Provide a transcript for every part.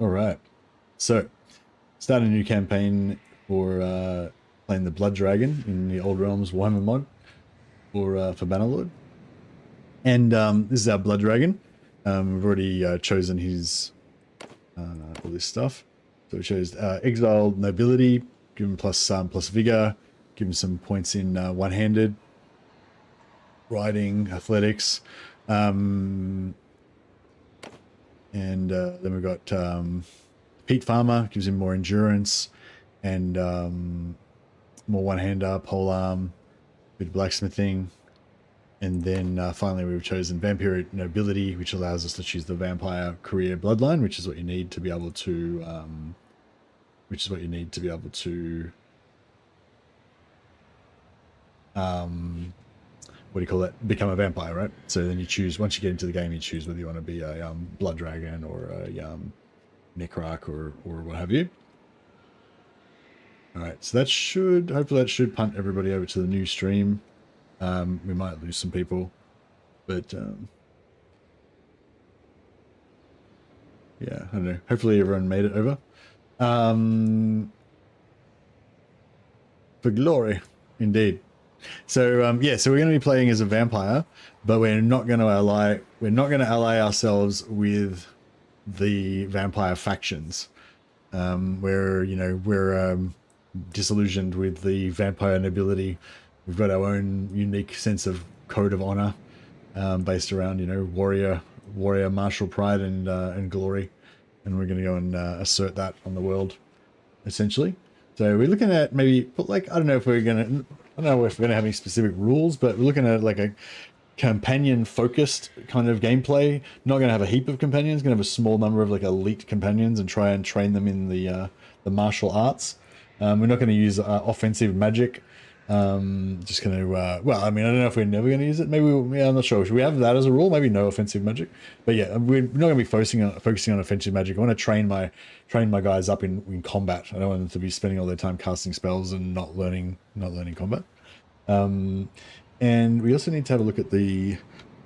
All right. So, start a new campaign for playing the Blood Dragon in the Old Realms Warhammer mod for Bannerlord. And this is our Blood Dragon. We've already chosen his all this stuff. So we chose Exiled Nobility, give him plus Vigor, give him some points in one-handed, riding, athletics, and then we've got Peat Farmer, gives him more endurance and more one-hander, polearm, bit of blacksmithing. And then finally we've chosen Vampire Nobility, which allows us to choose the Vampire Career Bloodline, which is what you need to be able to what do you call it? Become a vampire, right? So then you choose, once you get into the game, you choose whether you want to be a Blood Dragon or a Necroarch or what have you. All right, so that should, hopefully that should punt everybody over to the new stream. We might lose some people, but yeah, I don't know. Hopefully everyone made it over. For glory, indeed. So yeah, so we're going to be playing as a vampire, but we're not going to ally ourselves with the vampire factions. We're disillusioned with the vampire nobility. We've got our own unique sense of code of honor, based around warrior martial pride and glory, and we're going to go and assert that on the world, essentially. So we're looking at maybe, like, I don't know if we're going to have any specific rules, but we're looking at like a companion focused kind of gameplay. Not going to have a heap of companions, going to have a small number of like elite companions and try and train them in the martial arts. We're not going to use offensive magic. Just going to, well, I mean, I don't know if we're never going to use it. Maybe, I'm not sure. Should we have that as a rule? Maybe no offensive magic. But yeah, we're not going to be focusing on offensive magic. I want to train my guys up in combat. I don't want them to be spending all their time casting spells and not learning combat. And we also need to have a look at the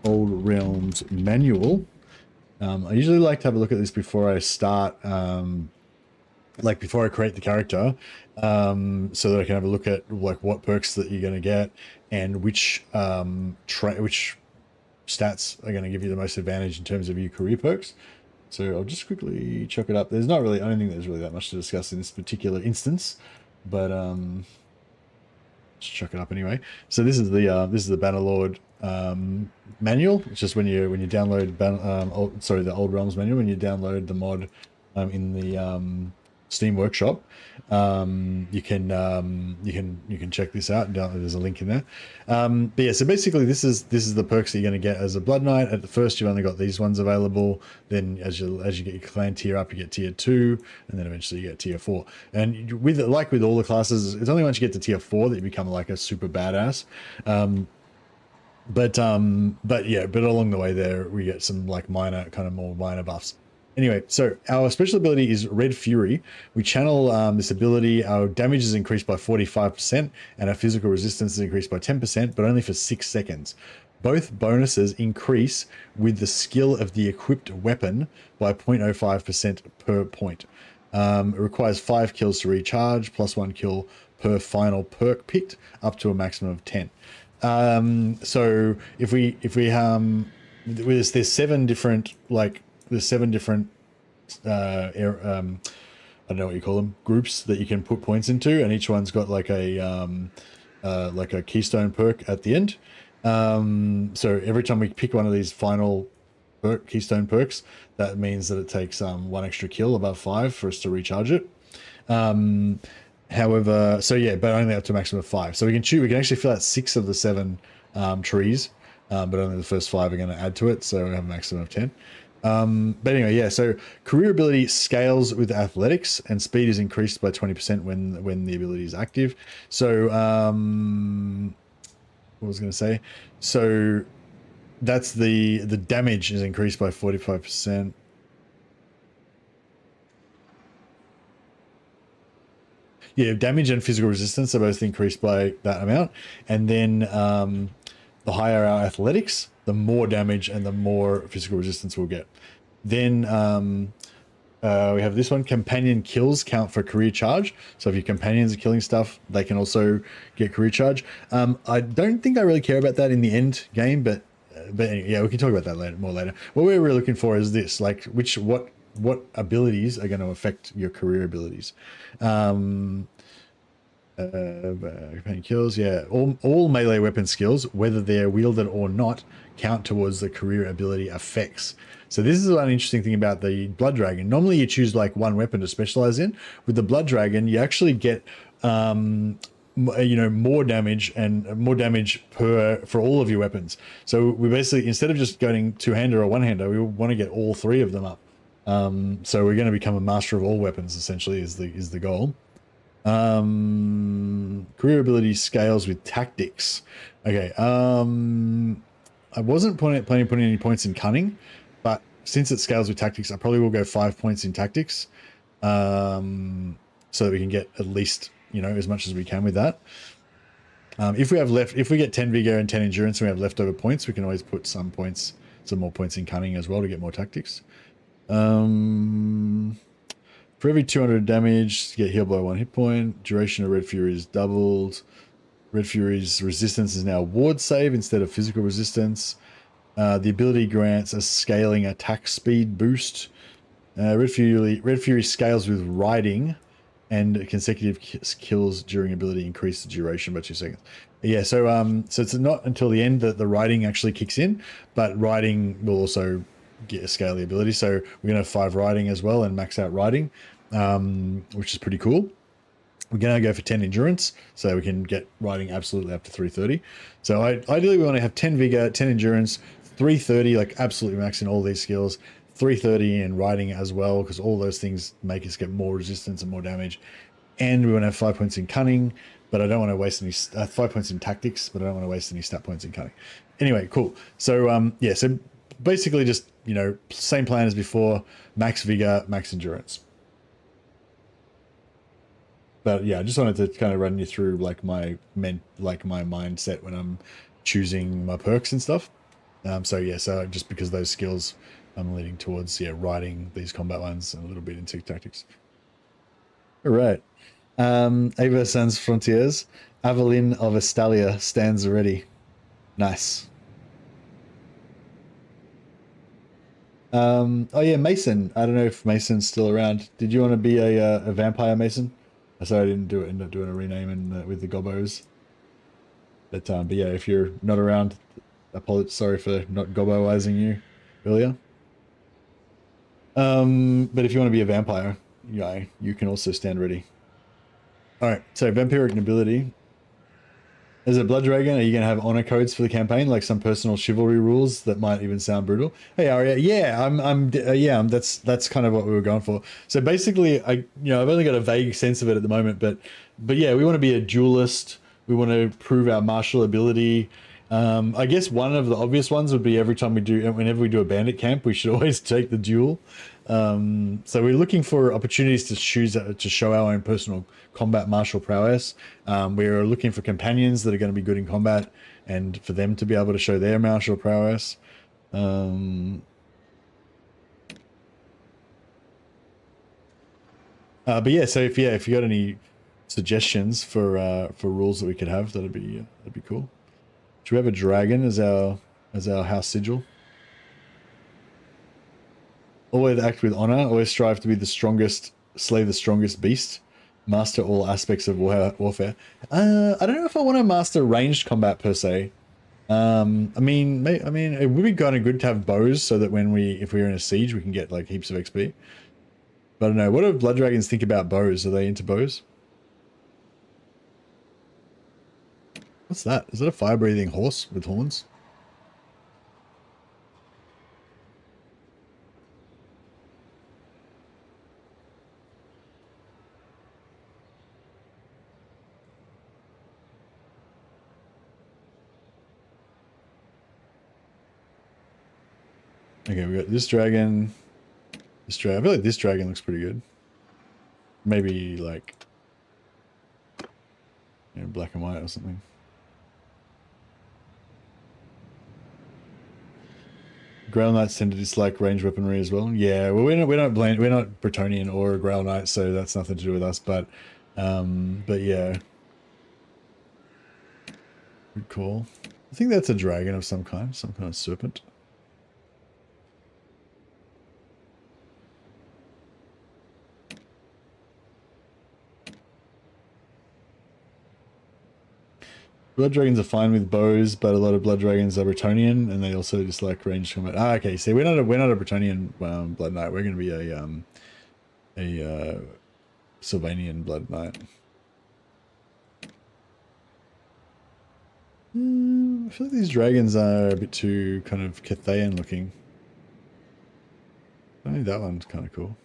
Old Realms manual. I usually like to have a look at this before I start, like before I create the character, so that I can have a look at like what perks that you're going to get and which which stats are going to give you the most advantage in terms of your career perks. So I'll just quickly chuck it up. There's not really, I don't think there's really that much to discuss in this particular instance, but just chuck it up anyway. So this is the Bannerlord manual. It's just when you download the Old Realms manual, when you download the mod in the Steam Workshop, you can check this out. There's a link in there. But yeah, so basically this is the perks that you're going to get as a Blood Knight. At the first, you've only got these ones available. Then as you get your clan tier up, you get tier 2, and then eventually you get tier 4. And with all the classes, it's only once you get to tier 4 that you become like a super badass. But along the way there, we get some like more minor buffs. Anyway, so our special ability is Red Fury. We channel this ability. Our damage is increased by 45%, and our physical resistance is increased by 10%, but only for 6 seconds. Both bonuses increase with the skill of the equipped weapon by 0.05% per point. It requires 5 kills to recharge, plus 1 kill per final perk picked, up to a maximum of 10. So if we there's 7 different I don't know what you call them, groups that you can put points into, and each one's got like a keystone perk at the end. So every time we pick one of these final keystone perks, that means that it takes 1 extra kill above 5 for us to recharge it. However, so yeah, but only up to a maximum of 5. So we can actually fill out 6 of the 7 trees, but only the first 5 are going to add to it, so we have a maximum of 10. But anyway, yeah, so career ability scales with athletics, and speed is increased by 20% when the ability is active. So what was I going to say? So that's the damage is increased by 45%. Yeah, damage and physical resistance are both increased by that amount, and then the higher our athletics, the more damage and the more physical resistance we'll get. Then We have this one, companion kills count for career charge. So if your companions are killing stuff, they can also get career charge. I don't think I really care about that in the end game, but anyway, yeah, we can talk about that later, more later. What we're really looking for is this, like what abilities are going to affect your career abilities. Companion kills, yeah. All melee weapon skills, whether they're wielded or not, count towards the career ability effects. So this is one interesting thing about the Blood Dragon. Normally you choose like one weapon to specialize in. With the Blood Dragon, you actually get more damage and more damage for all of your weapons. So we basically, instead of just going two-hander or one-hander, we want to get all three of them up. So we're going to become a master of all weapons, essentially, is the goal. Career ability scales with tactics. Okay. I wasn't planning on putting any points in cunning, but since it scales with tactics, I probably will go 5 points in tactics, so that we can get at least, as much as we can with that. If we get 10 vigor and 10 endurance and we have leftover points, we can always put some more points in cunning as well to get more tactics. For every 200 damage, get healed by 1 hit point. Duration of Red Fury is doubled. Red Fury's resistance is now ward save instead of physical resistance. The ability grants a scaling attack speed boost. Red Fury scales with riding, and consecutive kills during ability increase the duration by 2 seconds. Yeah, so it's not until the end that the riding actually kicks in, but riding will also get a scale the ability. So we're going to have 5 riding as well and max out riding, which is pretty cool. We're going to go for 10 endurance, so we can get riding absolutely up to 330. So ideally we want to have 10 vigor, 10 endurance, 330, like absolutely maxing all these skills, 330 in riding as well, because all those things make us get more resistance and more damage. And we want to have 5 points in cunning, but I don't want to waste any 5 points in tactics, but I don't want to waste any stat points in cunning. Anyway, cool. So yeah, so basically just, same plan as before, max vigor, max endurance. But yeah, I just wanted to kind of run you through like my mindset when I'm choosing my perks and stuff. So just because those skills, I'm leaning towards riding these combat ones and a little bit into tactics. All right. Ava Sans Frontiers, Aveline of Estalia stands ready. Nice. Oh yeah, Mason. I don't know if Mason's still around. Did you want to be a vampire, Mason? Sorry, I didn't end up doing a rename with the Gobbos. But yeah, if you're not around, sorry for not Gobboizing you earlier. But if you want to be a vampire, you can also stand ready. All right, so vampiric nobility. As a blood dragon, are you going to have honor codes for the campaign, like some personal chivalry rules that might even sound brutal? Hey Arya, yeah, that's kind of what we were going for. So basically, I've only got a vague sense of it at the moment, but yeah, we want to be a duelist. We want to prove our martial ability. I guess one of the obvious ones would be whenever we do a bandit camp, we should always take the duel. So we're looking for opportunities to show our own personal combat martial prowess. We're looking for companions that are going to be good in combat and for them to be able to show their martial prowess. But yeah, so if you got any suggestions for rules that we could have, that'd be cool. Should we have a dragon as our house sigil? Always act with honor. Always strive to be the strongest, slay the strongest beast. Master all aspects of warfare. I don't know if I want to master ranged combat per se. I mean, it would be kind of good to have bows so that if we're in a siege, we can get like heaps of XP. But I don't know. What do blood dragons think about bows? Are they into bows? What's that? Is that a fire-breathing horse with horns? Okay, we got this dragon. I feel like this dragon looks pretty good. Maybe like black and white or something. Grail Knights tend to dislike ranged weaponry as well. Yeah, well, we're not Bretonnian or a Grail Knight, so that's nothing to do with us. But yeah, good call. I think that's a dragon of some kind of serpent. Blood dragons are fine with bows, but a lot of blood dragons are Bretonnian, and they also dislike ranged combat. Ah, okay. See, we're not a Bretonnian blood knight. We're going to be a Sylvanian blood knight. I feel like these dragons are a bit too kind of Cathayan looking. I think that one's kind of cool.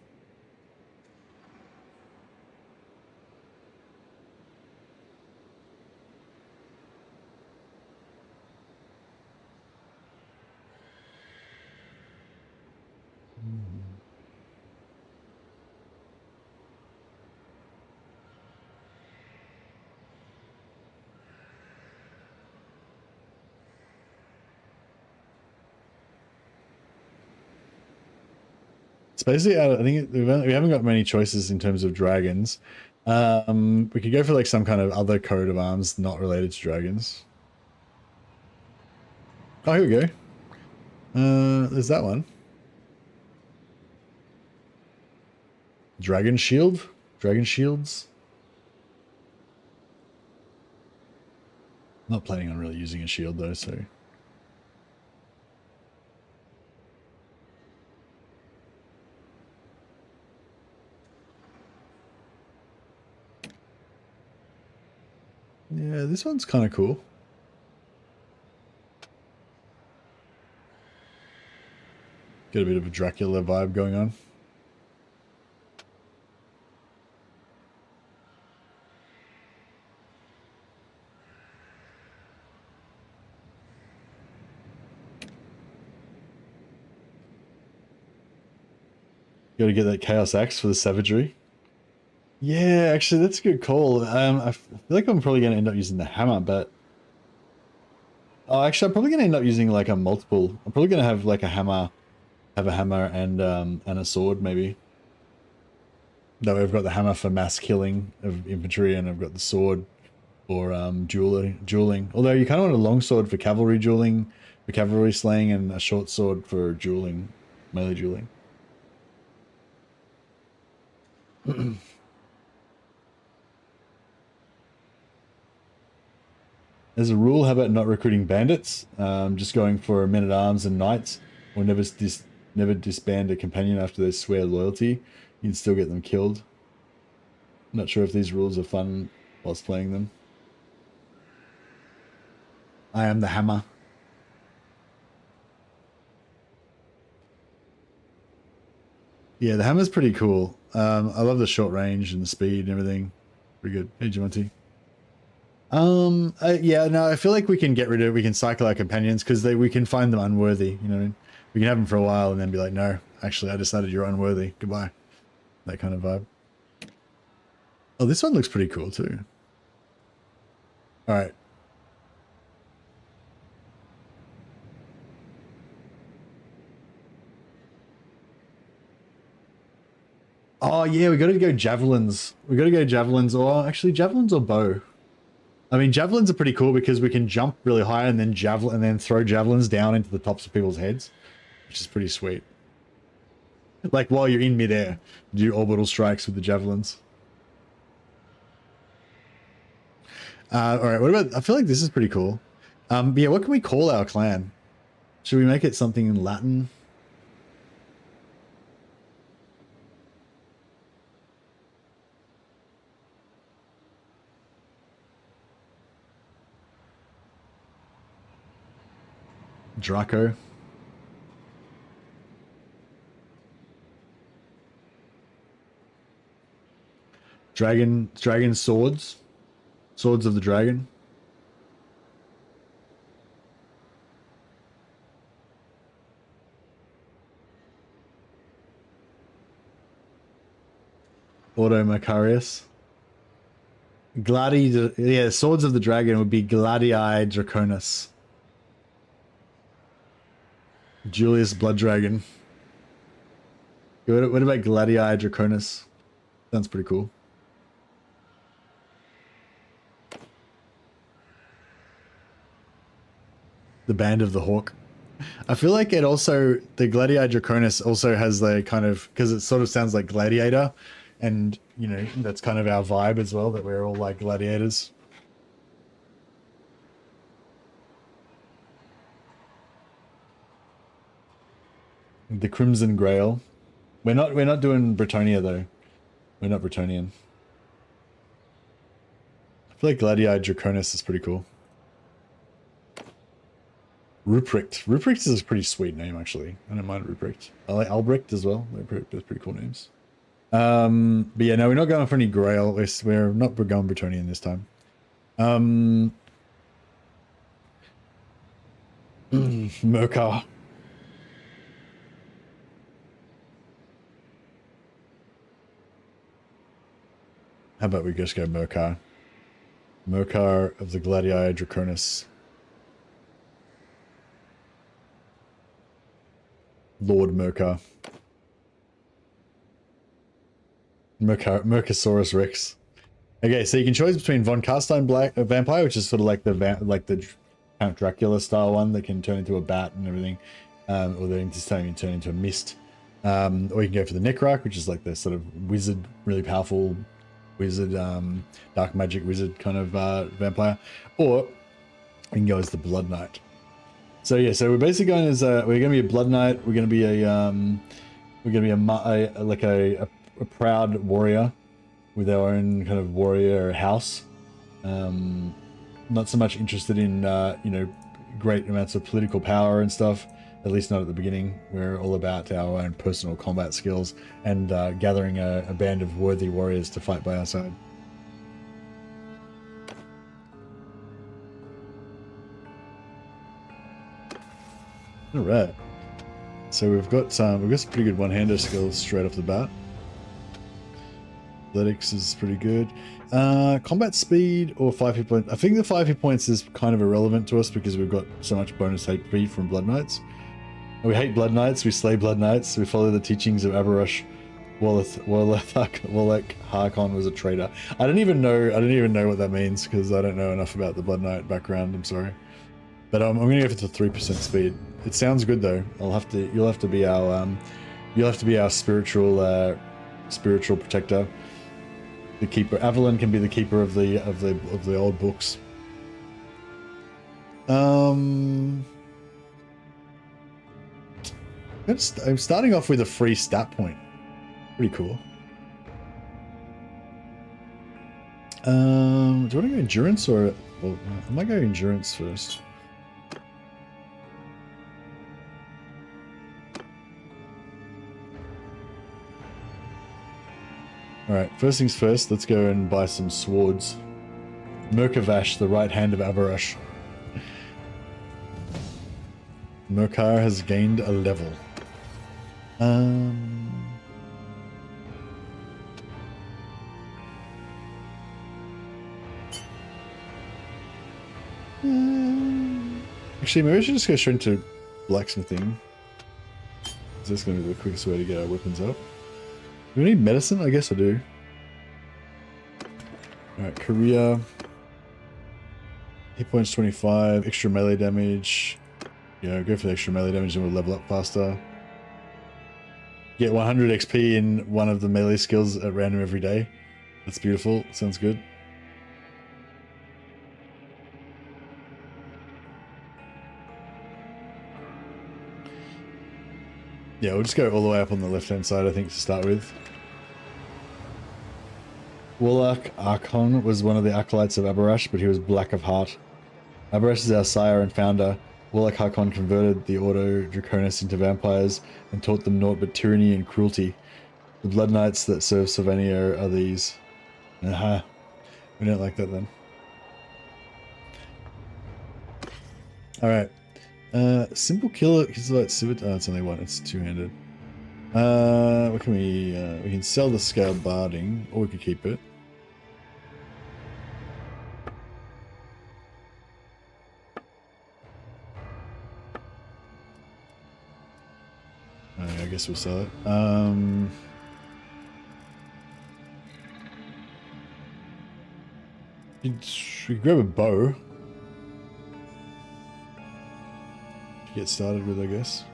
It's basically, I think we haven't got many choices in terms of dragons. We could go for like some kind of other coat of arms not related to dragons. Oh, here we go. There's that one. Dragon shield? Dragon shields? Not planning on really using a shield though, so... Yeah, this one's kind of cool. Get a bit of a Dracula vibe going on. Got to get that Chaos Axe for the savagery. Yeah, actually, that's a good call. I feel like I'm probably going to end up using the hammer, but... Oh, actually, I'm probably going to end up using like a multiple. I'm probably going to have like a hammer and a sword, maybe. That way I've got the hammer for mass killing of infantry, and I've got the sword for dueling. Although you kind of want a long sword for cavalry dueling, for cavalry slaying, and a short sword for dueling, melee dueling. As a rule, how about not recruiting bandits? Just going for men-at-arms and knights, or never disband a companion after they swear loyalty. You'd still get them killed. Not sure if these rules are fun whilst playing them. I am the hammer. Yeah, the hammer's pretty cool. I love the short range and the speed and everything. Pretty good. Hey, Jumanti. Yeah, no, I feel like we can get rid of, we can cycle our companions because we can find them unworthy, you know what I mean? We can have them for a while and then be like, no, actually, I decided you're unworthy. Goodbye. That kind of vibe. Oh, this one looks pretty cool too. All right. Oh yeah, we got to go javelins. We got to go javelins, or actually javelins or bow. I mean, javelins are pretty cool because we can jump really high and then throw javelins down into the tops of people's heads, which is pretty sweet. Like while you're in midair, do orbital strikes with the javelins. All right, what about? I feel like this is pretty cool. Yeah, what can we call our clan? Should we make it something in Latin? Draco. Dragon swords. Swords of the dragon. Auto Macarius. Yeah, Swords of the Dragon would be Gladii Draconis. Julius Blood Dragon. What about Gladii Draconis? Sounds pretty cool. The Band of the Hawk. I feel like it also, the Gladii Draconis also has the kind of, because it sort of sounds like gladiator, and you know, that's kind of our vibe as well, that we're all like gladiators. The Crimson Grail. We're not doing Bretonia though. We're not Bretonian. I feel like Gladii Draconis is pretty cool. Ruprecht. Ruprecht is a pretty sweet name, actually. I don't mind Ruprecht. I like Albrecht as well. They're pretty cool names. But yeah, no, we're not going for any Grail. We're not going Bretonian this time. Merkar. How about we just go Merkar? Merkar of the Gladii Draconis. Lord Merkar. Mercosaurus Rex. Okay, so you can choose between Von Carstein Vampire, which is sort of like the Count Dracula style one that can turn into a bat and everything, or this time you can turn into a mist. Or you can go for the Necrarch, which is like the sort of wizard, really powerful wizard, dark magic wizard kind of vampire, or you can go as the Blood Knight. So yeah, so we're basically going as we're going to be a Blood Knight. We're going to be a proud warrior with our own kind of warrior house. Not so much interested in you know, great amounts of political power and stuff. At least not at the beginning. We're all about our own personal combat skills and gathering a band of worthy warriors to fight by our side. All right. So we've got some pretty good one-hander skills straight off the bat. Athletics is pretty good. Combat speed or 5 hit points. I think the 5 hit points is kind of irrelevant to us because we've got so much bonus HP from Blood Knights. We hate Blood Knights, we slay Blood Knights, we follow the teachings of Abarosh. Warlock Harkon was a traitor. I don't even know what that means because I don't know enough about the Blood Knight background, I'm sorry. But I'm gonna go for the 3% speed. It sounds good though. You'll have to be our spiritual protector. The keeper. Avalon can be the keeper of the old books. I'm starting off with a free stat point. Pretty cool. Do you want to go endurance or... Well, I might go endurance first. Alright, first things first, let's go and buy some swords. Merkavash, the right hand of Abarosh. Merkar has gained a level. Actually, maybe I should just go straight into blacksmithing. That's going to be the quickest way to get our weapons up. Do we need medicine? I guess I do. Alright, career. Hit points 25, extra melee damage. Yeah, go for the extra melee damage and we'll level up faster. Get 100 XP in one of the melee skills at random every day. That's beautiful. Sounds good. Yeah, we'll just go all the way up on the left-hand side, I think, to start with. Warlock Archon was one of the acolytes of Abarosh, but he was black of heart. Abarosh is our sire and founder. Warlock Archon converted the Ordo Draconis into vampires and taught them naught but tyranny and cruelty. The Blood Knights that serve Sylvania are these. Aha. We don't like that then. Alright. Simple killer, it's like it's only one, it's two-handed. What can we can sell the scaled barding, or we could keep it. I guess we'll sell it. We grab a bow. Get started with, I guess.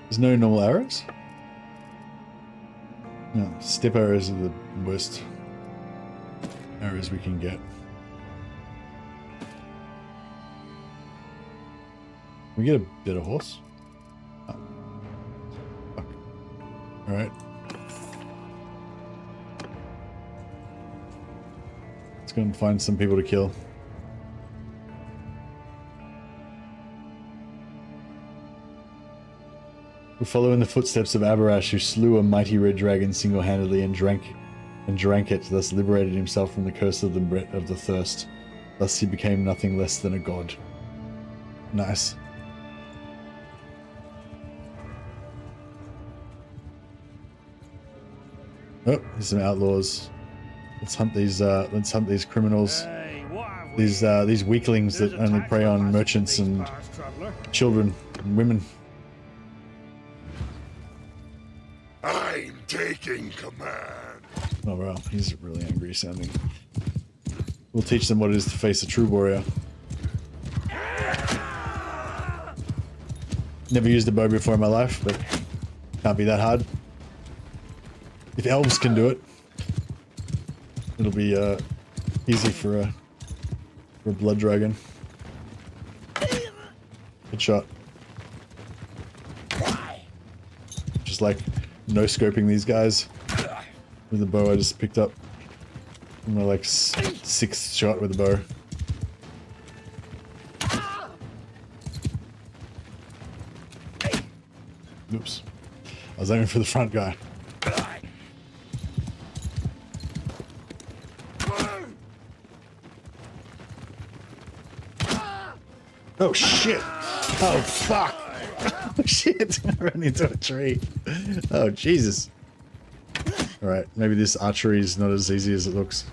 There's no normal arrows? No, step arrows are the worst arrows we can get. Can we get a better horse? Oh. Fuck. Alright. Let's go and find some people to kill. We follow in the footsteps of Abarash, who slew a mighty red dragon single-handedly and drank it, thus liberated himself from the curse of the thirst. Thus he became nothing less than a god. Nice. Oh, there's some outlaws. Let's hunt these criminals. These weaklings that only prey on merchants and children and women. I'm taking command. Oh wow, he's really angry sounding. We'll teach them what it is to face a true warrior. Never used a bow before in my life, but can't be that hard. If elves can do it, it'll be easy for a blood dragon. Good shot. Just like no-scoping these guys with the bow I just picked up. My like sixth shot with the bow. Oops. I was aiming for the front guy. Oh shit! Oh fuck! Oh shit! I ran into a tree. Oh Jesus! Alright, maybe this archery is not as easy as it looks.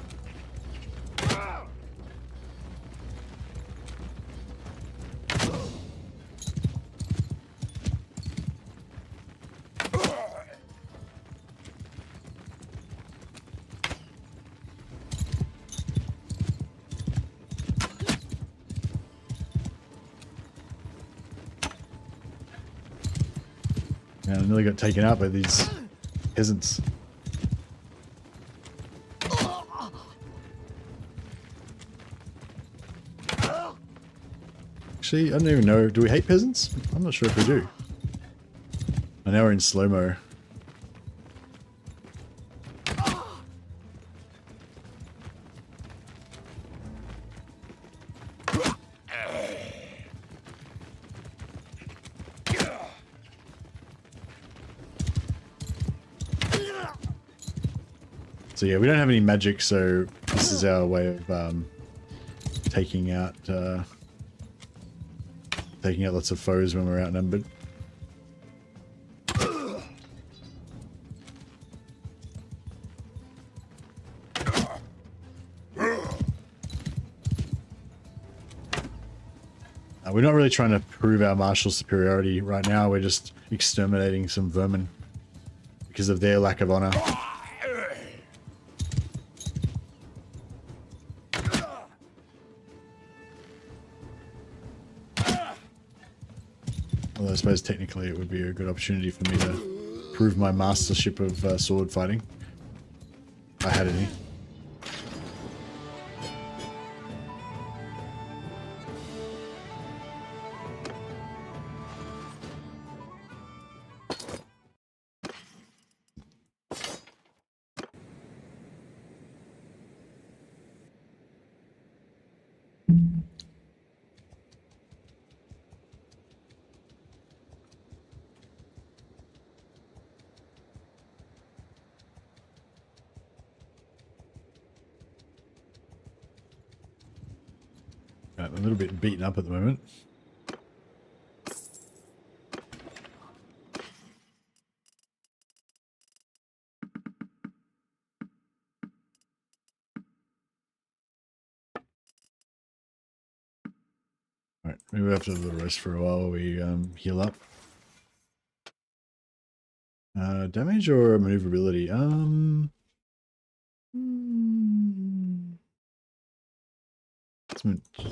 Man, I nearly got taken out by these peasants. Actually, I don't even know. Do we hate peasants? I'm not sure if we do. And now we're in slow-mo. So yeah, we don't have any magic, so this is our way of taking out lots of foes when we're outnumbered. We're not really trying to prove our martial superiority right now. We're just exterminating some vermin because of their lack of honor. Although I suppose technically it would be a good opportunity for me to prove my mastership of sword fighting. If I had any. Right, I'm a little bit beaten up at the moment. Maybe we have to have the rest for a while while we heal up. Damage or maneuverability? Some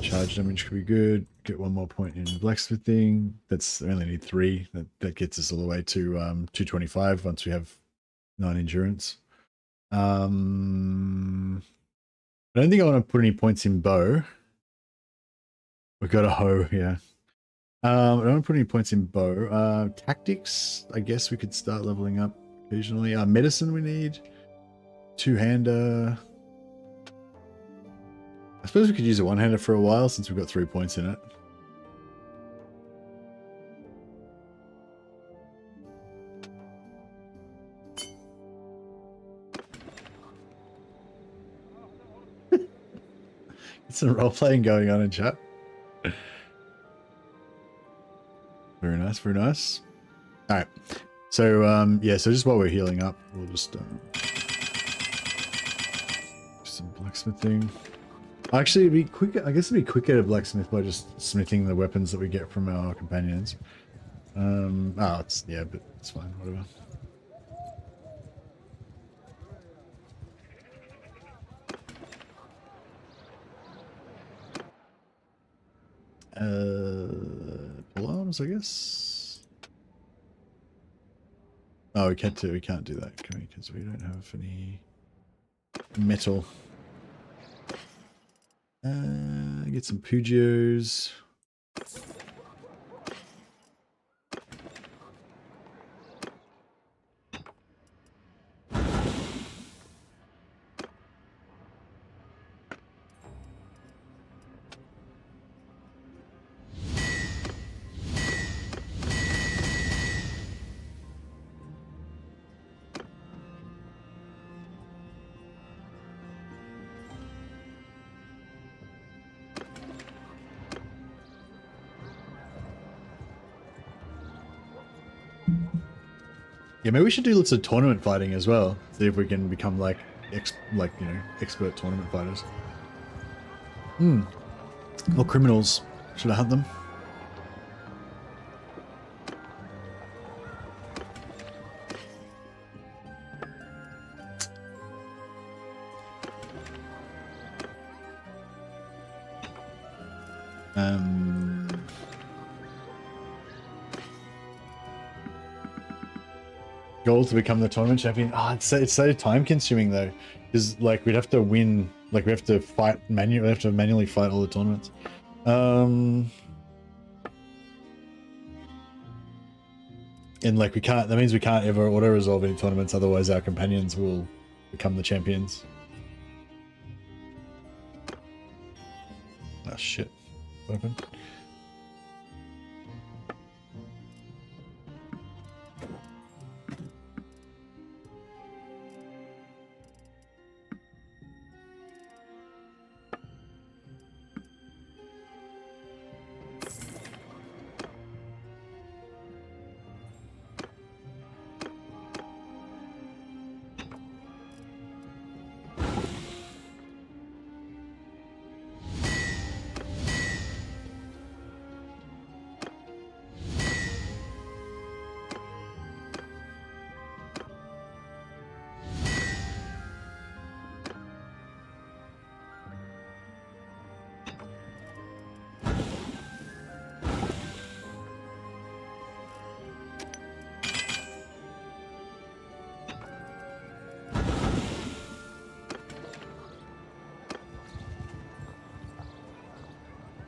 charge damage could be good. Get one more point in blacksmithing. That's, I only need 3. That gets us all the way to 225 once we have 9 endurance. I don't think I want to put any points in bow. We've got a hoe, yeah. I don't want to put any points in bow. Tactics, I guess we could start leveling up occasionally. Medicine we need. Two-hander. I suppose we could use a one-hander for a while since we've got 3 points in it. It's some role-playing going on in chat. Very nice, very nice. All right. So, yeah, so just while we're healing up, we'll just some blacksmithing. Actually, it'd be quicker. I guess it'd be quicker to blacksmith by just smithing the weapons that we get from our companions. It's, yeah, but it's fine, whatever. Alarms, I guess. Oh, we can't do that, can we? Because we don't have any metal. Get some Pugios. Yeah, maybe we should do lots of tournament fighting as well. See if we can become like expert tournament fighters. Or criminals. Should I hunt them? Goal to become the tournament champion. It's so time consuming though, because like we'd have to win, like we have to fight manually. We have to manually fight all the tournaments. And like we can't. That means we can't ever auto resolve any tournaments. Otherwise, our companions will become the champions. Oh shit! What happened?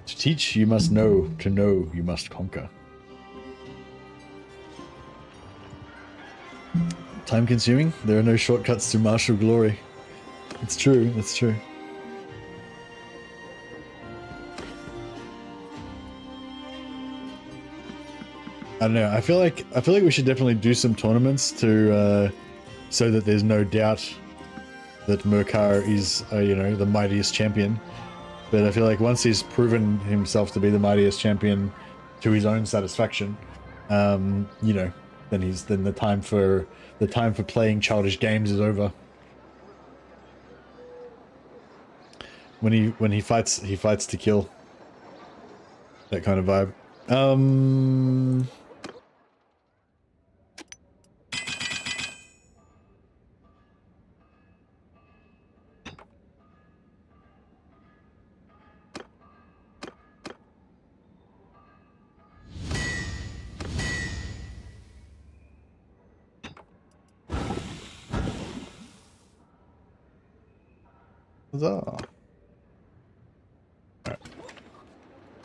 To teach, you must know. To know, you must conquer. Time consuming? There are no shortcuts to martial glory. It's true, it's true. I don't know, I feel like we should definitely do some tournaments to so that there's no doubt that Murkar is the mightiest champion. But I feel like once he's proven himself to be the mightiest champion to his own satisfaction, then the time for playing childish games is over. When he fights to kill. That kind of vibe. Um... Huzzah. Alright.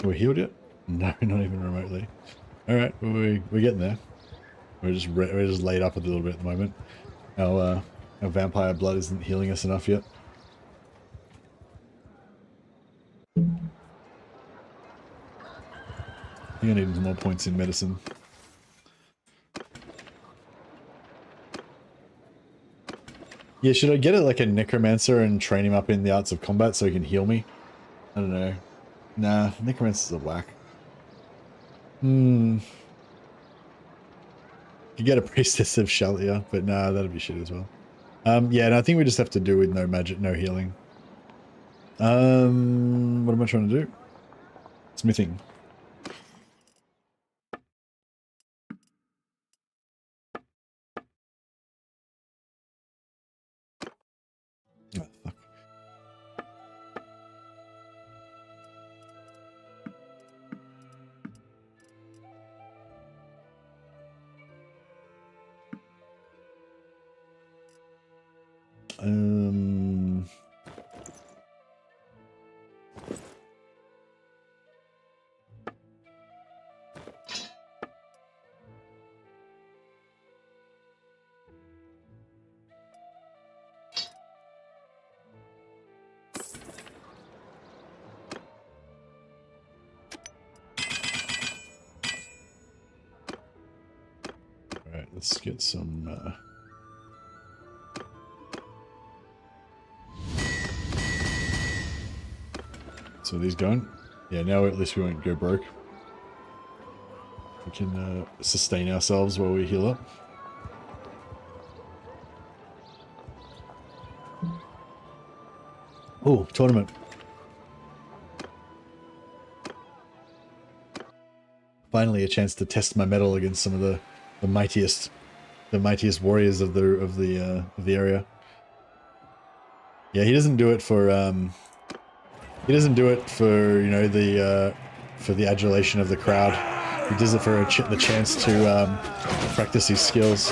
Are we healed yet? No, not even remotely. Alright, we're getting there. We're just laid up a little bit at the moment. Our vampire blood isn't healing us enough yet. I think I need some more points in medicine. Yeah, should I get it like a necromancer and train him up in the arts of combat so he can heal me? I don't know. Nah, necromancer's a whack. You get a priestess of Shalia, but nah, that'd be shit as well. Yeah, and I think we just have to do with no magic, no healing. What am I trying to do? Smithing. Oh, fuck. Alright, let's get some, So are these going? Yeah, now at least we won't go broke. We can sustain ourselves while we heal up. Oh, tournament. Finally a chance to test my mettle against some of the mightiest warriors of the area. Yeah, he doesn't do it for you know, for the adulation of the crowd. He does it for the chance to practice his skills.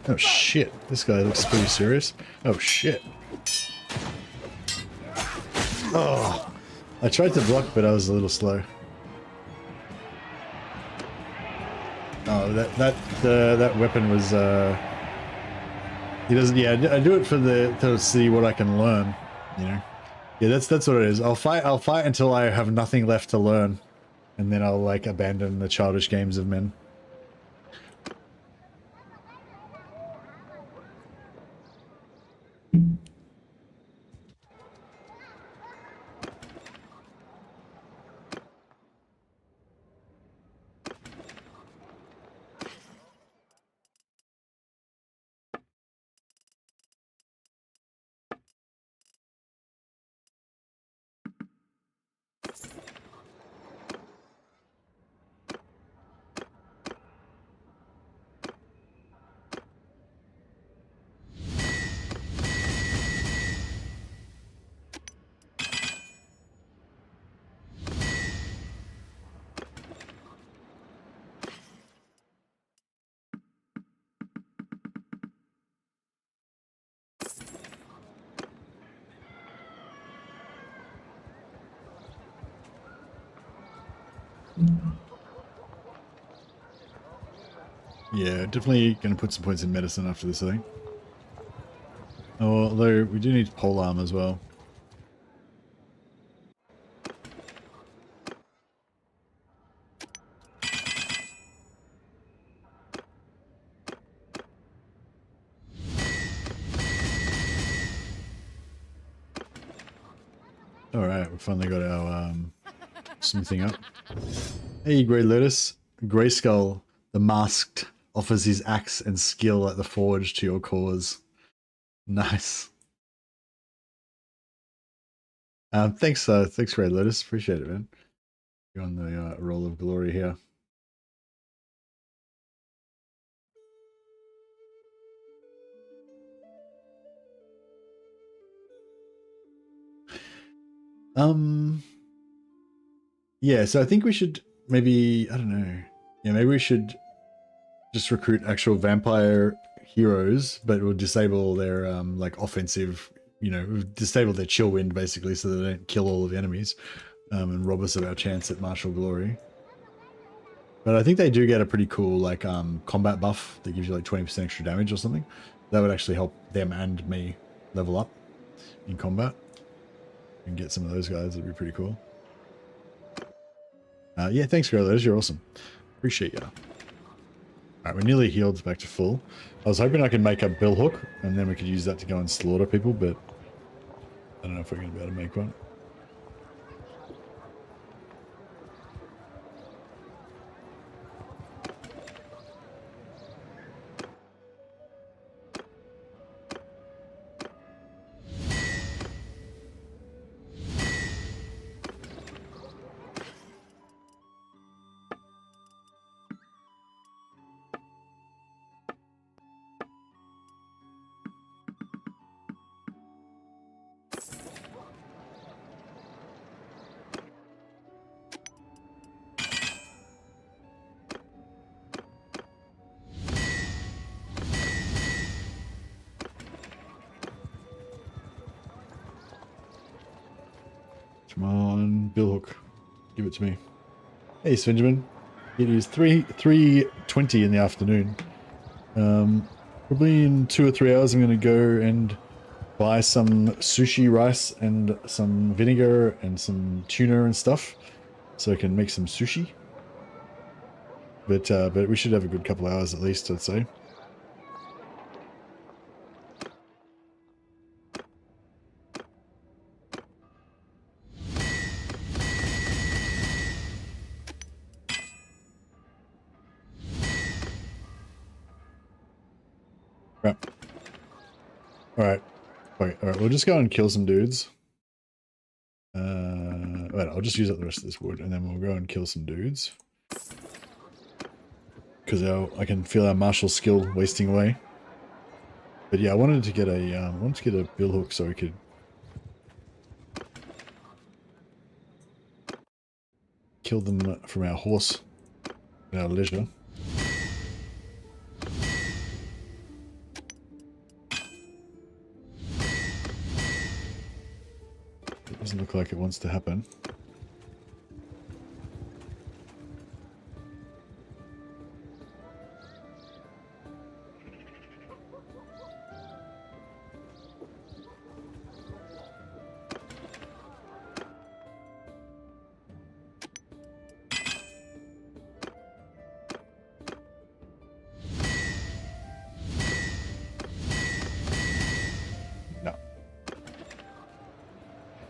Oh shit, this guy looks pretty serious. Oh shit. Oh, I tried to block, but I was a little slow. Oh, that weapon was he doesn't. Yeah, I do it for to see what I can learn. You know. Yeah, that's what it is. I'll fight until I have nothing left to learn, and then I'll like abandon the childish games of men. Yeah, definitely going to put some points in medicine after this, I think. Although, we do need polearm as well. Alright, we finally got our smithing up. Hey, Grey Lotus. Grey Skull, the Masked, offers his axe and skill at the forge to your cause. Nice. Thanks, Grey Lotus. Appreciate it, man. You're on the roll of glory here. Yeah, so I think we should maybe, I don't know. Yeah, maybe we should just recruit actual vampire heroes, but we'll disable their like offensive, disable their chill wind basically, so they don't kill all of the enemies and rob us of our chance at martial glory. But I think they do get a pretty cool like combat buff that gives you like 20% extra damage or something. That would actually help them and me level up in combat and get some of those guys. That'd be pretty cool. Yeah, thanks, Girls. You're awesome. Appreciate you. Alright, we're nearly healed back to full. I was hoping I could make a bill hook, and then we could use that to go and slaughter people, but I don't know if we're going to be able to make one. Come on, bill hook. Give it to me. Hey, Svenjamin. It is 3:20 in the afternoon. Probably in 2 or 3 hours I'm going to go and buy some sushi rice and some vinegar and some tuna and stuff so I can make some sushi. But we should have a good couple hours at least, I'd say. Crap. Alright. Alright, we'll just go and kill some dudes. Wait, I'll just use up the rest of this wood and then we'll go and kill some dudes. Because I can feel our martial skill wasting away. But yeah, I wanted to get a bill hook so we could kill them from our horse at our leisure. It doesn't look like it wants to happen.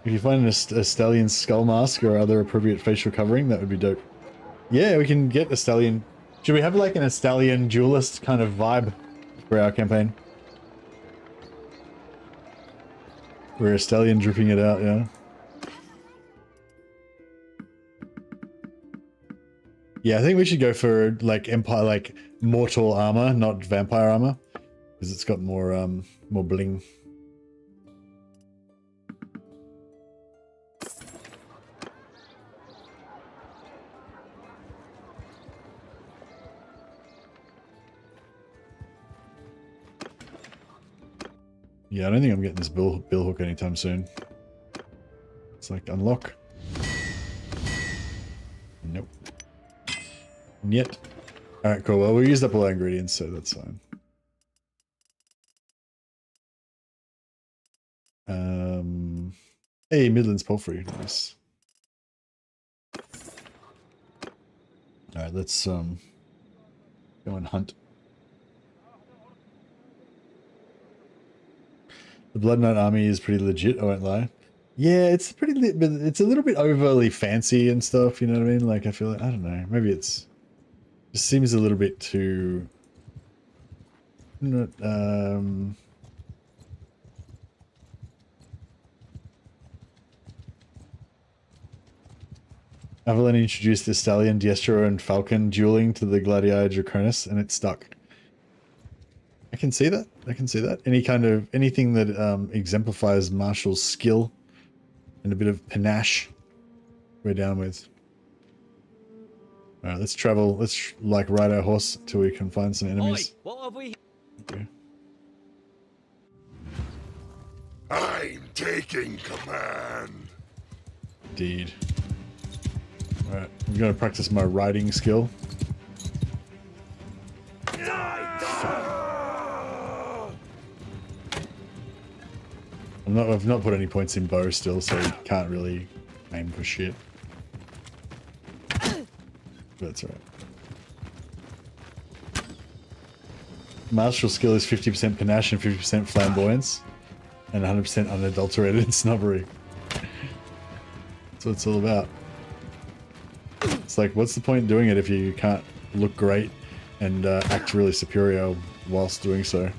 If you find a stallion skull mask or other appropriate facial covering, that would be dope. Yeah, we can get a stallion. Should we have like an stallion duelist kind of vibe for our campaign? We're a stallion dripping it out, yeah. Yeah, I think we should go for like like mortal armor, not vampire armor, because it's got more more bling. Yeah, I don't think I'm getting this bill hook anytime soon. It's like unlock. Nope. Yet. Alright, cool. Well, we used up all our ingredients, so that's fine. Hey, Midlands Poultry. Nice. Alright, let's go and hunt. The Blood Knight army is pretty legit, I won't lie. Yeah, it's pretty lit, but it's a little bit overly fancy and stuff. You know what I mean? Like I feel like I don't know. Maybe it's just seems a little bit too. Not, Avalon introduced the Stallion, Diestro, and Falcon dueling to the Gladiator Draconis, and it stuck. I can see that. I can see that. Anything that exemplifies Marshall's skill and a bit of panache, we're down with. All right, let's travel. Let's like ride our horse till we can find some enemies. Oi, what have we? Okay. I'm taking command. Indeed. All right, I'm gonna practice my riding skill. I've not put any points in bow still, so you can't really aim for shit. But that's alright. Martial skill is 50% panache and 50% flamboyance, and 100% unadulterated snobbery. That's what it's all about. It's like, what's the point in doing it if you can't look great and act really superior whilst doing so?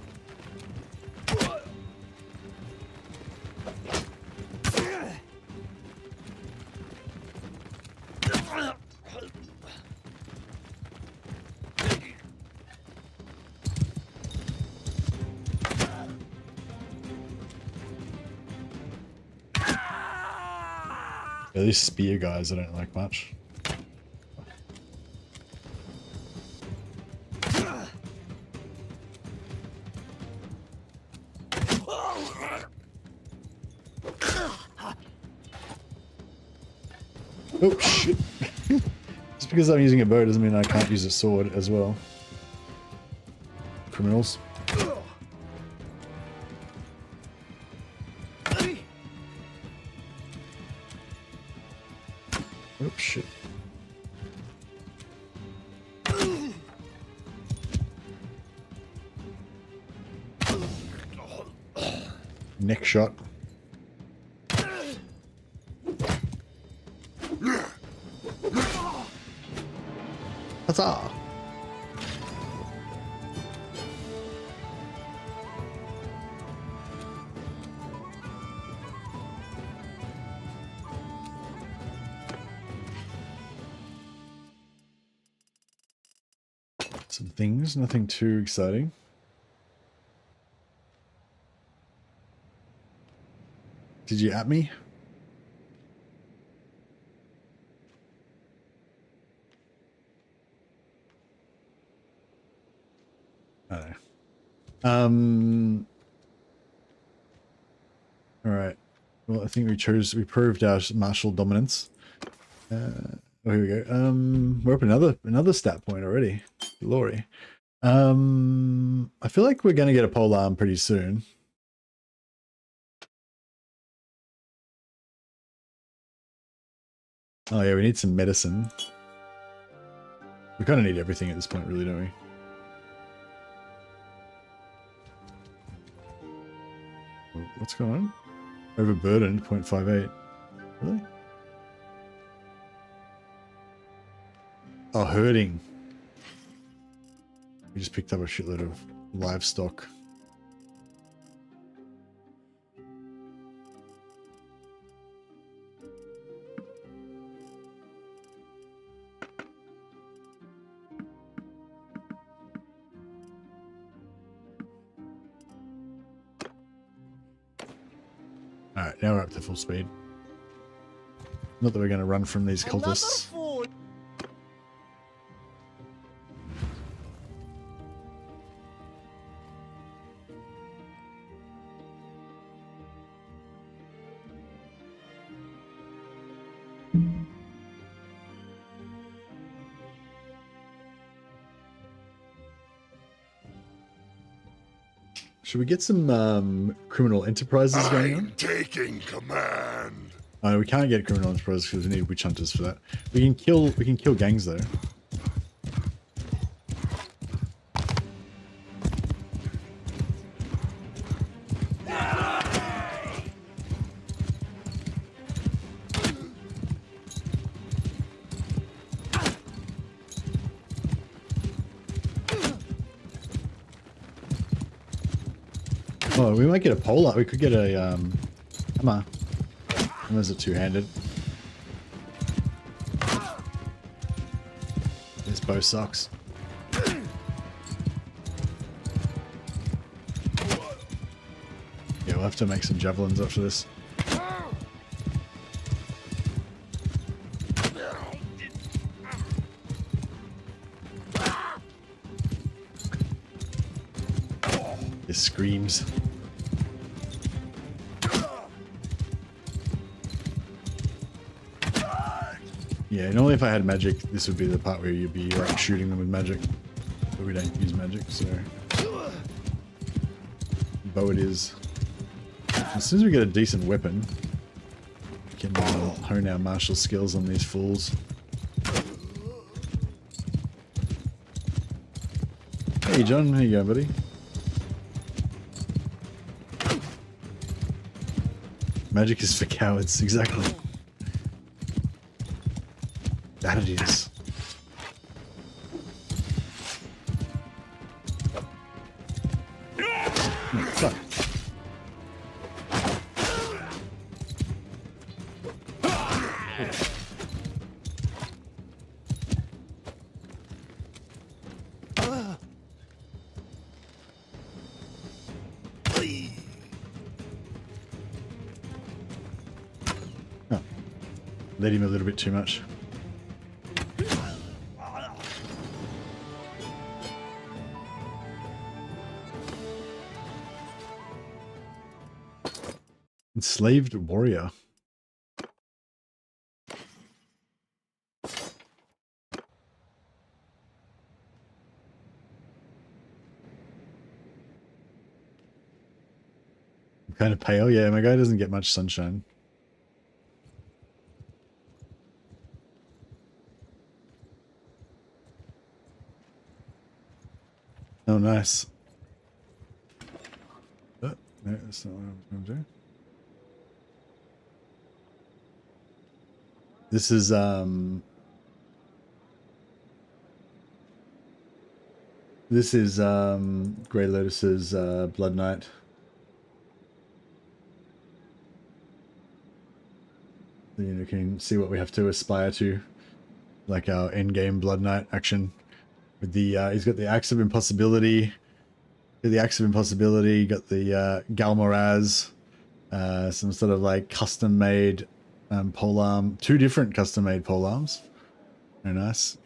Yeah, these spear guys I don't like much. Oh shit. Just because I'm using a bow doesn't mean I can't use a sword as well. Criminals. Oh shit. Neck shot. Huzzah! Some things, nothing too exciting. Did you at me? I don't know. All right. Well, I think we proved our martial dominance. Oh, here we go. We're up another stat point already. Glory. I feel like we're going to get a pole arm pretty soon. Oh yeah, we need some medicine. We kind of need everything at this point, really, don't we? What's going on? Overburdened, 0.58. Really? Oh, herding. We just picked up a shitload of livestock. Alright, now we're up to full speed. Not that we're going to run from these cultists. Should we get some criminal enterprises going on? I'm taking command. Oh, we can't get criminal enterprises because we need witch hunters for that. We can kill gangs though. Oh, we might get a polar. We could get a hammer. Hammer's a two-handed. This bow sucks. Yeah, we'll have to make some javelins after this. It screams. Yeah, normally if I had magic, this would be the part where you'd be like shooting them with magic. But we don't use magic, so... Bow it is. As soon as we get a decent weapon, we can hone our martial skills on these fools. Hey John, how you going, buddy? Magic is for cowards, exactly. That it is. Oh, fuck. Oh, led him a little bit too much. Enslaved warrior. I'm kind of pale. Yeah, my guy doesn't get much sunshine. Oh, nice. Oh, no, that's not what I'm going to do. This is Grey Lotus's Blood Knight. You can see what we have to aspire to, like our end-game Blood Knight action. With the he's got the Axe of Impossibility, got the Galmoraz, some sort of like custom-made polearm, 2 different custom-made polearms. Very nice.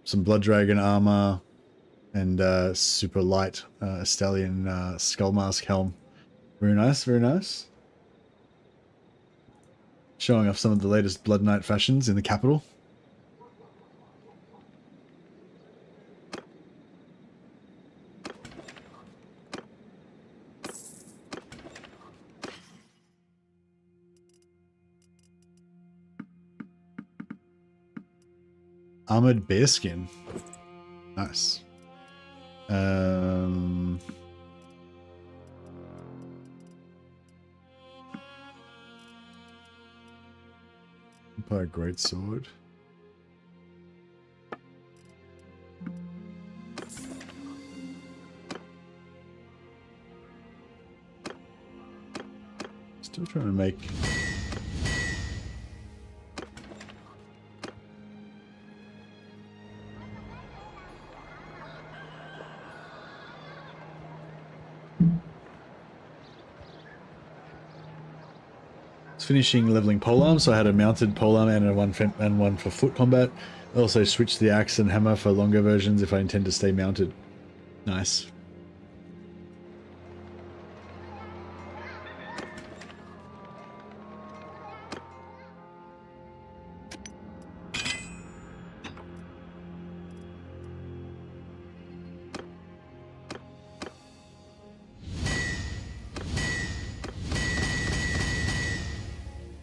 Some Blood Dragon armor and super light Estalian skull mask helm. Very nice, very nice. Showing off some of the latest Blood Knight fashions in the capital. Armored bearskin. Nice. Empire Greatsword. Still trying to make... Finishing leveling polearm, so I had a mounted polearm and one for foot combat. I also switched the axe and hammer for longer versions if I intend to stay mounted. Nice.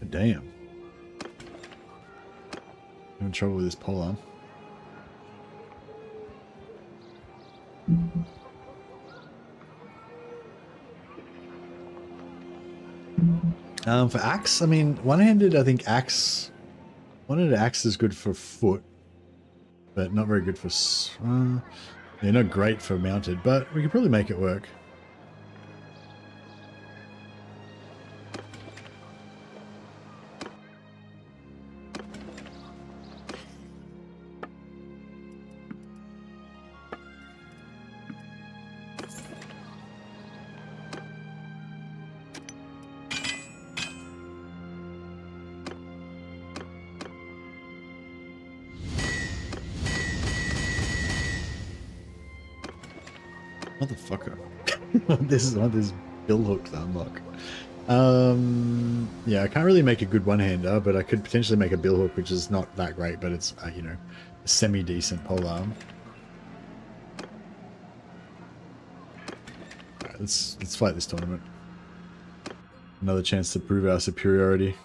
Damn. I'm in trouble with this polearm. For axe, I mean, one-handed, I think one-handed axe is good for foot, but not very good for, yeah, not great for mounted, but we could probably make it work. Motherfucker. This is one of these bill hooks to unlock. Yeah, I can't really make a good one-hander, but I could potentially make a bill hook, which is not that great, but it's, you know, a semi-decent polearm. Alright, let's fight this tournament. Another chance to prove our superiority.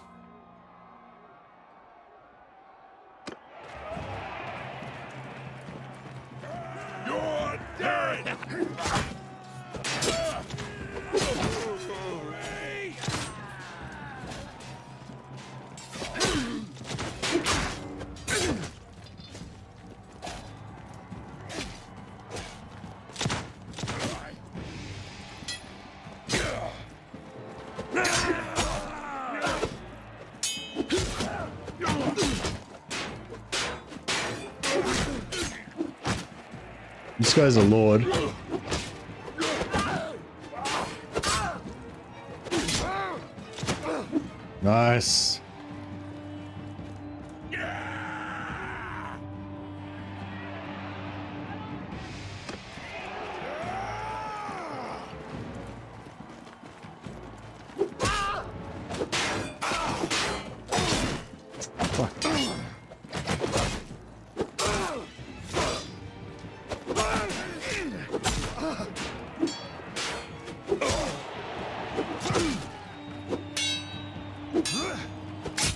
You're dead! This guy's a lord. Nice.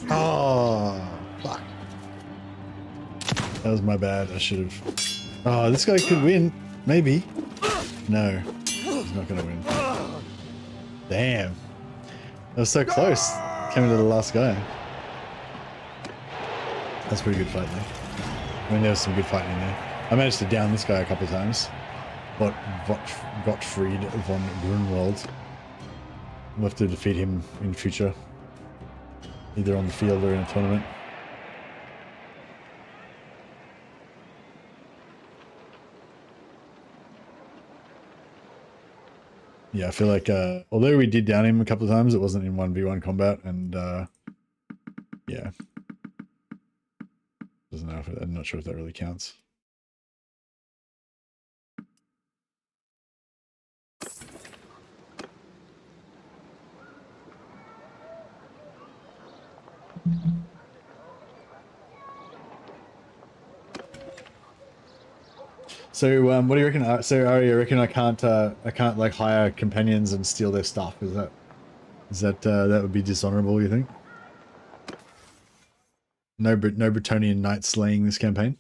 Oh, fuck. That was my bad. I should have. Oh, this guy could win. Maybe. No. He's not going to win. Damn. That was so close. Coming to the last guy. That's a pretty good fight there. I mean, there was some good fighting in there. I managed to down this guy a couple of times. Gottfried von Grunwald. We'll have to defeat him in future. Either on the field or in a tournament. Yeah, I feel like, although we did down him a couple of times, it wasn't in 1v1 combat, and, yeah. Doesn't know if I'm not sure if that really counts. So, what do you reckon? So, Ari, you reckon I can't like hire companions and steal their stuff? Is that that would be dishonorable? You think? No Bretonian knight slaying this campaign.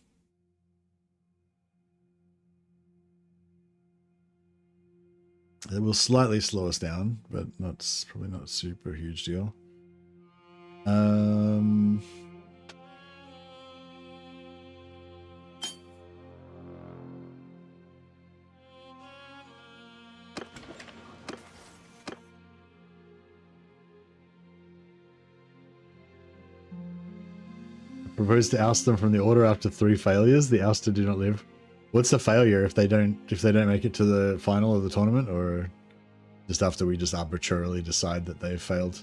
It will slightly slow us down, but probably not a super huge deal. Propose to oust them from the order after 3 failures. The ousted do not live. What's the failure if they don't make it to the final of the tournament, or just after we just arbitrarily decide that they've failed?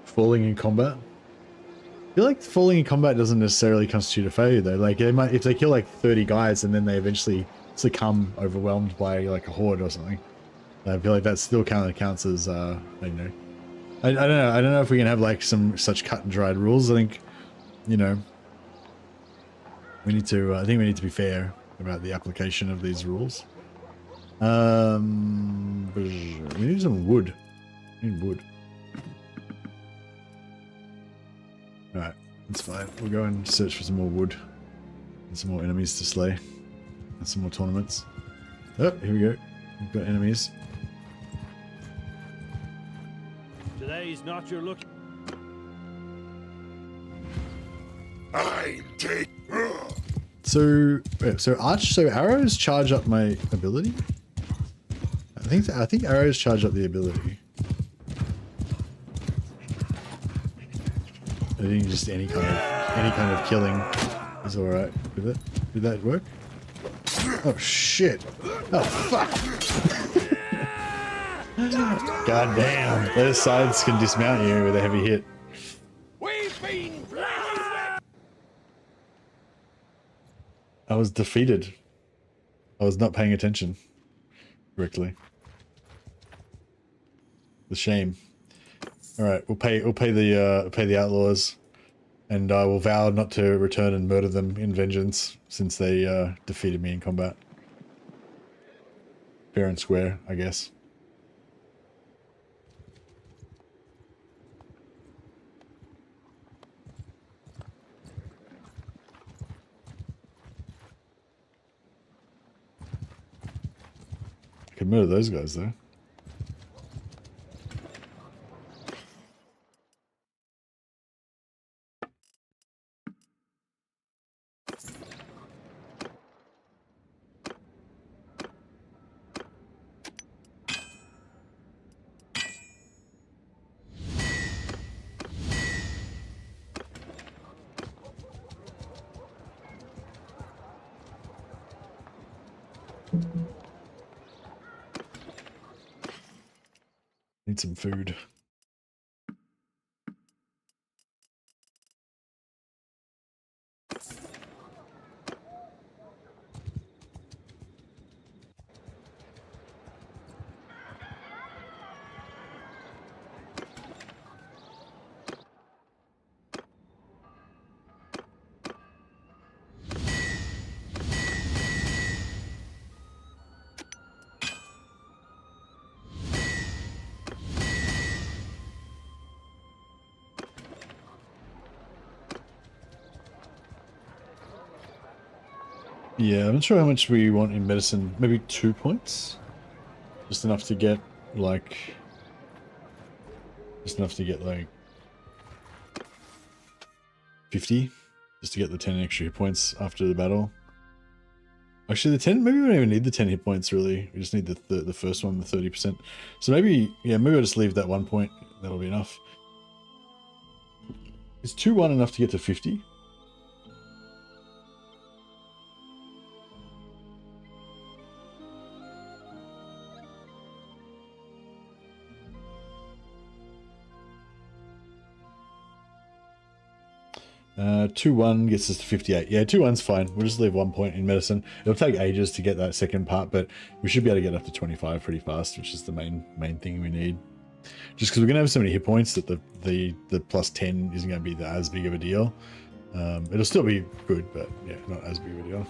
Falling in combat? I feel like falling in combat doesn't necessarily constitute a failure though. Like they might, if they kill like 30 guys and then they eventually succumb overwhelmed by like a horde or something. I feel like that still kind of counts as I don't know. I don't know. I don't know if we can have like some such cut and dried rules. I think, you know, we need to. I think we need to be fair about the application of these rules. We need some wood. We need wood. Alright, that's fine. We'll go and search for some more wood and some more enemies to slay and some more tournaments. Oh, here we go. We've got enemies. Today's not your lucky. I'm take. So arrows charge up my ability. I think arrows charge up the ability. I think just any kind of killing is all right with it. Did that work? Oh shit! Oh fuck! God damn! Those sides can dismount you with a heavy hit. We've been blasted. I was defeated. I was not paying attention correctly. The shame. All right, we'll pay the outlaws, and I will vow not to return and murder them in vengeance since they defeated me in combat. Fair and square, I guess. I could murder those guys though. Need some food. Yeah, I'm not sure how much we want in medicine. Maybe 2 points? Just enough to get, like... Just enough to get, like... 50? Just to get the 10 extra hit points after the battle. Actually, the 10... Maybe we don't even need the 10 hit points, really. We just need the first one, the 30%. So maybe... Yeah, maybe I'll just leave that 1 point. That'll be enough. Is 2-1 enough to get to 50? 2-1 gets us to 58. Yeah, 2-1's fine. We'll just leave 1 point in medicine. It'll take ages to get that second part, but we should be able to get up to 25 pretty fast, which is the main thing we need. Just because we're gonna have so many hit points that the plus 10 isn't gonna be as big of a deal. It'll still be good, but yeah, not as big of a deal.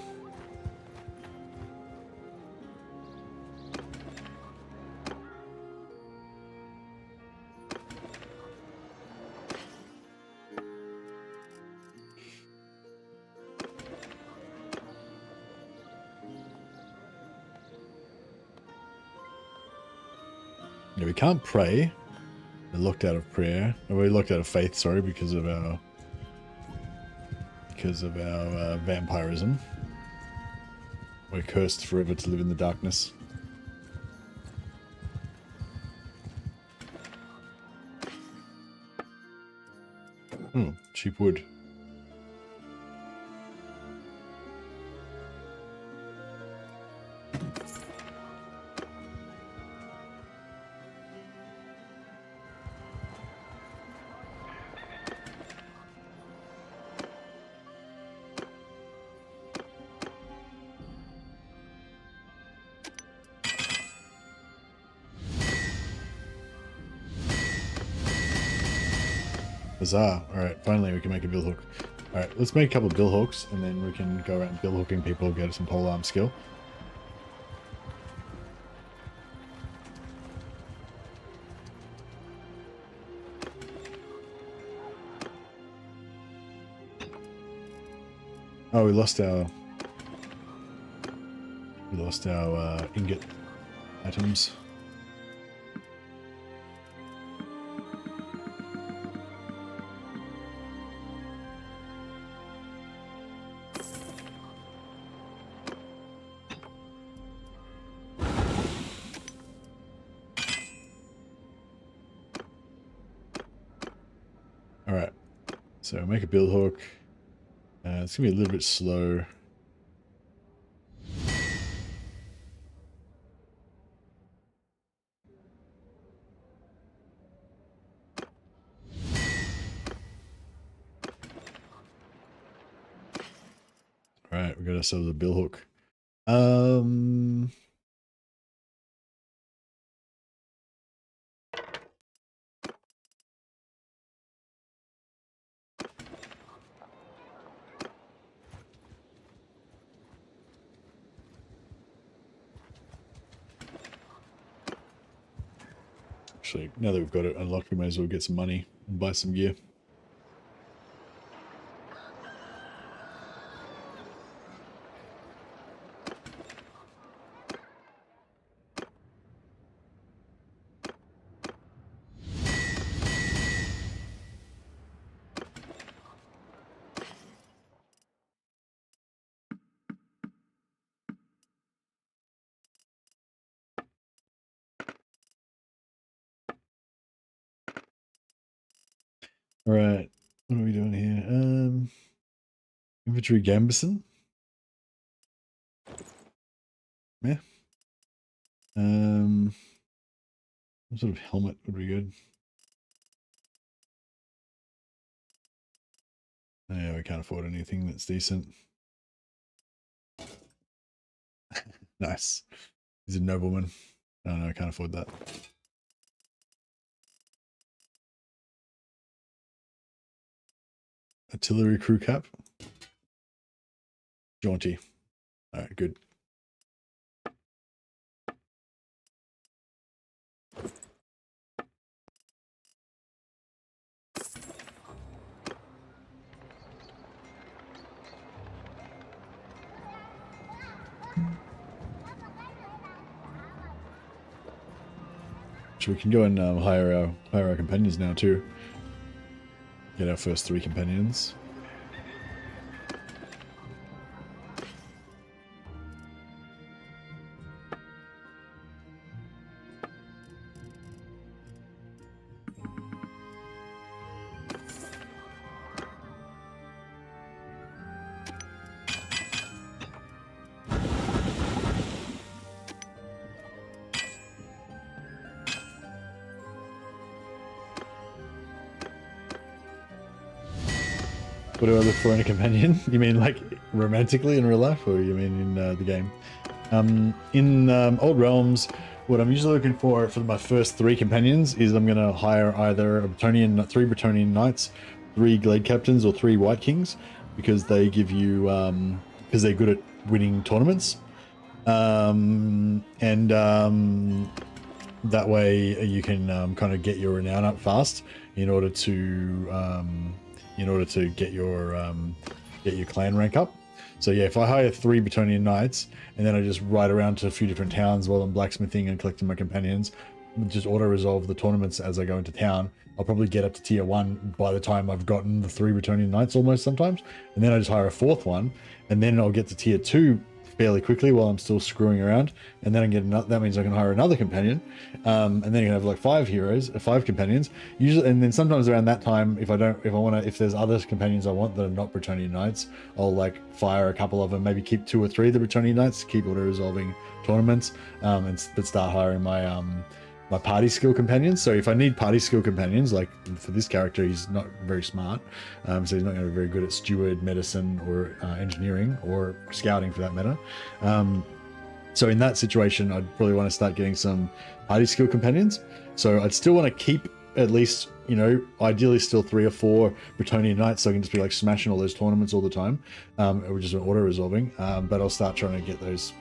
Yeah, we can't pray. We're locked out of prayer. Or we're locked out of faith, sorry, because of our vampirism. We're cursed forever to live in the darkness. Cheap wood. Huzzah. Alright, finally we can make a bill hook. Alright, let's make a couple of bill hooks and then we can go around bill hooking people, get some polearm skill. Oh, we lost our ingot items. So make a bill hook. It's gonna be a little bit slow. All right, we got ourselves a bill hook. Actually, now that we've got it unlocked, we may as well get some money and buy some gear. All right, what are we doing here? Infantry Gambison. Yeah. What sort of helmet would be good? Oh, yeah, we can't afford anything that's decent. Nice. He's a nobleman. No, I can't afford that. Artillery crew cap. Jaunty. All right, good. So we can go and hire our companions now too. Get our first 3 companions. What do I look for in a companion? You mean like romantically in real life, or you mean in the game? In Old Realms, what I'm usually looking for my first 3 companions is I'm going to hire either a 3 Bretonnian Knights, 3 Glade Captains, or 3 White Kings, because they give you, because they're good at winning tournaments. That way you can kind of get your renown up fast in order to get your clan rank up. So yeah, if I hire 3 Bretonnian Knights and then I just ride around to a few different towns while I'm blacksmithing and collecting my companions, just auto-resolve the tournaments as I go into town, I'll probably get up to tier 1 by the time I've gotten the 3 Bretonnian Knights almost sometimes. And then I just hire a 4th one, and then I'll get to tier 2 fairly quickly while I'm still screwing around, and then I get another, that means I can hire another companion, and then you can have like 5 companions usually. And then sometimes around that time, if there's other companions I want that are not Bretonnian Knights, I'll like fire a couple of them, maybe keep 2 or 3 of the Bretonnian Knights to keep auto-resolving tournaments, but start hiring my my party skill companions. So if I need party skill companions, like for this character, he's not very smart, so he's not going to be very good at steward, medicine, or engineering, or scouting for that matter. So in that situation, I'd probably want to start getting some party skill companions. So I'd still want to keep at least, ideally still 3 or 4 Bretonnian Knights, so I can just be like smashing all those tournaments all the time, or just auto-resolving. But I'll start trying to get those,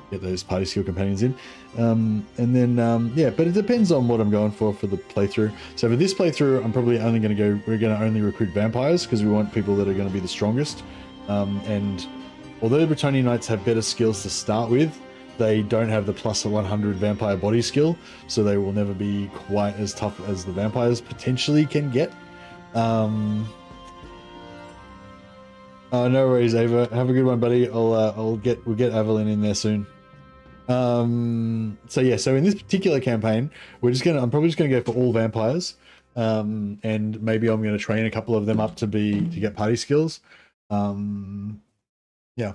get those party skill companions in, and then yeah, but it depends on what I'm going for the playthrough. So for this playthrough, I'm probably only going to we're going to only recruit vampires, because we want people that are going to be the strongest, and although the Bretonnian Knights have better skills to start with, they don't have the plus 100 vampire body skill, so they will never be quite as tough as the vampires potentially can get. Oh, no worries, Ava. Have a good one, buddy. We'll get Evelyn in there soon. So yeah, so in this particular campaign, I'm probably just gonna go for all vampires. and maybe I'm going to train a couple of them up to get party skills. Yeah.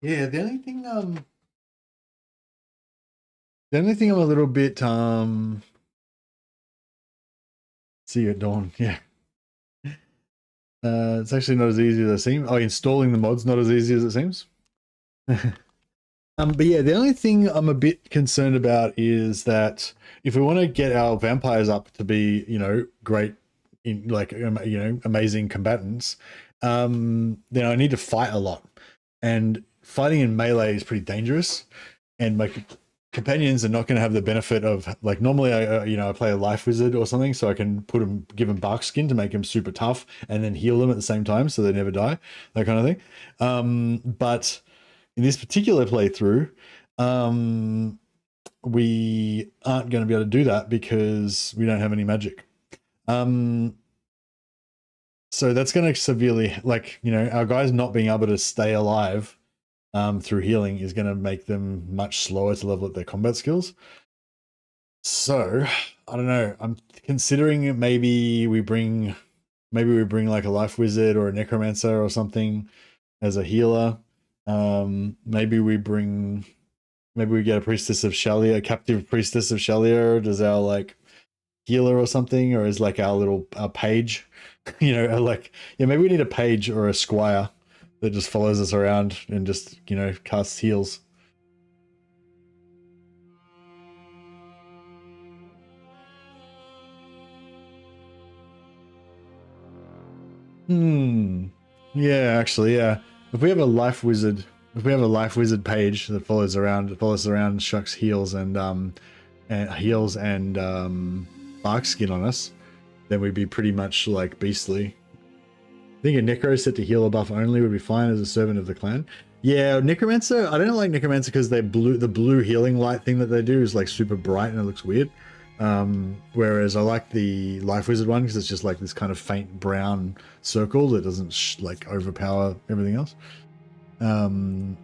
Yeah, the only thing I'm a little bit see you at dawn, yeah. It's actually not as easy as it seems. Oh, installing the mod's not as easy as it seems. But yeah, the only thing I'm a bit concerned about is that if we want to get our vampires up to be, great, in like, amazing combatants, then I need to fight a lot, and fighting in melee is pretty dangerous, and my companions are not going to have the benefit of, like, normally I play a life wizard or something, so I can give them bark skin to make them super tough, and then heal them at the same time so they never die, that kind of thing. But in this particular playthrough, we aren't going to be able to do that because we don't have any magic. So that's going to severely, our guys not being able to stay alive through healing is going to make them much slower to level up their combat skills. So I don't know. I'm considering maybe we bring like a life wizard or a necromancer or something as a healer. Maybe we get a priestess of Shalia, a captive priestess of Shalia as our like healer or something, or as like our page. Maybe we need a page or a squire that just follows us around and just, casts heals. Yeah, actually, yeah. If we have a life wizard page that follows us around, shucks heals and bark skin on us, then we'd be pretty much like beastly. I think a necro set to healer buff only would be fine as a servant of the clan. Yeah, necromancer. I don't like necromancer because the blue healing light thing that they do is like super bright and it looks weird. Whereas I like the life wizard one because it's just like this kind of faint brown circle that doesn't like overpower everything else. So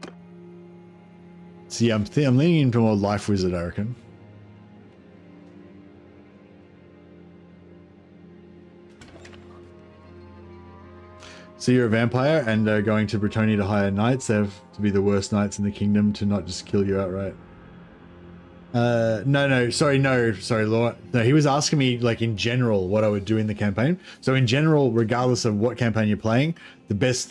yeah, I'm leaning into more life wizard, I reckon. So you're a vampire and going to Bretonia to hire knights. They have to be the worst knights in the kingdom to not just kill you outright. Sorry, Lord. No, he was asking me, like, in general, what I would do in the campaign. So in general, regardless of what campaign you're playing, the best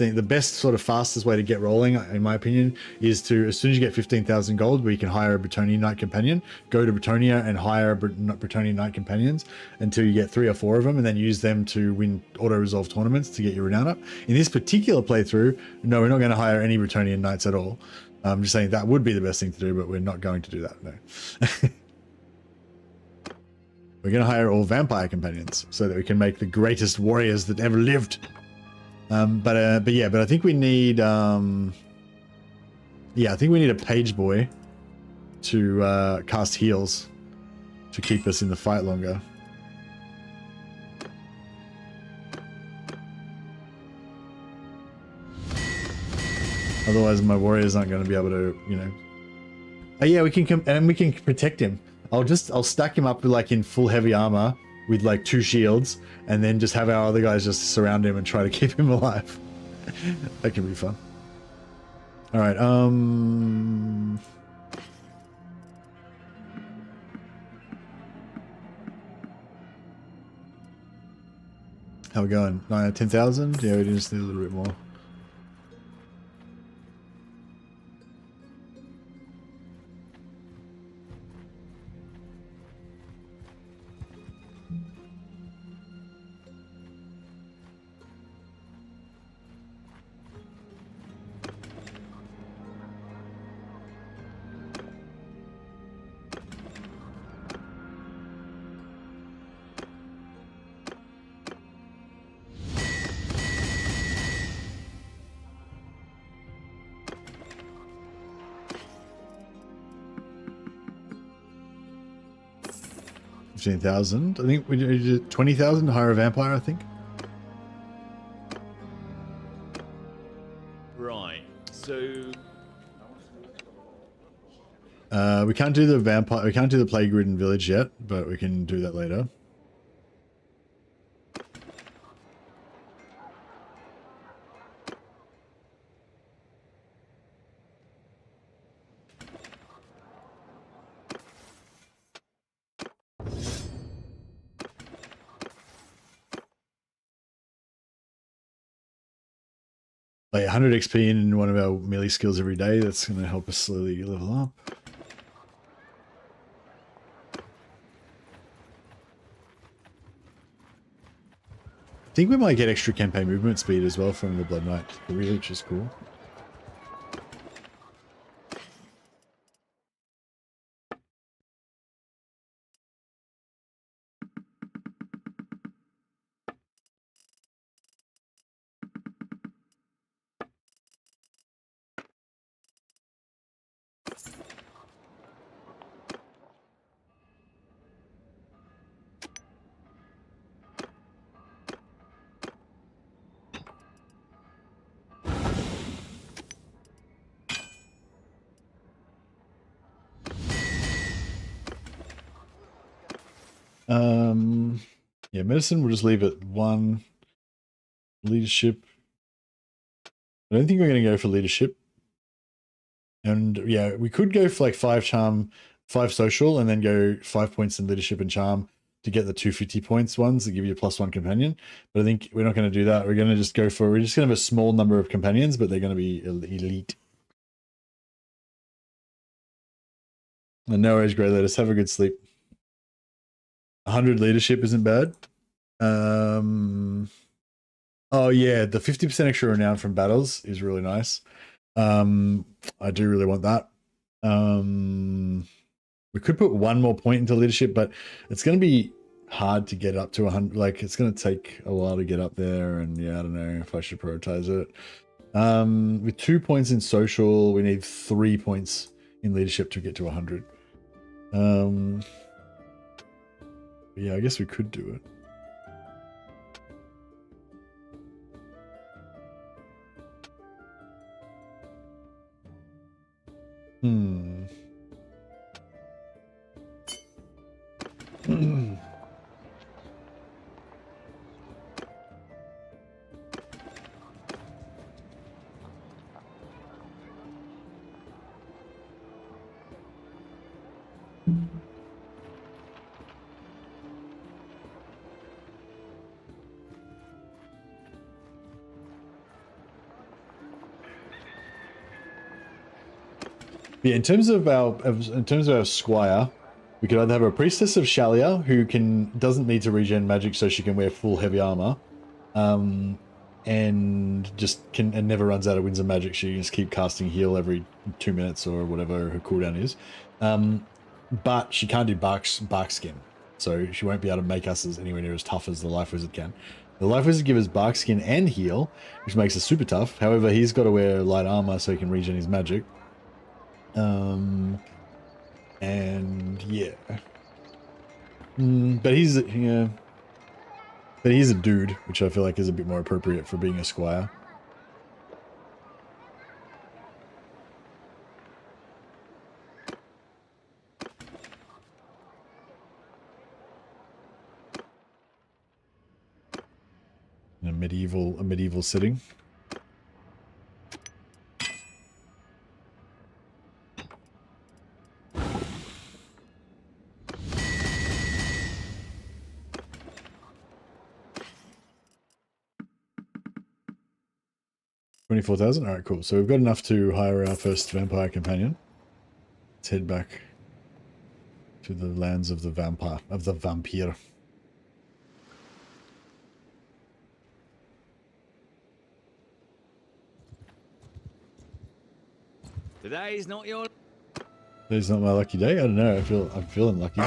sort of fastest way to get rolling, in my opinion, is to, as soon as you get 15,000 gold, where you can hire a Bretonian Knight Companion, go to Bretonia and hire Bretonian Knight Companions until you get 3 or 4 of them, and then use them to win auto-resolve tournaments to get your renown up. In this particular playthrough, no, we're not going to hire any Bretonian Knights at all. I'm just saying that would be the best thing to do, but we're not going to do that, no. We're going to hire all vampire companions so that we can make the greatest warriors that ever lived. But I think we need, I think we need a page boy to cast heals to keep us in the fight longer. Otherwise, my warriors aren't going to be able to, Oh yeah, we can protect him. I'll stack him up like in full heavy armor with like 2 shields, and then just have our other guys just surround him and try to keep him alive. That can be fun. All right. How we going? 10,000? Yeah, we just need a little bit more. 15,000. I think we did 20,000 to hire a vampire, I think. Right. So We can't do the vampire, we can't do the plague ridden village yet, but we can do that later. Like 100 XP in one of our melee skills every day, that's going to help us slowly level up. I think we might get extra campaign movement speed as well from the Blood Knight, which is cool. Yeah, medicine we'll just leave at 1. Leadership. I don't think we're going to go for leadership. And yeah, we could go for like 5 charm, 5 social, and then go 5 points in leadership and charm to get the 250 points ones that give you a +1 companion. But I think we're not going to do that. We're going to just go for, we're just going to have a small number of companions, but they're going to be elite. And no worries, Grey. Let us have a good sleep. 100 leadership isn't bad. Oh yeah, the 50% extra renown from battles is really nice. I do really want that. We could put 1 more point into leadership, but it's going to be hard to get up to 100. Like, it's going to take a while to get up there, and yeah, I don't know if I should prioritize it. With 2 points in social, we need 3 points in leadership to get to 100. Yeah, I guess we could do it. Yeah, in terms of our squire, we could either have a priestess of Shalia who doesn't need to regen magic, so she can wear full heavy armor, and never runs out of winds of magic. She can just keep casting heal every 2 minutes or whatever her cooldown is. But she can't do bark skin, so she won't be able to make us anywhere near as tough as the Life Wizard can. The Life Wizard gives us bark skin and heal, which makes us super tough. However, he's got to wear light armor so he can regen his magic. And yeah, but he's a dude, which I feel like is a bit more appropriate for being a squire. In a medieval setting. $24,000. All right, cool. So we've got enough to hire our first vampire companion. Let's head back to the lands of the vampire. today's not your. Today's not my lucky day. I don't know. I'm feeling lucky.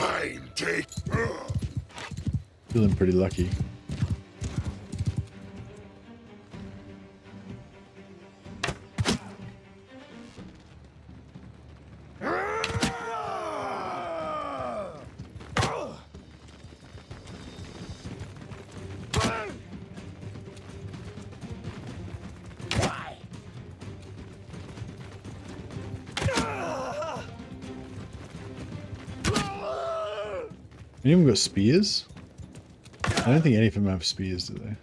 Feeling pretty lucky. Any of them got spears? I don't think any of them have spears, do they?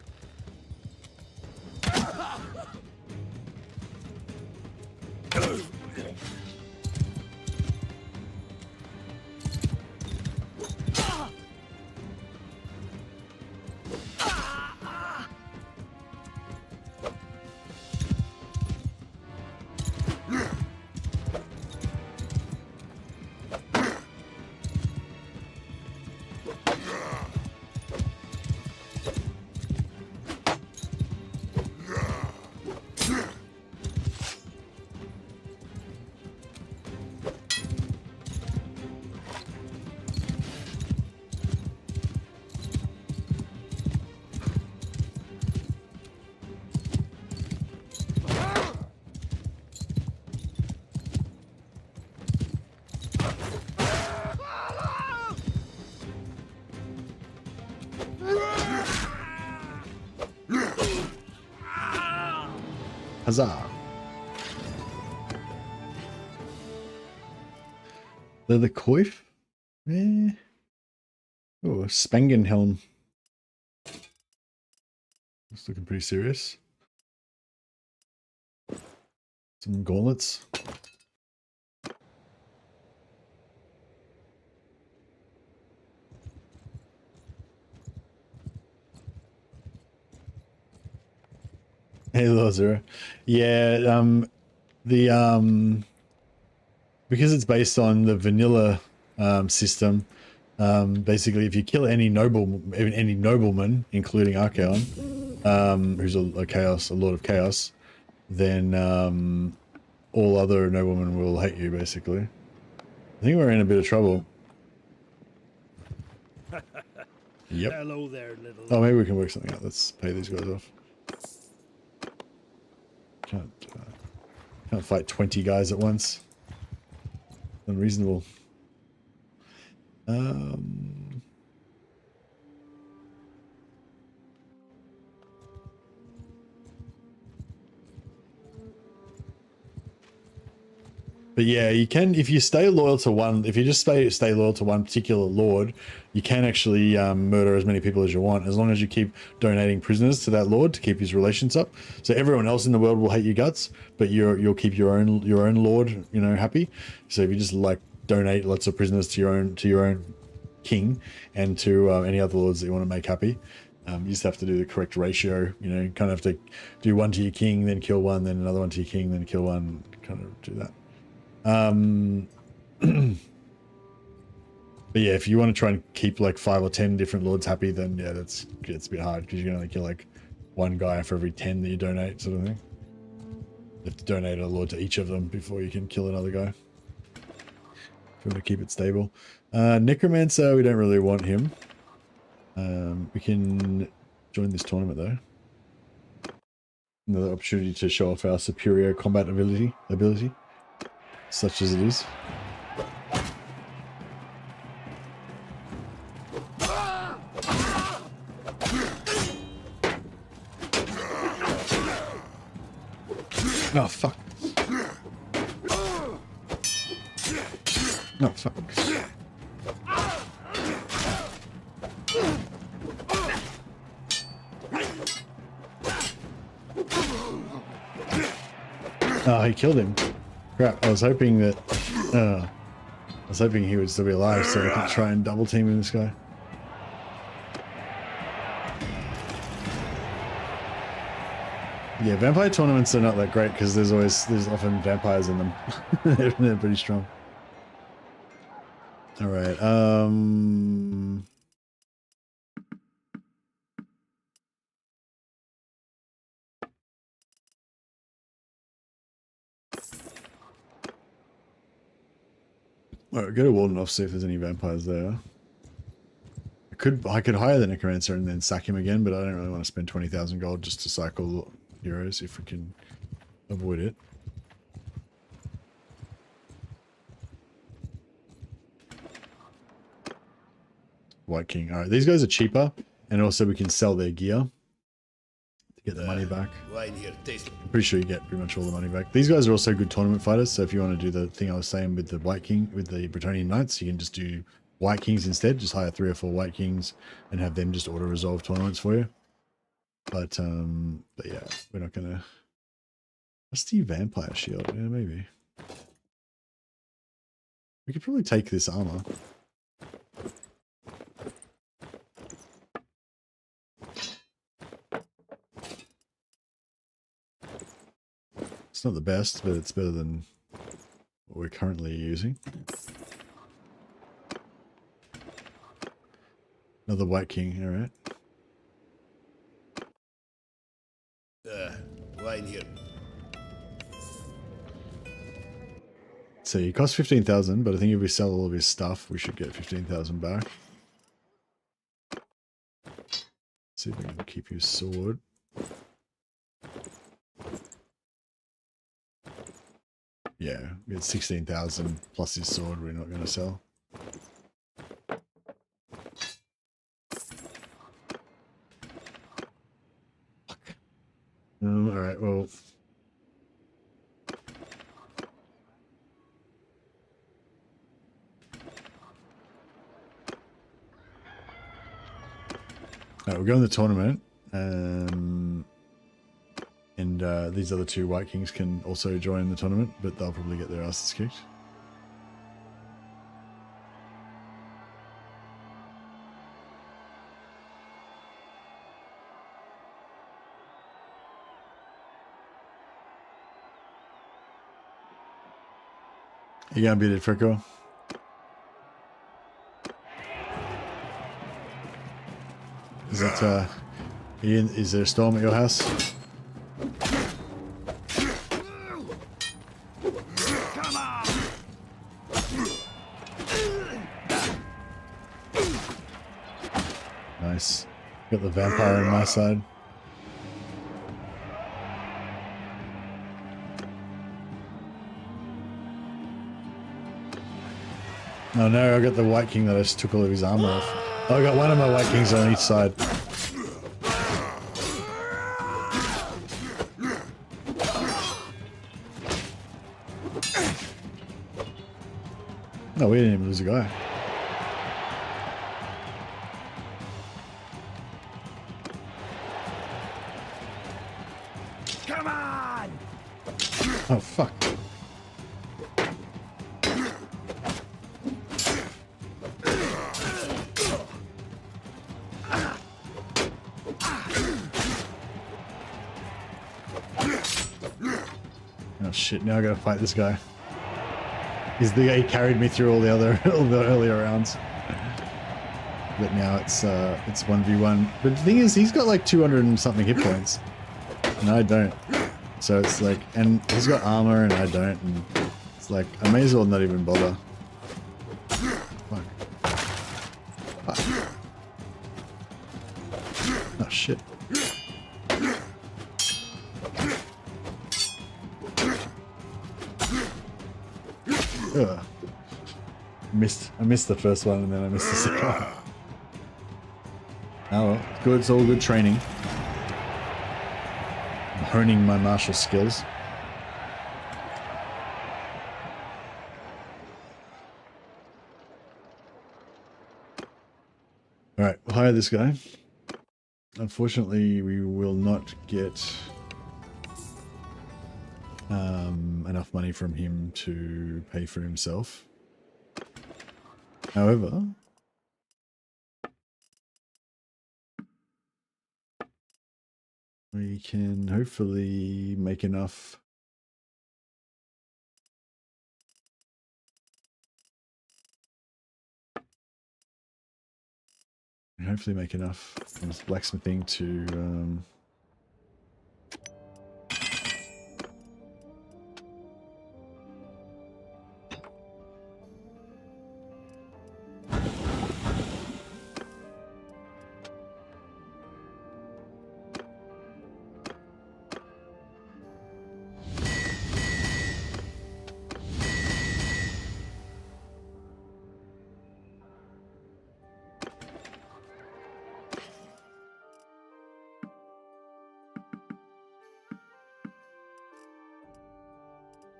Huzzah! Leather coif? Eh. Oh, Spangenhelm. It's looking pretty serious. Some gauntlets. Halo Zero. Yeah, because it's based on the vanilla system, basically if you kill any nobleman, including Archaon, who's a lord of chaos, then all other noblemen will hate you, basically. I think we're in a bit of trouble. Yep. Hello there, little. Oh, maybe we can work something out. Let's pay these guys off. Can't fight 20 guys at once. Unreasonable. But yeah, you can, if you stay loyal to one, if you just stay loyal to one particular lord, you can actually murder as many people as you want, as long as you keep donating prisoners to that lord to keep his relations up. So everyone else in the world will hate your guts, but you'll keep your own lord, you know, happy. So if you just like donate lots of prisoners to your own king and to any other lords that you want to make happy, you just have to do the correct ratio. You know, you kind of have to do one to your king, then kill one, then another one to your king, then kill one. Kind of do that. But yeah, if you want to try and keep like 5 or 10 different lords happy, then yeah, it's a bit hard because you can only kill like one guy for every 10 that you donate, sort of thing. You have to donate a lord to each of them before you can kill another guy. If you want to keep it stable. Necromancer, we don't really want him. We can join this tournament though. Another opportunity to show off our superior combat ability. Such as it is. Oh fuck. Oh fuck. Oh, he killed him. Crap, I was hoping that he would still be alive so I could try and double team with this guy. Yeah, vampire tournaments are not that great because there's often vampires in them. They're pretty strong. All right. Alright, go to Walden see if there's any vampires there. I could hire the Necromancer and then sack him again, but I don't really want to spend 20,000 gold just to cycle heroes if we can avoid it. White King. Alright, these guys are cheaper, and also we can sell their gear to get the money back. I'm pretty sure you get pretty much all the money back. These guys are also good tournament fighters, so if you want to do the thing I was saying with the White King, with the Bretonnian Knights, you can just do White Kings instead. Just hire 3 or 4 White Kings and have them just auto resolve tournaments for you. But yeah, we're not gonna. What's the Vampire Shield? Yeah, maybe. We could probably take this armor. It's not the best, but it's better than what we're currently using. Another White King, alright. Wine here. So he costs 15,000, but I think if we sell all of his stuff, we should get 15,000 back. See if we can keep his sword. Yeah, we get 16,000 plus his sword we're not going to sell. Alright, well... Alright, we'll go in the tournament. And these other 2 White Kings can also join the tournament, but they'll probably get their asses kicked. You gonna beat it, Frico? Is that Ian, is there a storm at your house? Come on! Nice. Got the vampire on my side. Oh no, I got the White King that I just took all of his armor off. Oh, I got one of my White Kings on each side. No, we didn't even lose a guy. Come on! Oh, fuck. Oh shit, now I gotta fight this guy. He's the guy who carried me through all the earlier rounds. But now it's 1v1. But the thing is, he's got like 200 and something hit points. And I don't. So it's like, and he's got armor and I don't, and it's like, I may as well not even bother. Fuck. Fuck. Oh shit. Ugh. I missed the first one and then I missed the second one. Oh well, good, it's all good training. I'm honing my martial skills. Alright, we'll hire this guy. Unfortunately, we will not get enough money from him to pay for himself. However, we can hopefully make enough. Hopefully make enough from this blacksmithing to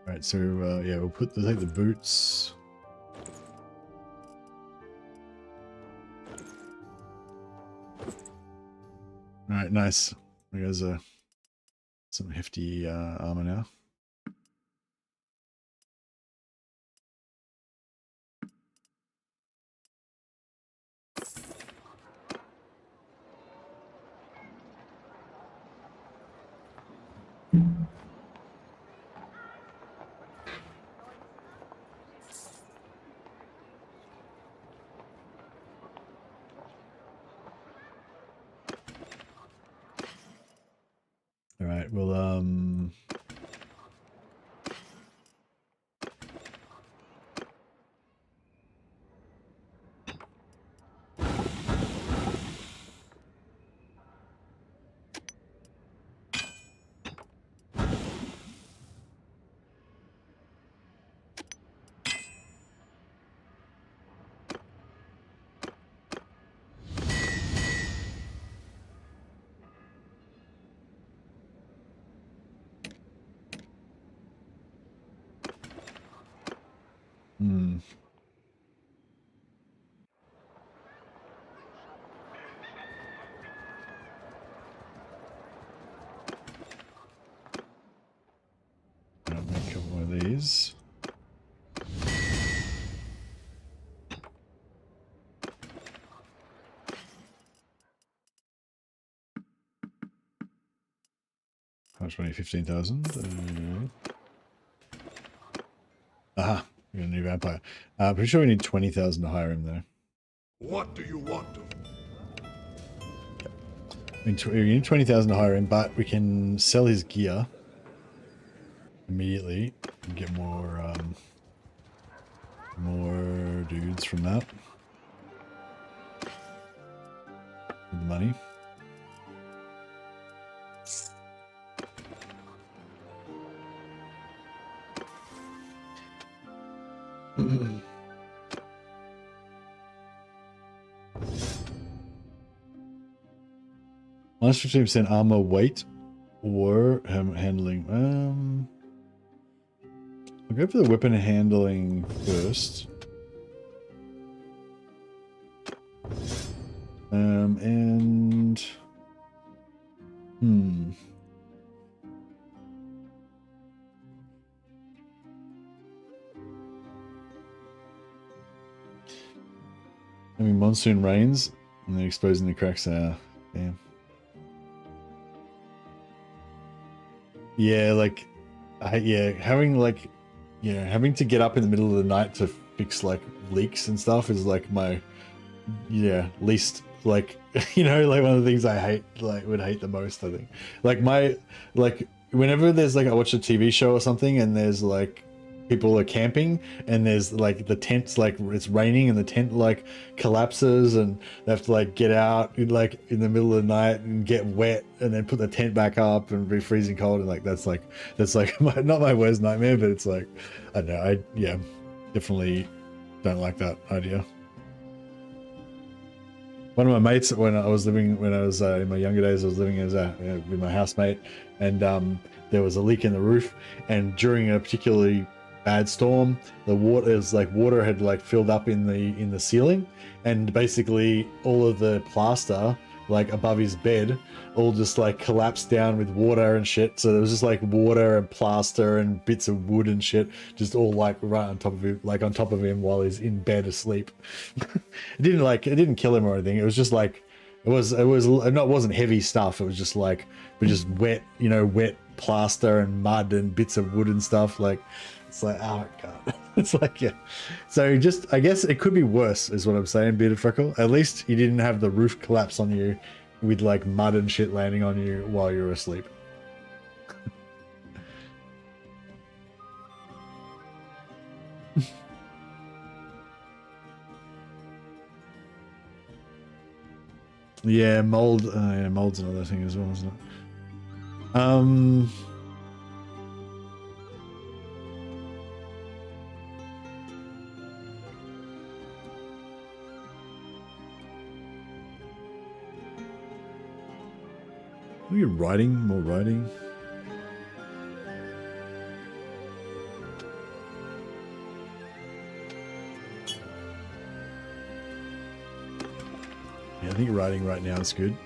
Right, so yeah, we'll take the boots. All right, nice. There's some hefty armor now. All right, well, I'll make a couple more of these. How much money? 15,000. Aha, we got a new vampire. Pretty sure we need 20,000 to hire him though. What do you want? We need 20,000 to hire him, but we can sell his gear immediately and get more dudes from that with the money. Minus 15% armor weight or handling. I'll go for the weapon handling first. And I mean, monsoon rains and then exposing the cracks. Damn. Yeah, like, having to get up in the middle of the night to fix like leaks and stuff is like my, least like, like one of the things I hate, like would hate the most, I think. Like whenever there's like, I watch a TV show or something and there's like, people are camping and there's like the tent's like it's raining and the tent like collapses and they have to like get out like in the middle of the night and get wet and then put the tent back up and be freezing cold, and like that's like not my worst nightmare, but it's like I don't know, definitely don't like that idea. One of my mates, when I was in my younger days, I was living with my housemate, and there was a leak in the roof, and during a particularly bad storm, the water had like filled up in the ceiling, and basically all of the plaster like above his bed all just like collapsed down with water and shit. So there was just like water and plaster and bits of wood and shit just all like right on top of him, like on top of him while he's in bed asleep. It didn't kill him or anything. It was just like it wasn't heavy stuff. It was just like wet, wet plaster and mud and bits of wood and stuff. Like it's like, oh my god. It's like, yeah. So just, I guess it could be worse is what I'm saying, Bearded Freckle. At least you didn't have the roof collapse on you with like mud and shit landing on you while you were asleep. Yeah, mold. Mold's another thing as well, isn't it? Are you writing? More writing? Yeah, I think writing right now is good.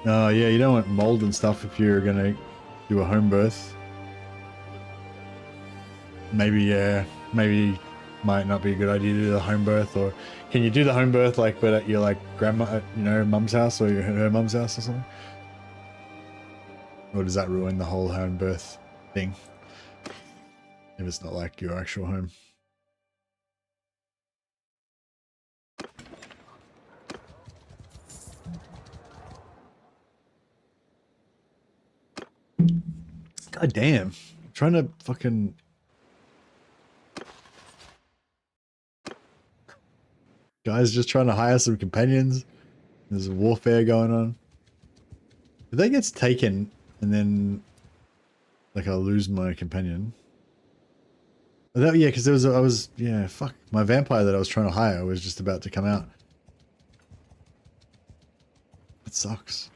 Oh yeah, you don't want mold and stuff if you're gonna do a home birth. Maybe yeah, maybe might not be a good idea to do the home birth. Or can you do the home birth like but at your like grandma, you know, mum's house or her mum's house or something? Or does that ruin the whole home birth thing if it's not like your actual home? God damn. I'm trying to fucking... Guys just trying to hire some companions. There's warfare going on. If that gets taken and then like I'll lose my companion. That, yeah, because there was I was yeah, fuck. My vampire that I was trying to hire was just about to come out. That sucks.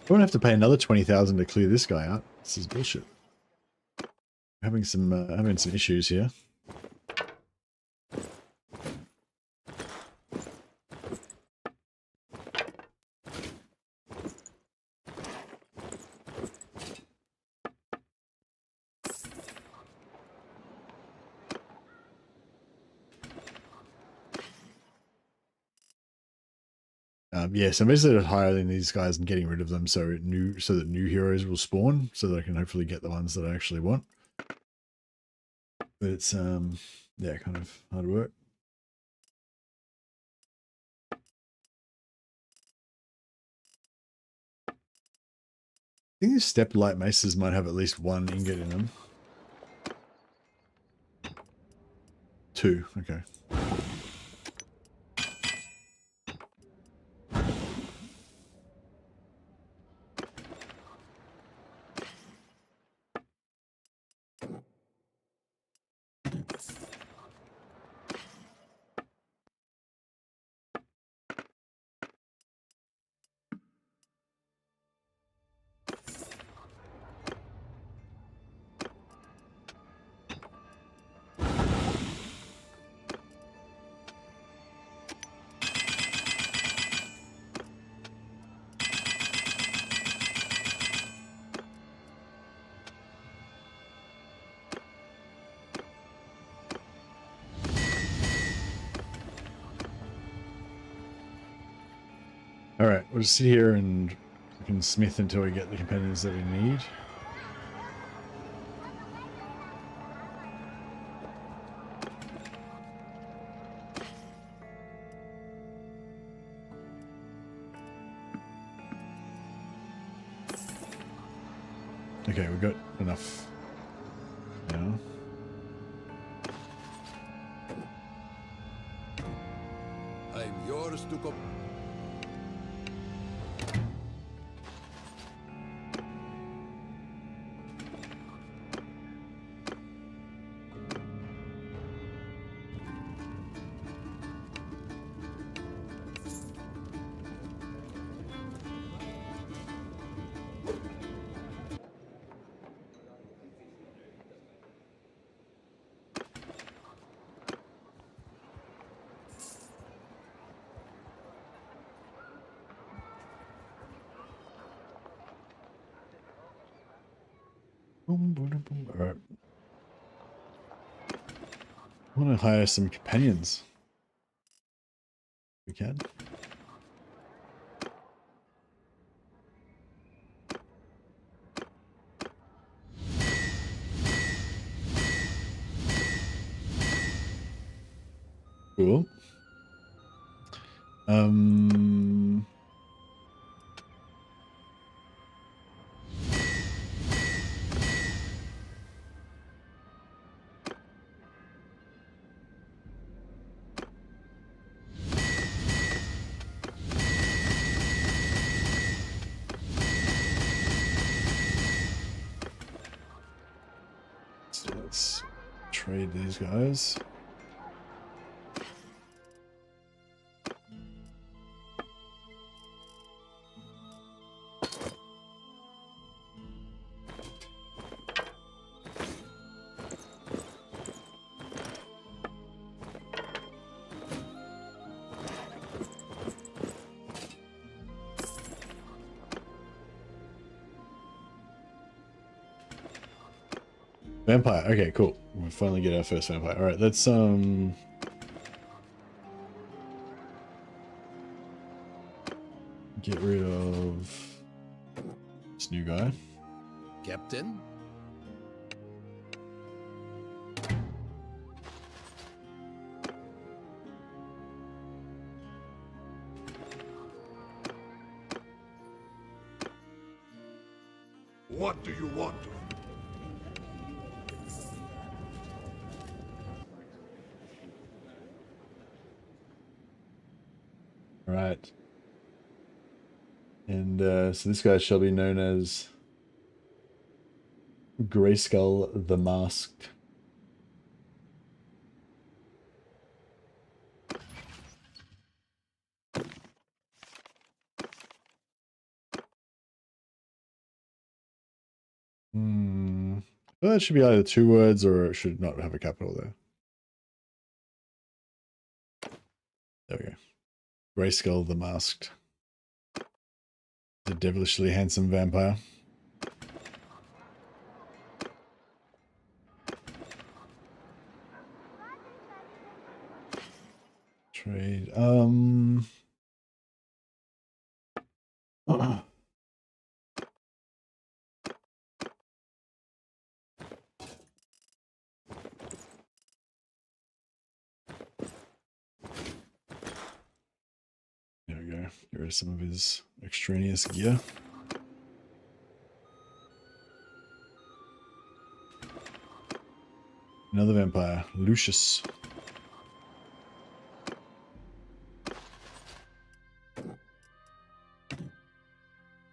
I won't have to pay another 20,000 to clear this guy out. This is bullshit. Having some issues here. Yeah, so basically hiring these guys and getting rid of them so that new heroes will spawn, so that I can hopefully get the ones that I actually want. But it's yeah, kind of hard work. I think these step light maces might have at least one ingot in them. 2, okay. Alright, we'll just sit here and we can smith until we get the companions that we need. Okay, we've got enough now. I'm yours to go. Boom, boom, boom. Alright. I want to hire some companions. We can. Cool. So let's trade these guys. Vampire. Okay, cool. We finally get our first vampire. All right, let's get rid of this new guy. Captain? What do you want? All right. And so this guy shall be known as Grayskull the Masked. Well, that should be either 2 words or it should not have a capital there. There we go. Grayskull the Masked. The devilishly handsome vampire. Trade. There we go. Get rid of some of his extraneous gear. Another vampire, Lucius.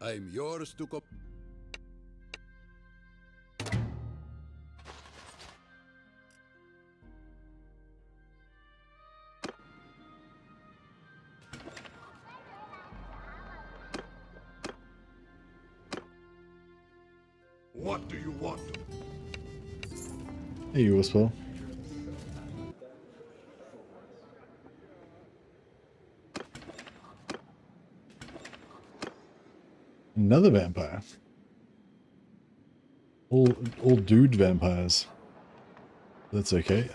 I'm yours to cop. What do you want? Hey, you Whisper. Another vampire. All dude vampires. That's okay.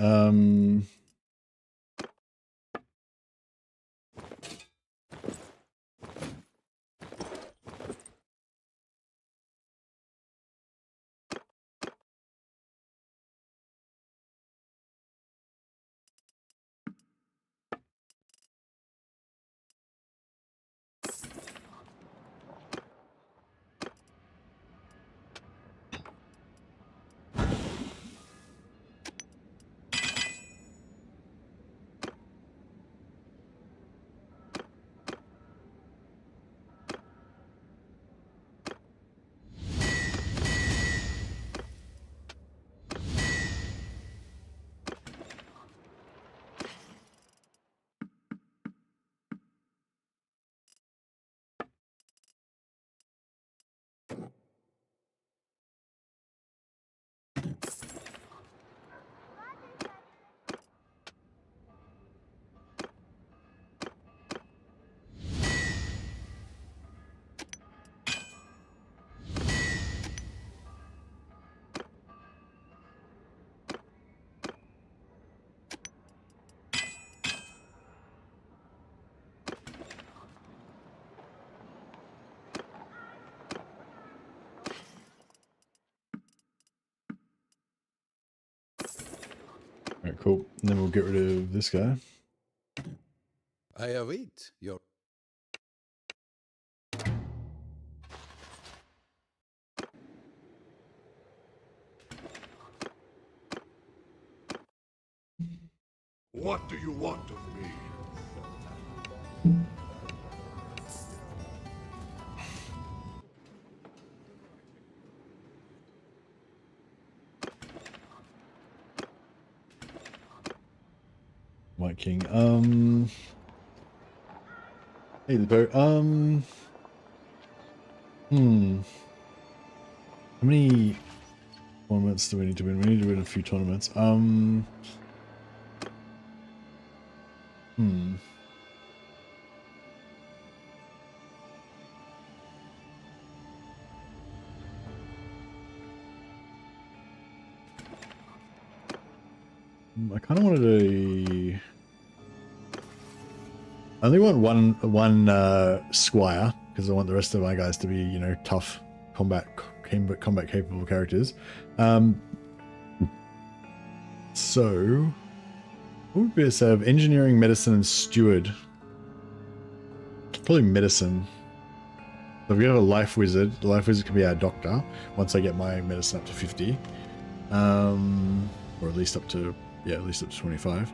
Alright, cool. And then we'll get rid of this guy. I await your... What do you want of me? White King. Hey, Lipo. How many tournaments do we need to win? We need to win a few tournaments. I kind of wanted to. I only want one squire because I want the rest of my guys to be, you know, tough combat capable characters. So what would be a set of engineering, medicine, and steward? Probably medicine. So if we have a life wizard, the life wizard can be our doctor once I get my medicine up to 50. Or at least up to, yeah, at least up to 25.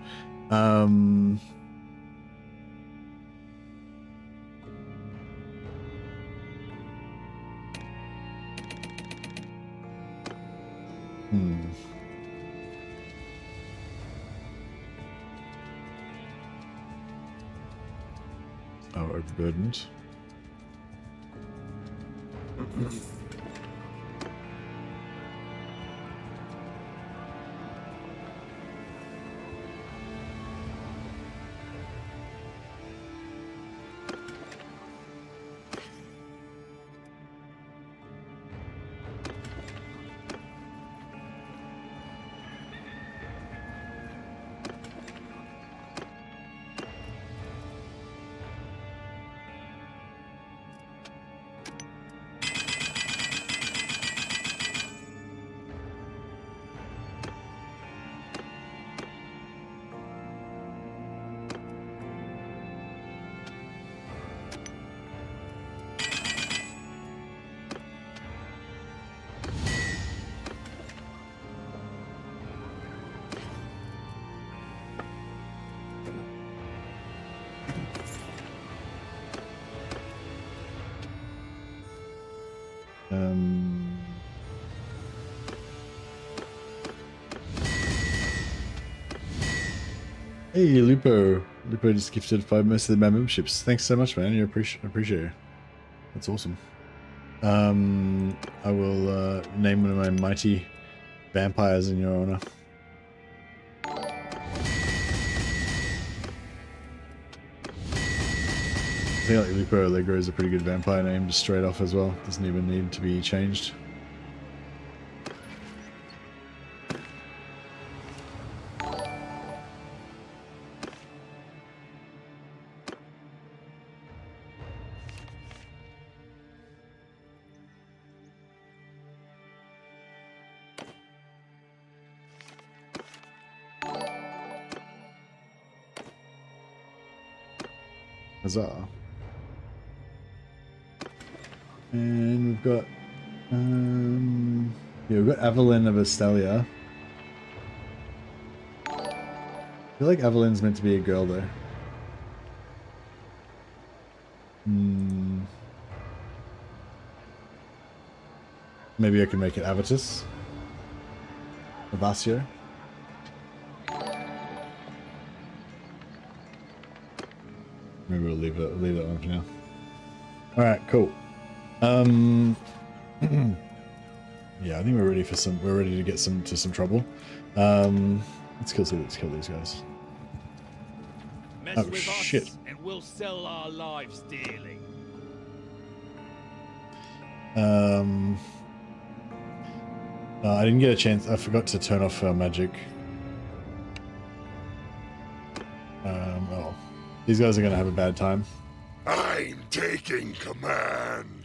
Oh, overburdened. Hey, Lupo. Lupo just gifted 5 most of my memberships. Thanks so much, man. I appreciate it. That's awesome. I will name one of my mighty vampires in your honor. I think like Lupo Allegro is a pretty good vampire name, just straight off as well. Doesn't even need to be changed. Huzzah. And we've got yeah, we've got Evelyn of Estalia. I feel like Evelyn's meant to be a girl though. Maybe I can make it Avitus. Avasio. Maybe we'll leave that one for now. Alright, cool. Yeah, I think we're ready to get to some trouble. Let's kill these guys. Oh shit. And we'll sell our lives dearly. I didn't get a chance. I forgot to turn off magic. Oh. These guys are gonna have a bad time. I'm taking command.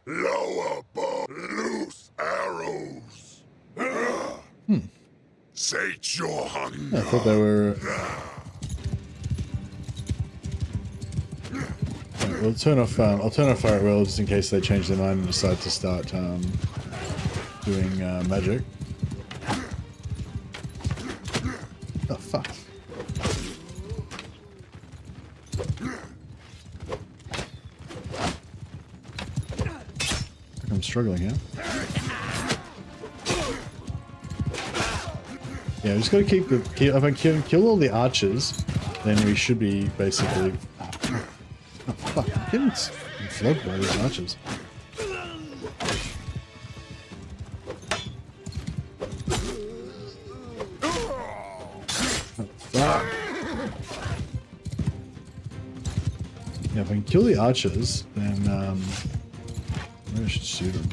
Lower bow, loose arrows. Sate your hunger. I thought they were. Right, we'll turn off. I'll turn off fire at will just in case they change their mind and decide to start doing magic. Oh fuck! I'm struggling here. Yeah, we just gotta keep if I can kill all the archers, then we should be basically. Oh fuck! I'm getting flogged by these archers. Yeah, if I can kill the archers, then Maybe I should shoot him.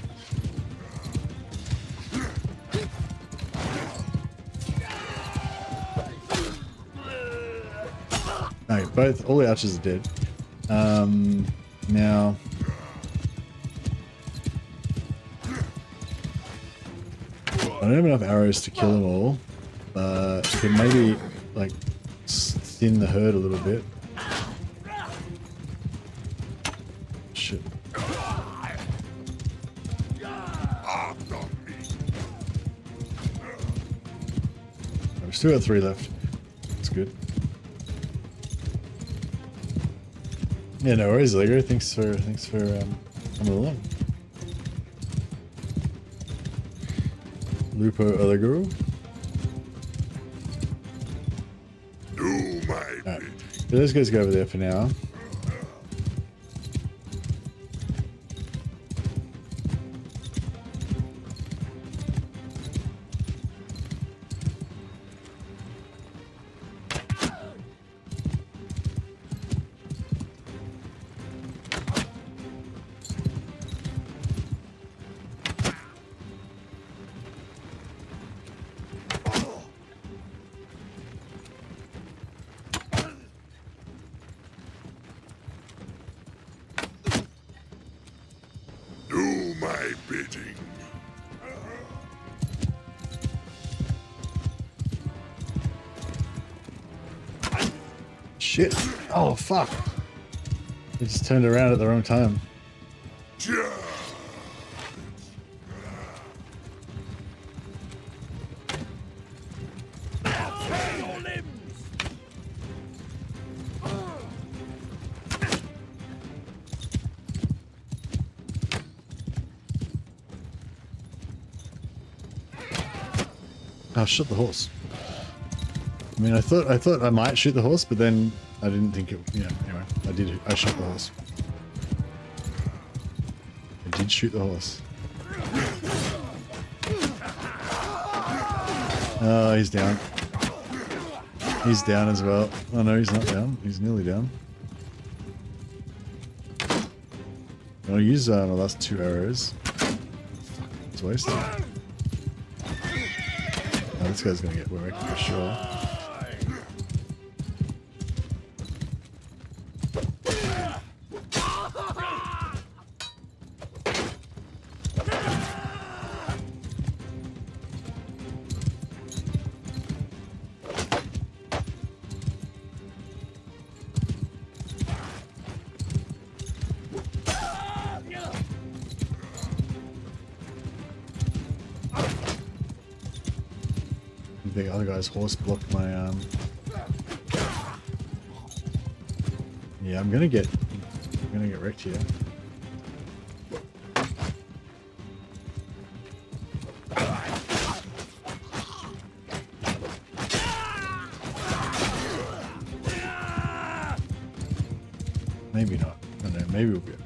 Okay, all the archers are dead. Now I don't have enough arrows to kill them all, but could maybe like thin the herd a little bit. Shit. We've still got 3 left. That's good. Yeah, no worries, Lego. Thanks for coming along. Lupo Allegro. Do my Alright, so those guys go over there for now. Do my bidding. Shit. Oh, fuck. They just turned around at the wrong time. Charge. Oh, shot the horse. I mean, I thought I might shoot the horse, but then I didn't think it. Yeah. Anyway, I shot the horse. I did shoot the horse. Oh, he's down. He's down as well. Oh no, he's not down. He's nearly down. I'll use my last 2 arrows. Fuck, it's wasted. Oh, this guy's gonna get wrecked for sure. The other guy's horse blocked my yeah, I'm gonna get wrecked here. Maybe not. I don't know, maybe we'll be okay.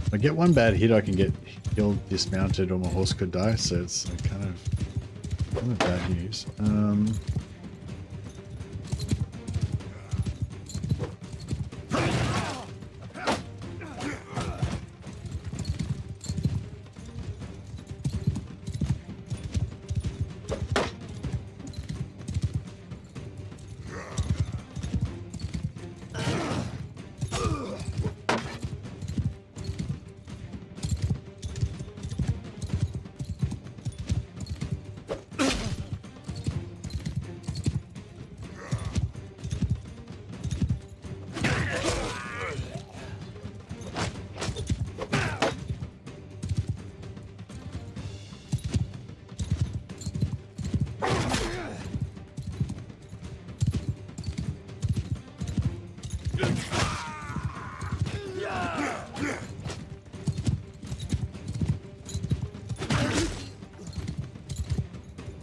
If I get one bad hit, I can get killed, dismounted, or my horse could die. So it's kind of bad news.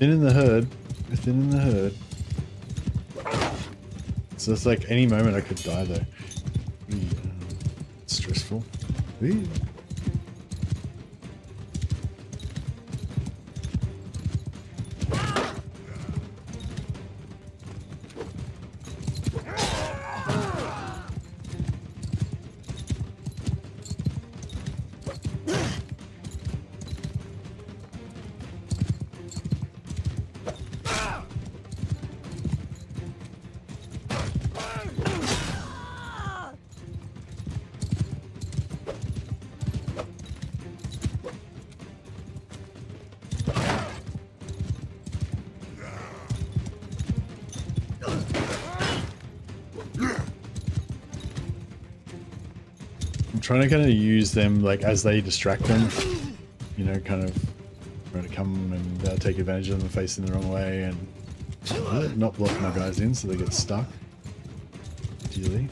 Thin in the herd. We're thin in the herd. So it's like any moment I could die though. Really, stressful. Ooh. Trying to kind of use them like as they distract them, you know, kind of trying to come and take advantage of them facing the wrong way and not block my guys in so they get stuck. Ideally.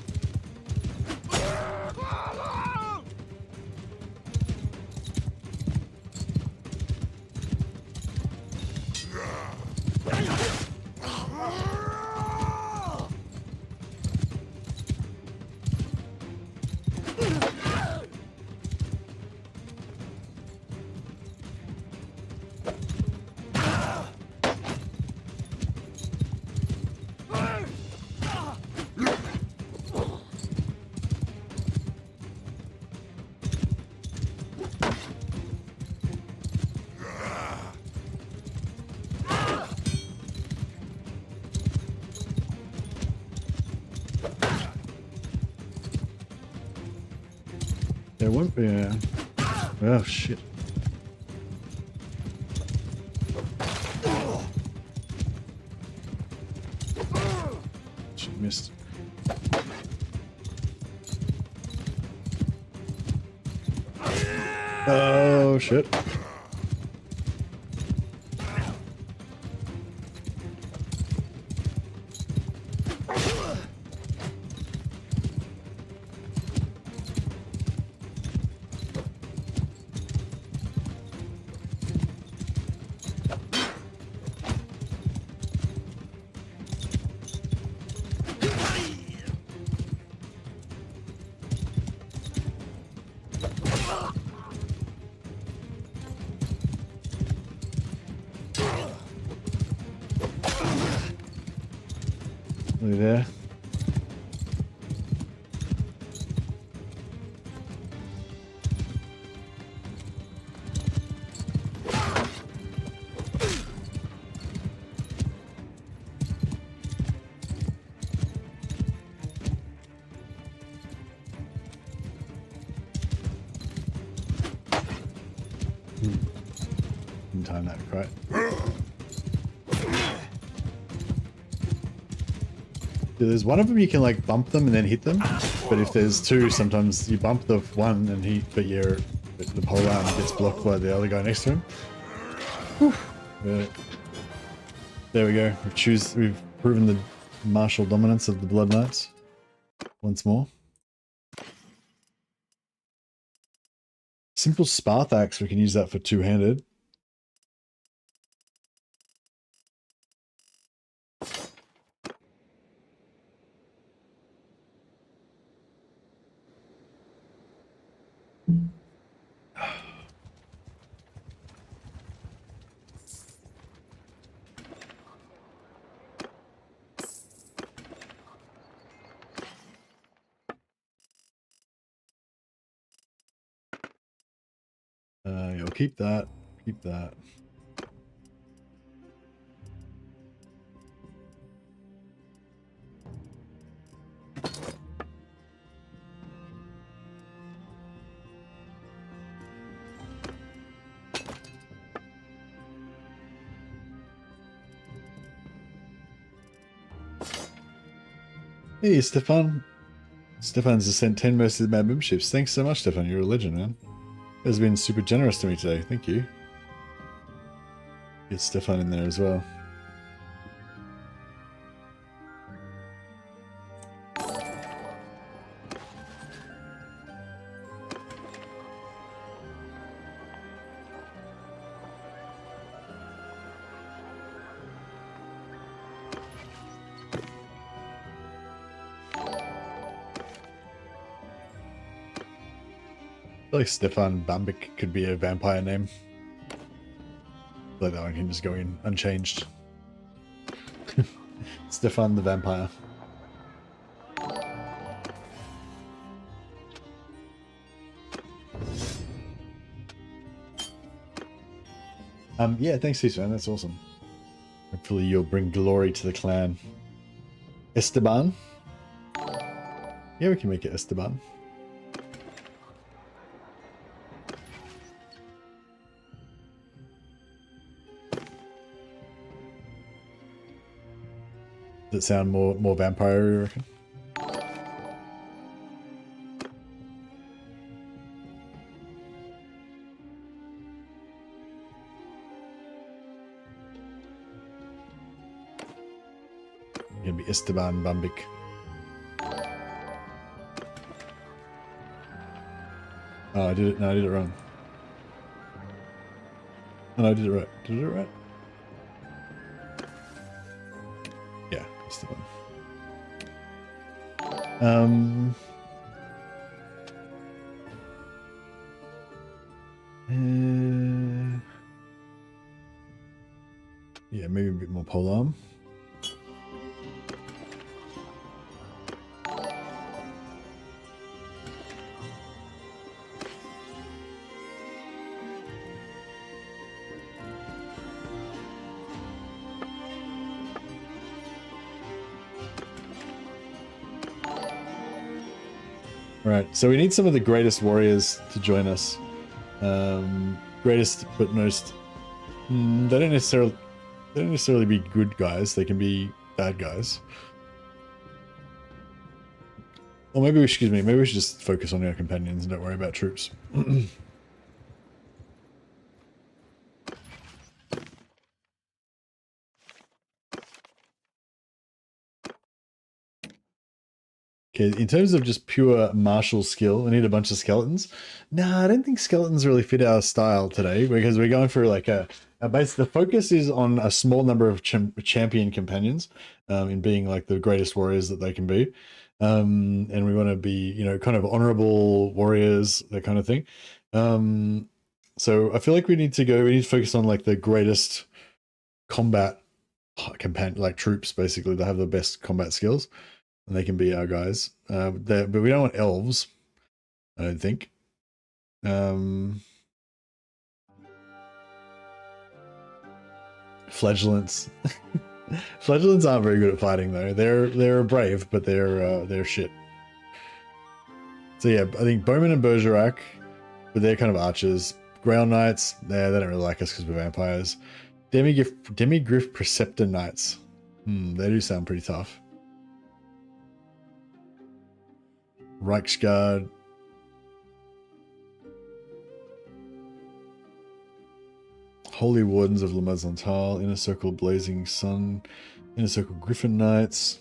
There won't be a... Oh, shit. She missed. Oh, shit. Are you there? Didn't time that quite. There's one of them you can like bump them and then hit them, but if there's two, sometimes you bump the one and but the pole arm gets blocked by the other guy next to him. There we go. We've proven the martial dominance of the Blood Knights once more. Simple Sparthax, we can use that for two-handed. You'll keep that. Keep that. Hey, Stefan. Stefan's just sent 10 Mercy Mad memberships. Thanks so much, Stefan. You're a legend, man. Has been super generous to me today. Thank you. Get Stefan in there as well. feel like Stefan Bambik could be a vampire name. I feel like that one can just go in unchanged. Stefan the Vampire. Yeah, thanks, Cesar. That's awesome. Hopefully you'll bring glory to the clan. Esteban? Yeah, we can make it Esteban. Does it sound more vampire, you reckon? Gonna be Esteban Bambik. Oh, I did it. No, I did it wrong. Oh, no, I did it right. Did I do it right? Yeah, Esteban. Yeah, maybe a bit more polearm. Right, so we need some of the greatest warriors to join us. Greatest, but most. They don't necessarily be good guys. They can be bad guys. Or maybe we should, maybe we should just focus on our companions and don't worry about troops. Okay, in terms of just pure martial skill, we need a bunch of skeletons. Nah, I don't think skeletons really fit our style today because we're going for like a base. The focus is on a small number of champion companions, in being like the greatest warriors that they can be. And we want to be, you know, kind of honorable warriors, that kind of thing. So I feel like we need to focus on like the greatest combat like troops, basically, that have the best combat skills. And they can be our guys. But we don't want elves, I don't think. Flagellants. Flagellants aren't very good at fighting though. They're brave, but they're shit. So yeah, I think Bowman and Bergerac, but they're kind of archers. Grail Knights, they don't really like us because we're vampires. Demigriff Preceptor Knights. They do sound pretty tough. Reichsguard. Holy Wardens of Le Mazantal, Inner Circle Blazing Sun, Inner Circle Griffin Knights.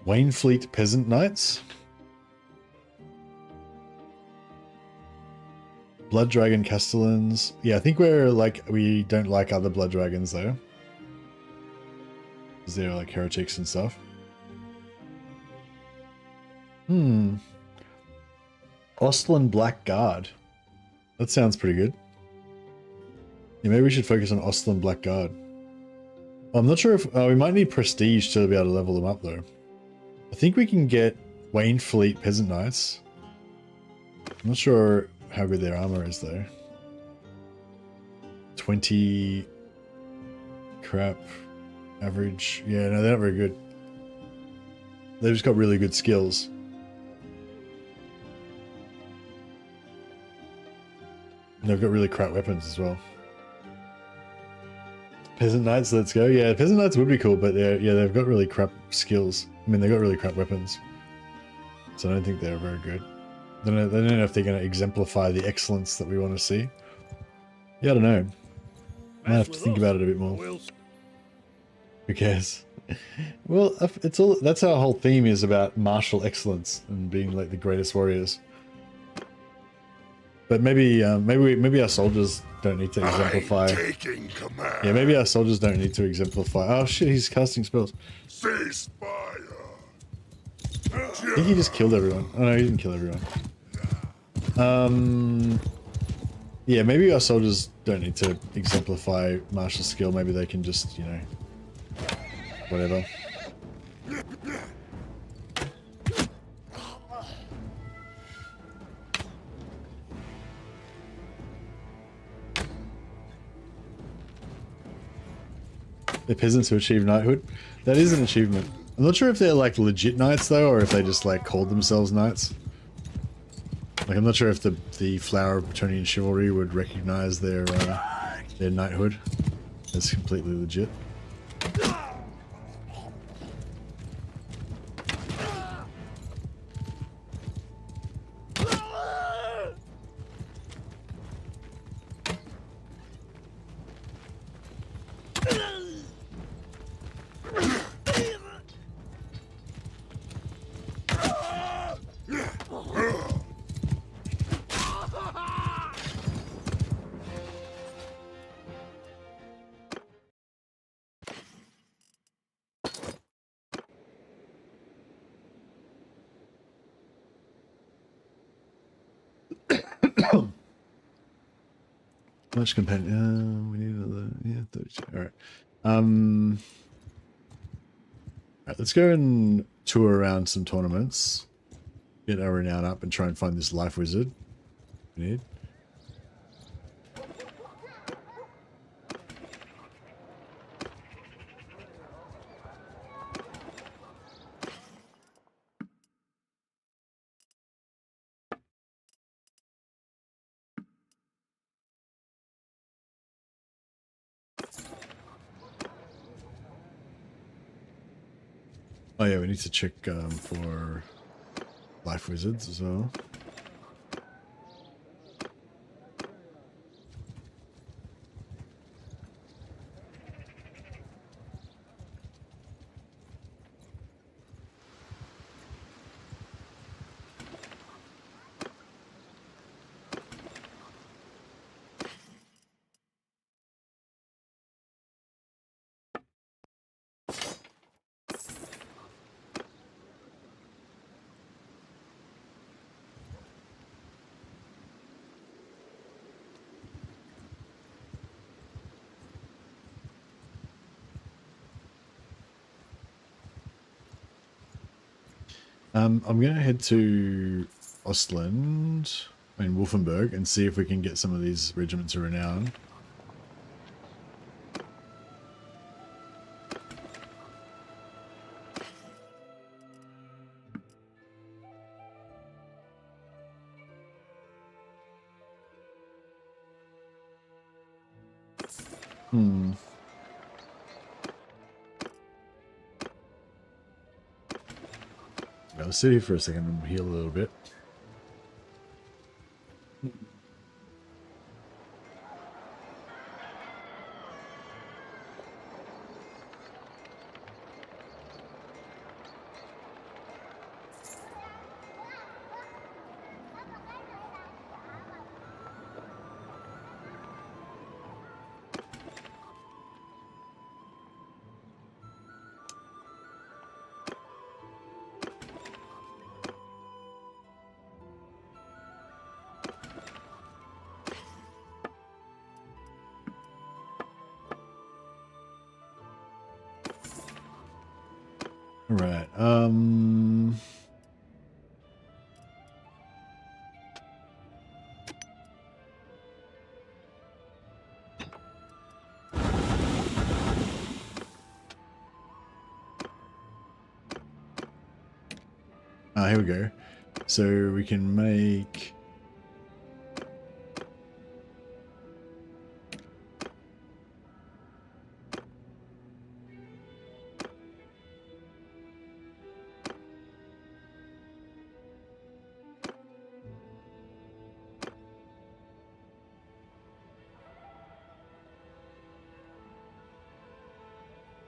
Wainfleet Peasant Knights. Blood Dragon Castellans. Yeah, I think we don't like other Blood Dragons though. Because they're like heretics and stuff. Ostland Black Guard. That sounds pretty good. Yeah, maybe we should focus on Ostland Black Guard. I'm not sure if we might need prestige to be able to level them up though. I think we can get Wainfleet Peasant Knights. I'm not sure how good their armor is though. 20 crap average. Yeah, no, they're not very good. They've just got really good skills. And they've got really crap weapons as well. Peasant Knights, let's go. Yeah, Peasant Knights would be cool, but they've got really crap skills. I mean, they've got really crap weapons. So I don't think they're very good. They don't know if they're going to exemplify the excellence that we want to see. Yeah, I don't know. I might have to think about it a bit more. Who cares? Well, it's all. That's our whole theme is about martial excellence and being like the greatest warriors. But maybe our soldiers don't need to I'm exemplify. taking command. Yeah, maybe our soldiers don't need to exemplify. Oh shit, he's casting spells. Cease fire. I think he just killed everyone. Oh no, he didn't kill everyone. Yeah, maybe our soldiers don't need to exemplify martial skill. Maybe they can just, you know, whatever. The peasants who achieve knighthood. That is an achievement. I'm not sure if they're like legit knights though, or if they just like called themselves knights. Like I'm not sure if the flower of Bretonnian chivalry would recognize their knighthood as completely legit. Much companion. We need another. Yeah, 32. All right. Alright, let's go and tour around some tournaments. Get our renown up and try and find this life wizard we need. Oh yeah, we need to check for life wizards as well. I'm going to head to Ostland, Wolfenburg, and see if we can get some of these regiments of renown. I'll sit here for a second and heal a little bit. All right. Here we go. So we can make...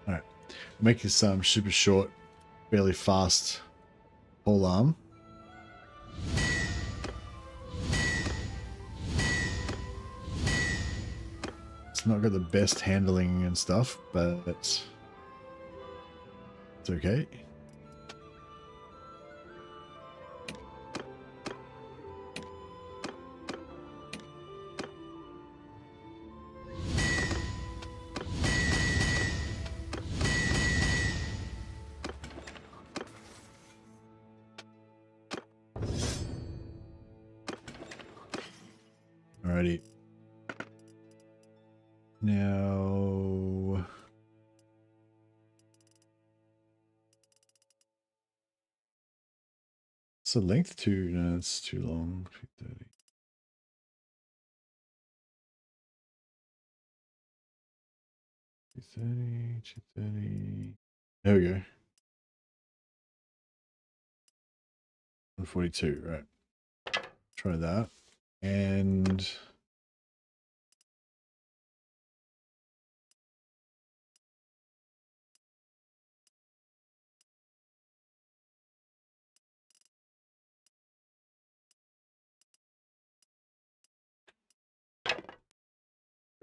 Alright. Make this super short, fairly fast pole arm. It's not got the best handling and stuff, but it's okay. Alrighty. Now, it's the length too. No, it's too long. 230. There we go. 142. Right. Try that. And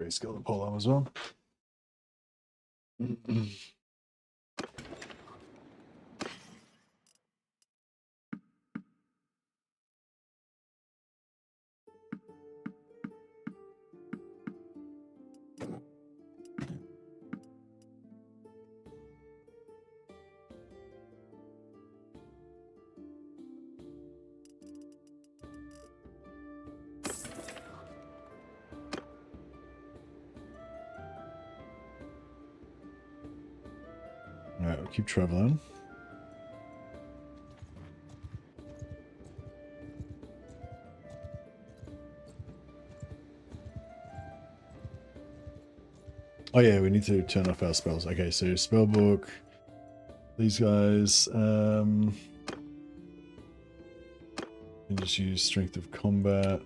grayscale the polo as well. Alright, we'll keep traveling. Oh yeah, we need to turn off our spells. Okay, so spell book. These guys, and just use strength of combat.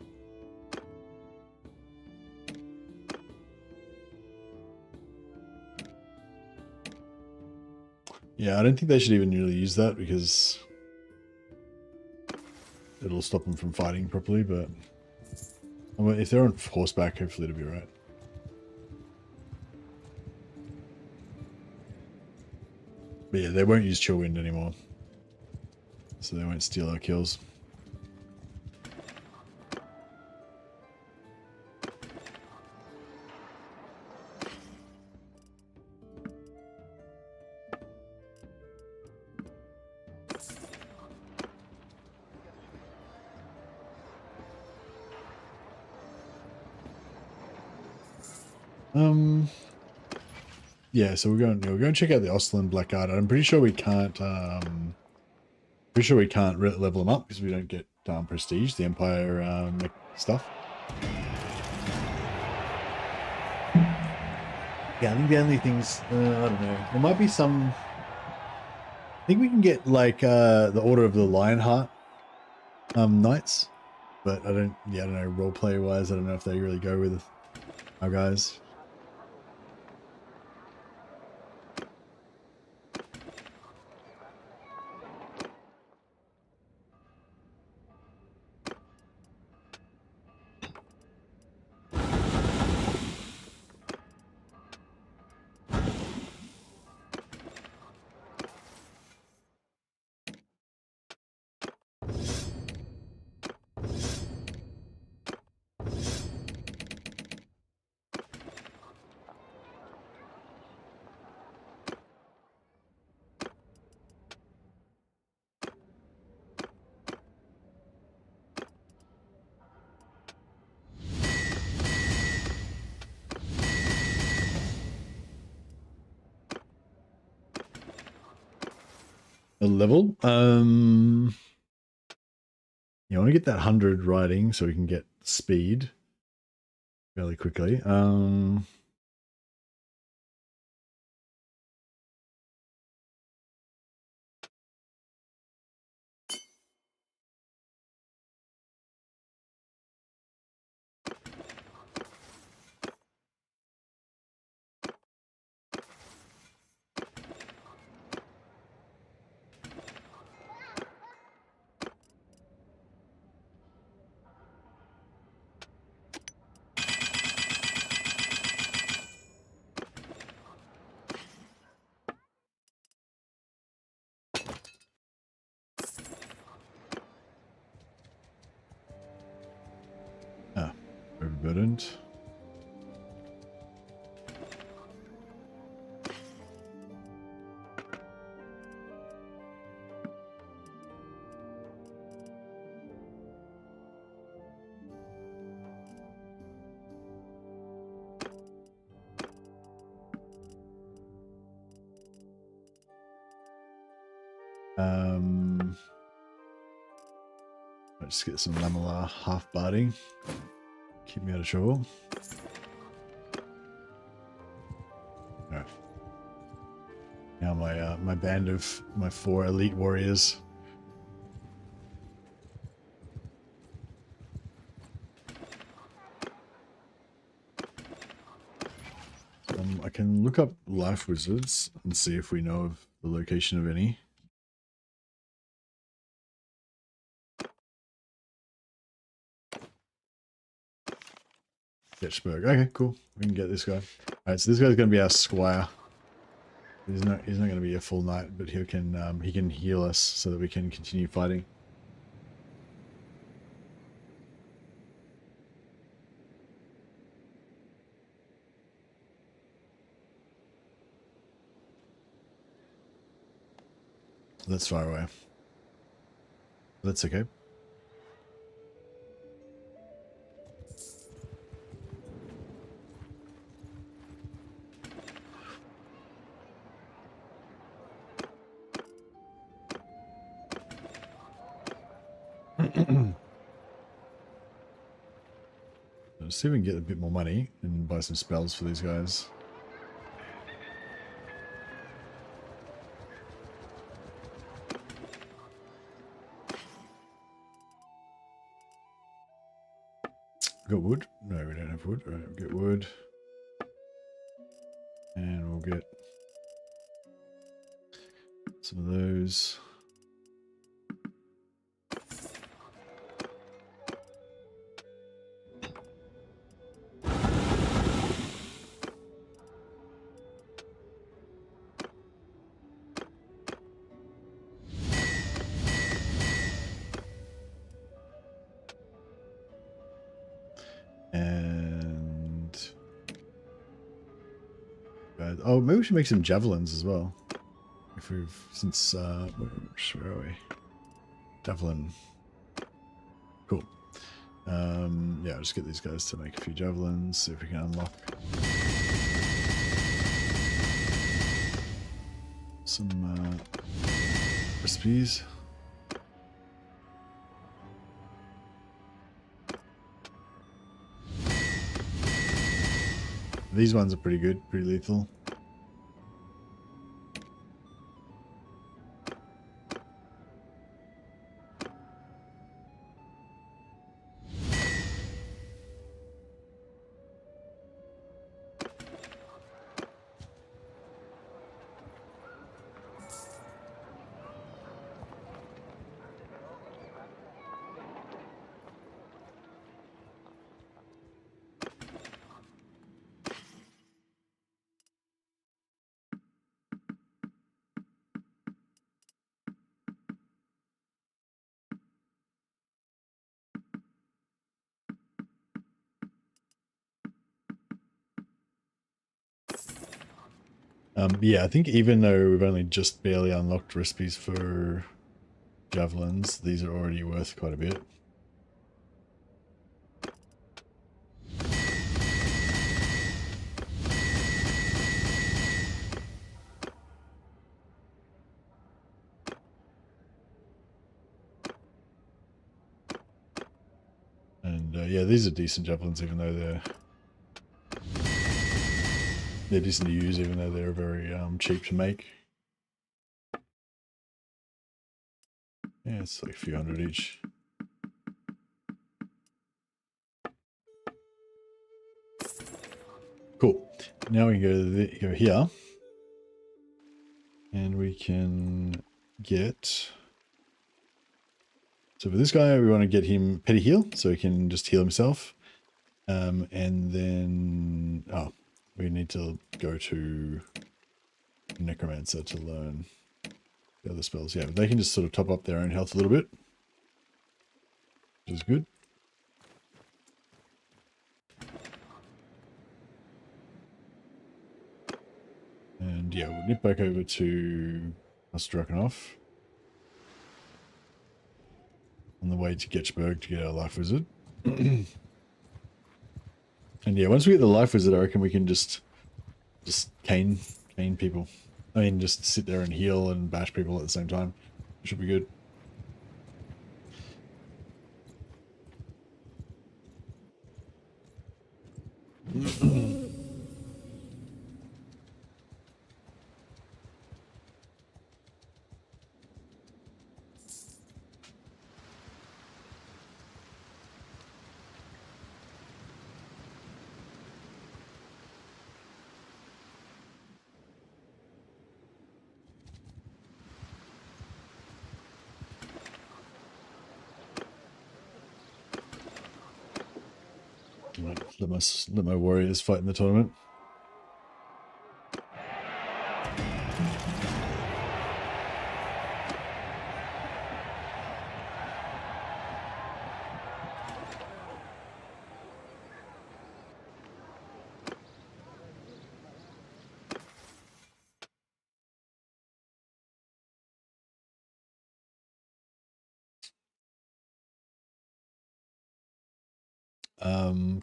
Yeah, I don't think they should even really use that because it'll stop them from fighting properly, but if they're on horseback, hopefully it'll be right. But yeah, they won't use chill wind anymore, so they won't steal our kills. Yeah, so we're going to check out the Ostlin Blackguard. I'm pretty sure we can't level them up because we don't get prestige, the Empire stuff. Yeah, I think the only things I don't know. There might be some. I think we can get like the Order of the Lionheart knights, but I don't know, roleplay wise, I don't know if they really go with our guys. A level? You want to get that 100 riding so we can get speed fairly quickly. verdant. Let's just get some Lamella half barding. Keep me out of trouble. Alright. Now my band of my 4 elite warriors. I can look up life wizards and see if we know of the location of any. Fitchburg. Okay, cool. We can get this guy. Alright, so this guy's gonna be our squire. He's not gonna be a full knight, but he can heal us so that we can continue fighting. That's far away. That's okay. Let's see if we can get a bit more money and buy some spells for these guys. Got wood? No, we don't have wood. All right, we'll get wood. And we'll get some of those. And oh, maybe we should make some javelins as well. If we've since where are we? Javelin. Cool. Yeah, I'll just get these guys to make a few javelins, see if we can unlock some recipes. These ones are pretty good, pretty lethal. Yeah, I think even though we've only just barely unlocked recipes for javelins, these are already worth quite a bit. And yeah, these are decent javelins, even though they're decent to use, even though they're very cheap to make. Yeah, it's like a few hundred each. Cool. Now we can go here, and we can get. So for this guy, we want to get him petty heal, so he can just heal himself, and then we need to go to Necromancer to learn the other spells. Yeah, but they can just sort of top up their own health a little bit, which is good. And yeah, we'll nip back over to Ostrakanov on the way to Getchberg to get our life wizard. And yeah, once we get the life wizard, I reckon we can just cane people. I mean, just sit there and heal and bash people at the same time. It should be good. Right, let my warriors fight in the tournament.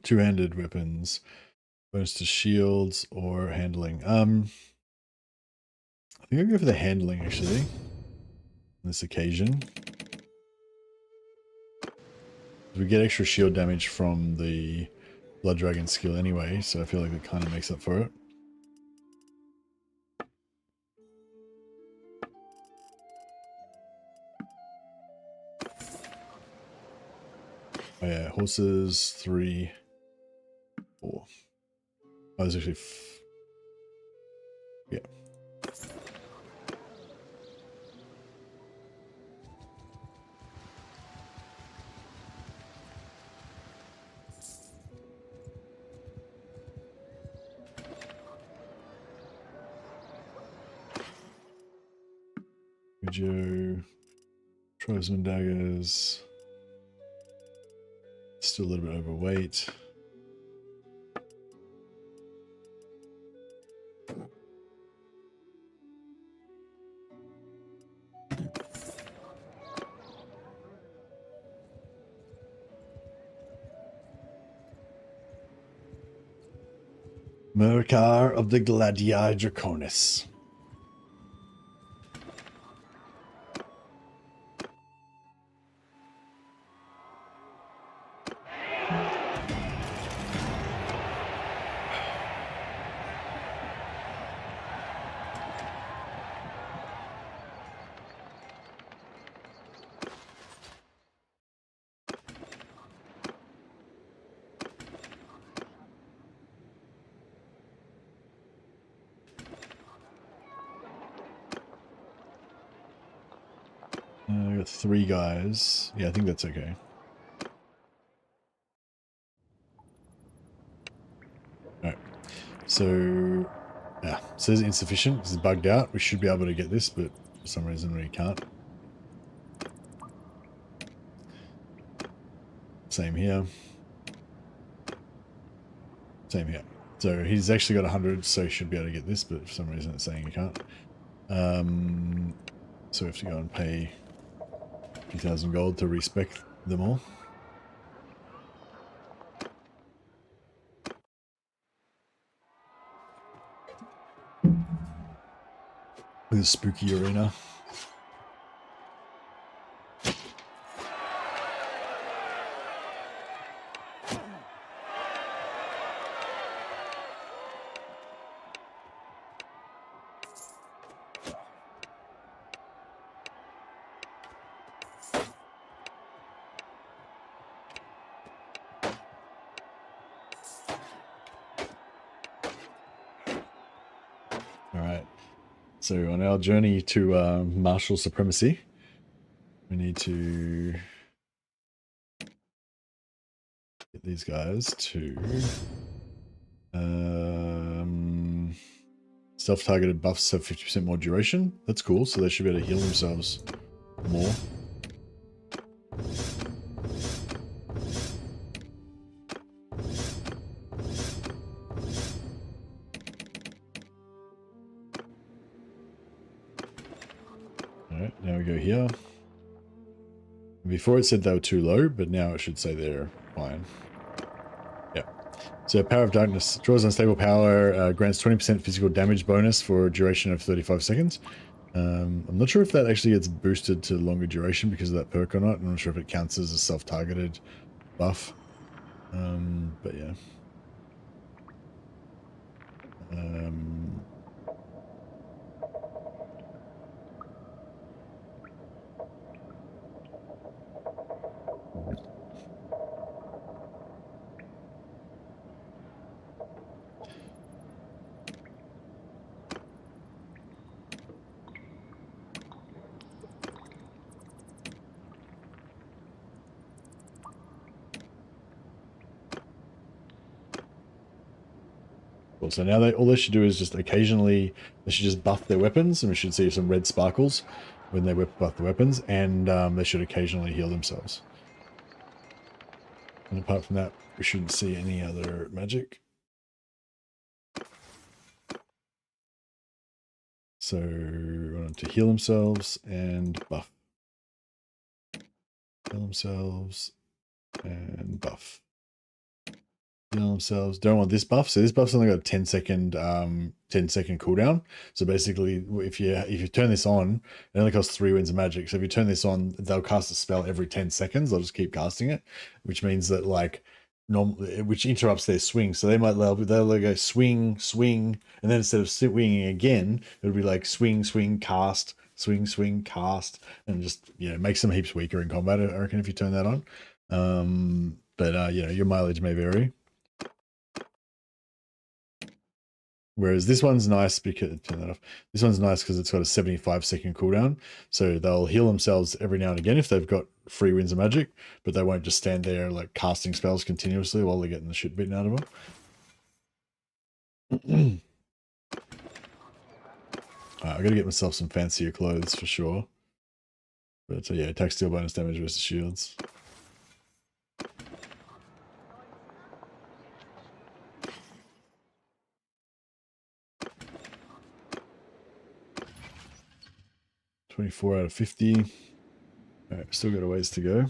Two-handed weapons, bonus to shields or handling. I think I'll go for the handling actually. On this occasion, we get extra shield damage from the Blood Dragon skill anyway, so I feel like it kind of makes up for it. Oh yeah, horses 3, 4. Oh, there's actually yeah. Joe, Tribesman daggers. Still a little bit overweight. Mercar of the Gladii Draconis. I got 3 guys. Yeah, I think that's okay. Alright. So, yeah, it says insufficient. This is bugged out. We should be able to get this, but for some reason we can't. Same here. Same here. So he's actually got 100, so he should be able to get this, but for some reason it's saying he can't. So we have to go and pay 50,000 gold to respec them all. With a spooky arena. So on our journey to martial supremacy, we need to get these guys to self-targeted buffs have 50% more duration. That's cool, so they should be able to heal themselves more. Alright, now we go here. Before it said they were too low, but now it should say they're fine. Yep. So Power of Darkness draws unstable power, grants 20% physical damage bonus for a duration of 35 seconds. I'm not sure if that actually gets boosted to longer duration because of that perk or not. I'm not sure if it counts as a self-targeted buff. But yeah. Cool. So now all they should do is just occasionally, they should just buff their weapons, and we should see some red sparkles when they buff the weapons, and they should occasionally heal themselves. And apart from that, we shouldn't see any other magic. So we want them to heal themselves and buff. Heal themselves and buff. Heal themselves. Don't want this buff. So this buff's only got a 10-second cooldown. So basically, if you turn this on, it only costs 3 winds of magic. So if you turn this on, they'll cast a spell every 10 seconds. They'll just keep casting it, which means that which interrupts their swing. So they'll go swing, swing, and then instead of swinging again, it'll be like swing, swing, cast, swing, swing, cast, and just makes them heaps weaker in combat, I reckon, if you turn that on. But your mileage may vary. Whereas this one's nice because turn that off. This one's nice because it's got a 75-second cooldown, so they'll heal themselves every now and again if they've got free winds of magic, but they won't just stand there like casting spells continuously while they're getting the shit beaten out of them. I got to get myself some fancier clothes for sure. But yeah, attack, steal, bonus damage versus shields. $24 out of 50. All right, still got a ways to go.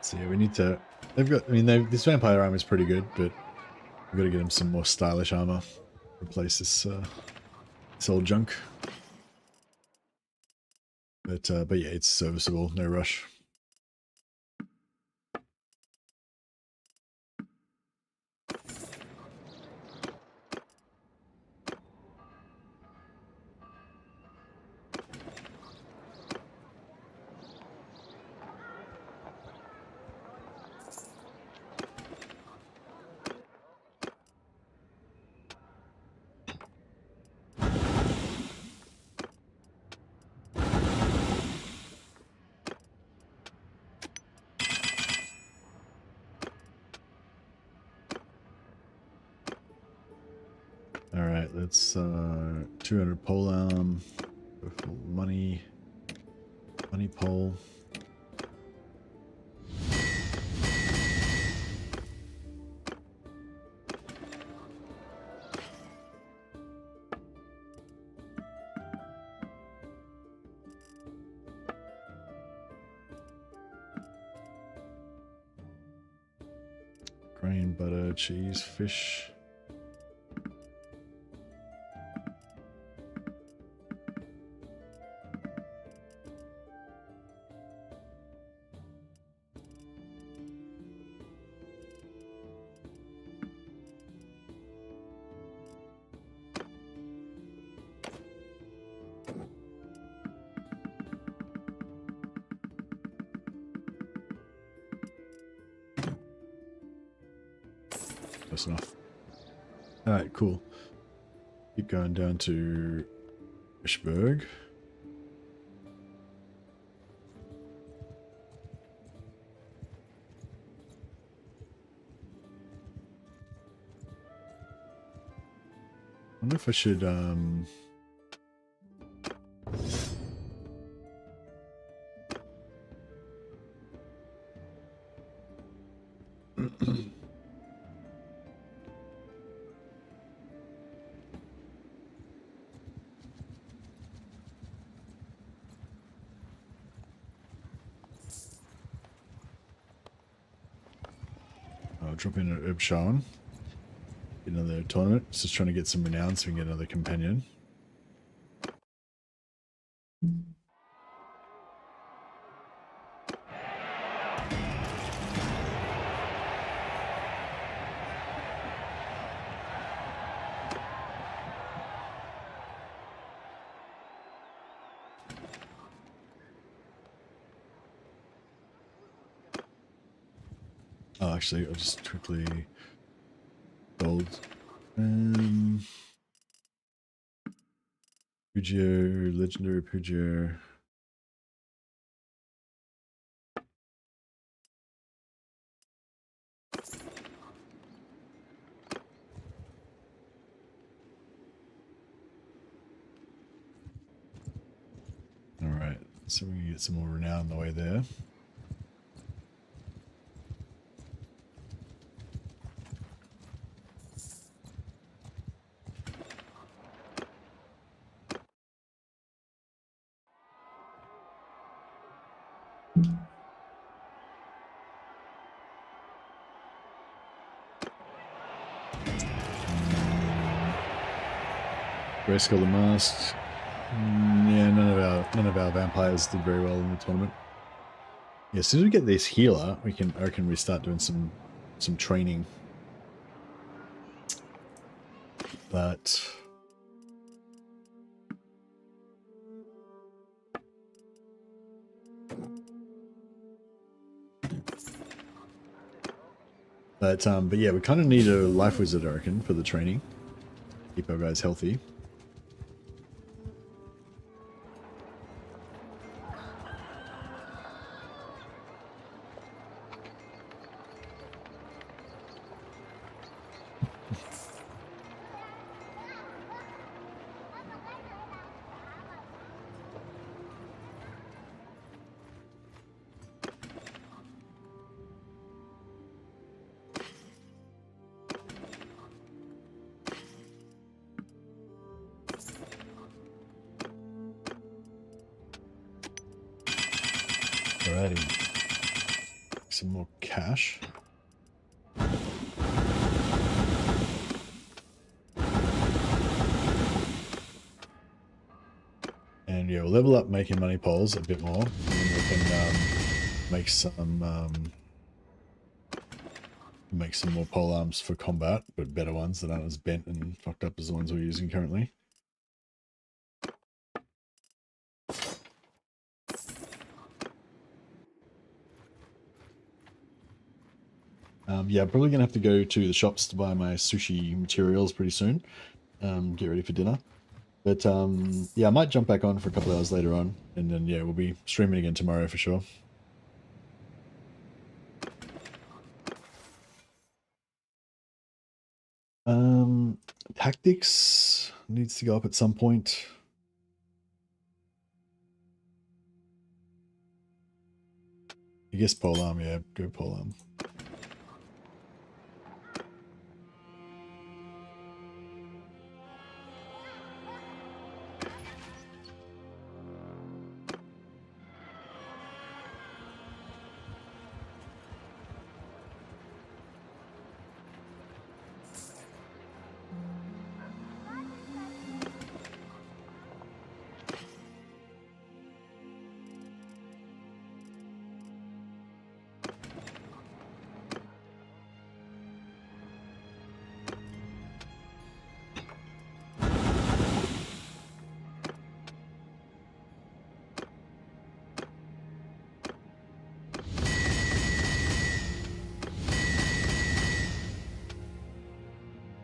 So yeah, we need to. They've got. I mean, this vampire armor is pretty good, but we've got to get them some more stylish armor. Replace this old junk. But yeah, it's serviceable. No rush. All right, let's 200 pole arm, money pole. Grain, butter, cheese, fish. close enough. Alright, cool. Keep going down to Ishberg. I wonder if I should I'll drop in an Urbshawn. Get another tournament. Just trying to get some renown so we can get another companion. Oh, actually, I'll just quickly gold. Pugio, legendary Pugio. All right, so we can get some more renown on the way there. Grayskull the Masked. Yeah, none of our vampires did very well in the tournament. Yeah, as soon as we get this healer, I reckon we start doing some training. But yeah, we kind of need a life wizard, I reckon, for the training. Keep our guys healthy. Alrighty. Some more cash. And yeah, we'll level up making money poles a bit more. And then we can make some more pole arms for combat, but better ones that aren't as bent and fucked up as the ones we're using currently. Yeah, I'm probably gonna have to go to the shops to buy my sushi materials pretty soon. Get ready for dinner. But yeah, I might jump back on for a couple of hours later on, and then yeah, we'll be streaming again tomorrow for sure. Tactics needs to go up at some point. I guess polearm, yeah, go polearm.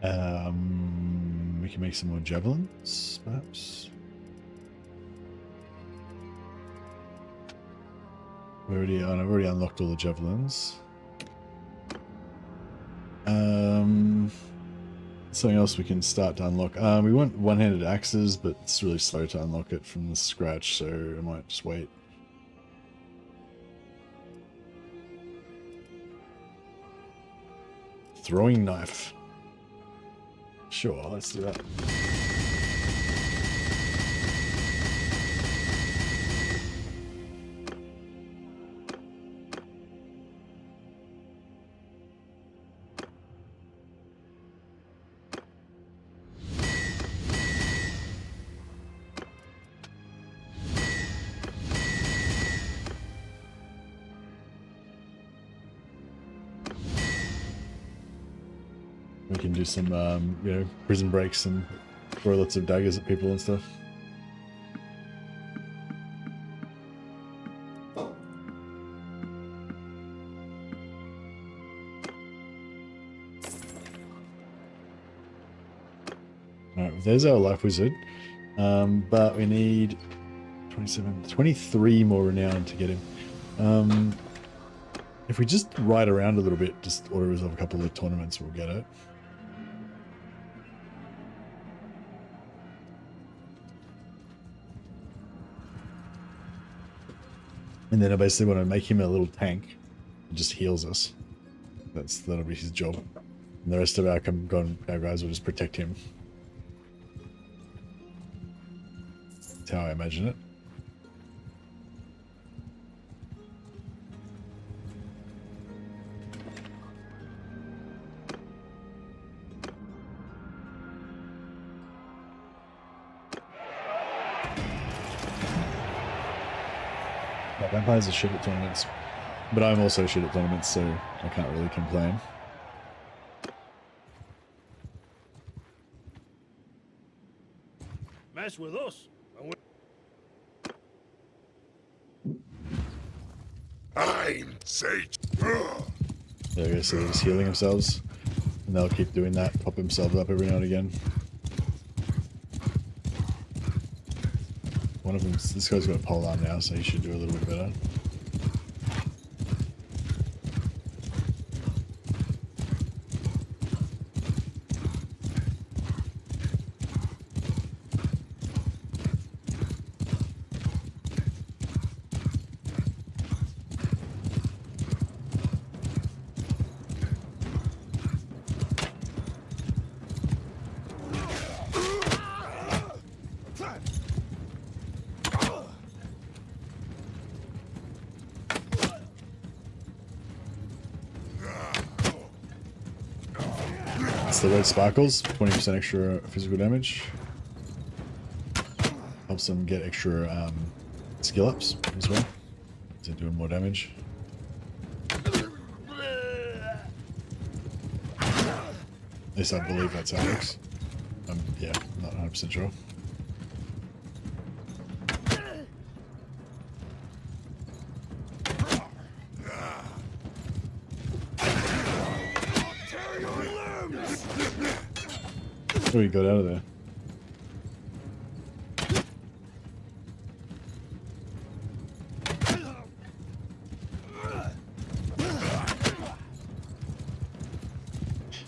We can make some more javelins, perhaps. I've already unlocked all the javelins. Something else we can start to unlock. We want one-handed axes, but it's really slow to unlock it from the scratch, so I might just wait. Throwing knife. Sure, let's do that. We can do some, you know, prison breaks and throw lots of daggers at people and stuff. Alright, there's our life wizard. But we need 23 more renown to get him. If we just ride around a little bit, just auto-resolve a couple of tournaments, we'll get it. And then I basically want to make him a little tank that just heals us. That'll be his job. And the rest of our guys will just protect him. That's how I imagine it. Vampires are shit at tournaments, but I'm also shit at tournaments, so I can't really complain. Mess with us. I'm Sage. There we go, so they're just healing themselves, and they'll keep doing that, pop themselves up every now and again. One of them, this guy's got a pole arm now, so he should do a little bit better. The red sparkles, 20% extra physical damage. Helps them get extra skill ups as well. So doing more damage. At least I believe that's how it works. Yeah, not 100% sure. What do we got out of there?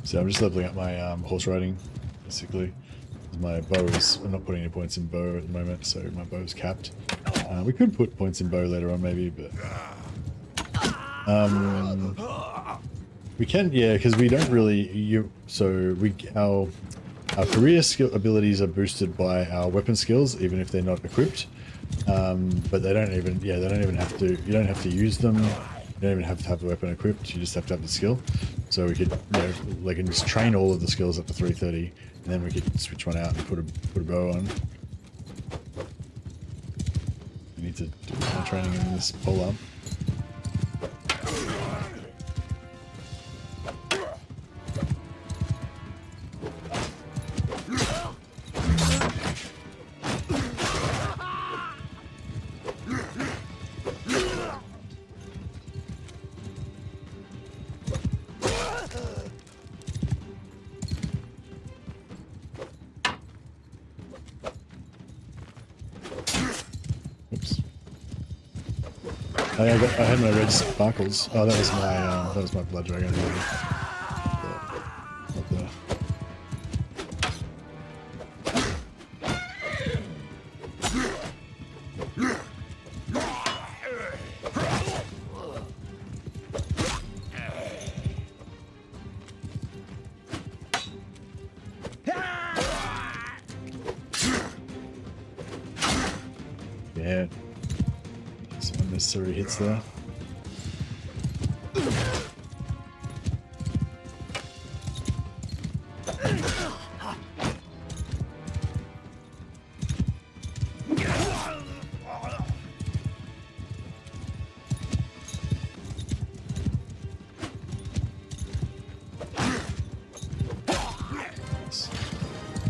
So I'm just leveling up my horse riding, basically. My bow is, I'm not putting any points in bow at the moment, so my bow is capped. We could put points in bow later on maybe, but... we can, yeah, because we don't really... Our career skill abilities are boosted by our weapon skills, even if they're not equipped. But they don't even have to, you don't have to use them. You don't even have to have the weapon equipped, you just have to have the skill. So we could, you know, like, and just train all of the skills up to 330, and then we could switch one out and put a bow on. We need to do more training in this polearm. I had my red sparkles. Oh, that was my blood dragon. Not the... Yeah. Some unnecessary hits there.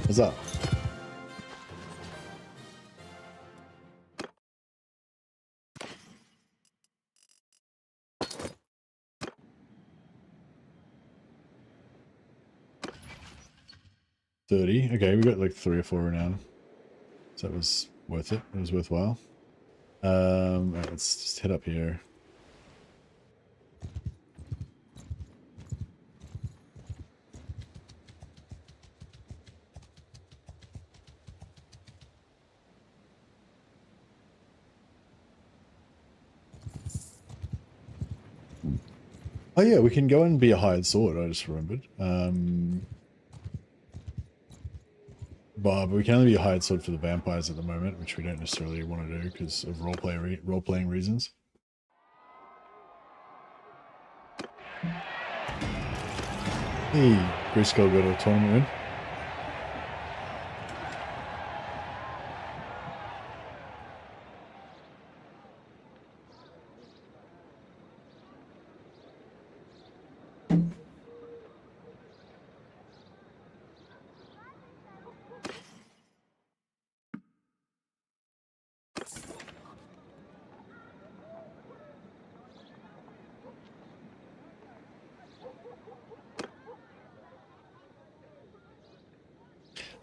What's up? $30. Okay, we got like 3 or 4 renown. So that was worth it. It was worthwhile. Right, let's just head up here. Oh yeah, we can go and be a hired sword, I just remembered. But we can only be a hired sword for the vampires at the moment, which we don't necessarily want to do because of role-playing reasons. Hey, Grayskull got a tournament win.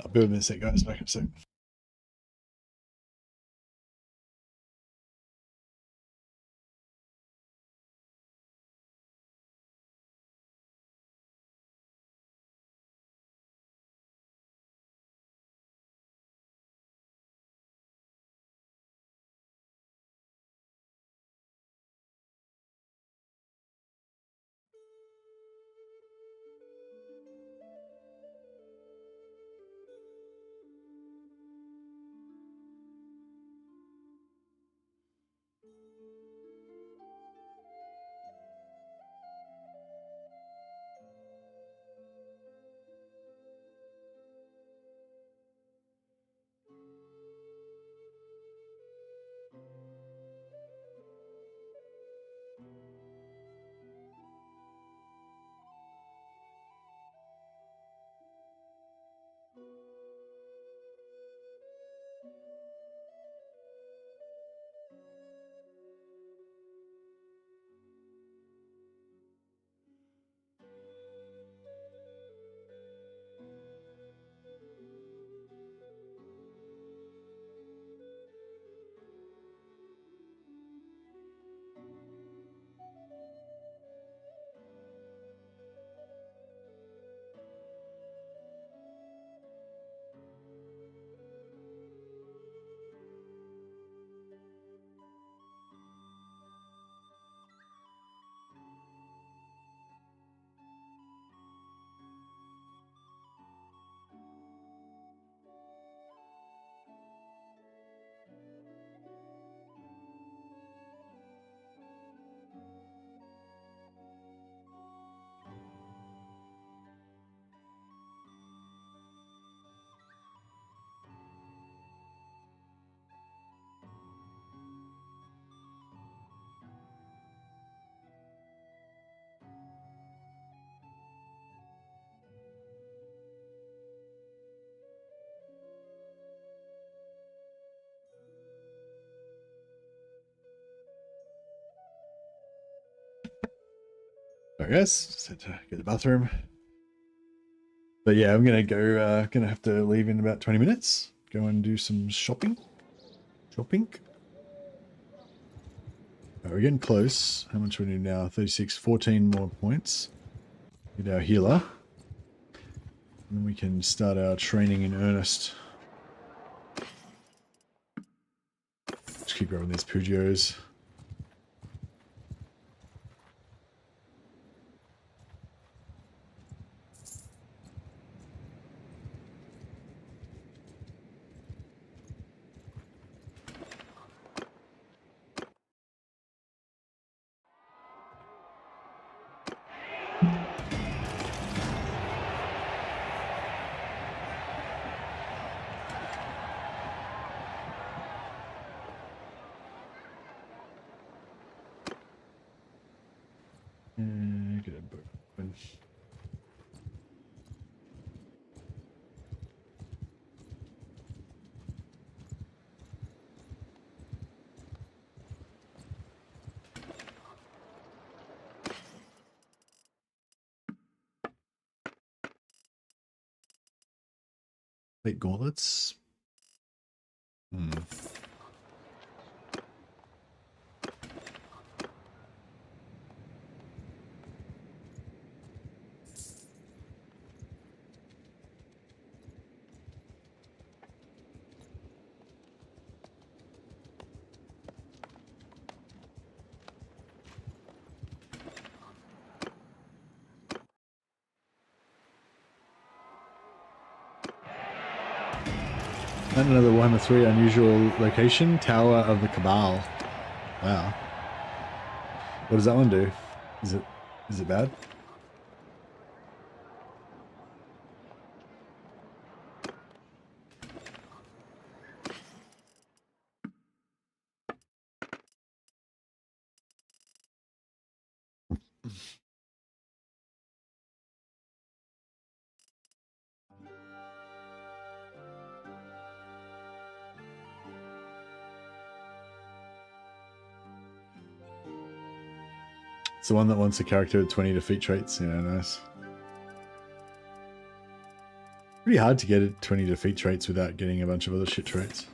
I'll be with me in a sec, guys. Back up a sec. Sorry guys, just had to get to the bathroom. But yeah, I'm gonna go, gonna have to leave in about 20 minutes. Go and do some shopping. Right, we're getting close. How much do we need now? 36, 14 more points. Get our healer. And then we can start our training in earnest. Just keep grabbing these Pugios. Get a book open. Wait, gauntlets? Hmm. And another Warhammer 3 unusual location, Tower of the Cabal. Wow. What does that one do? Is it bad? It's the one that wants a character with 20 defeat traits. Yeah, nice. Pretty hard to get 20 defeat traits without getting a bunch of other shit traits.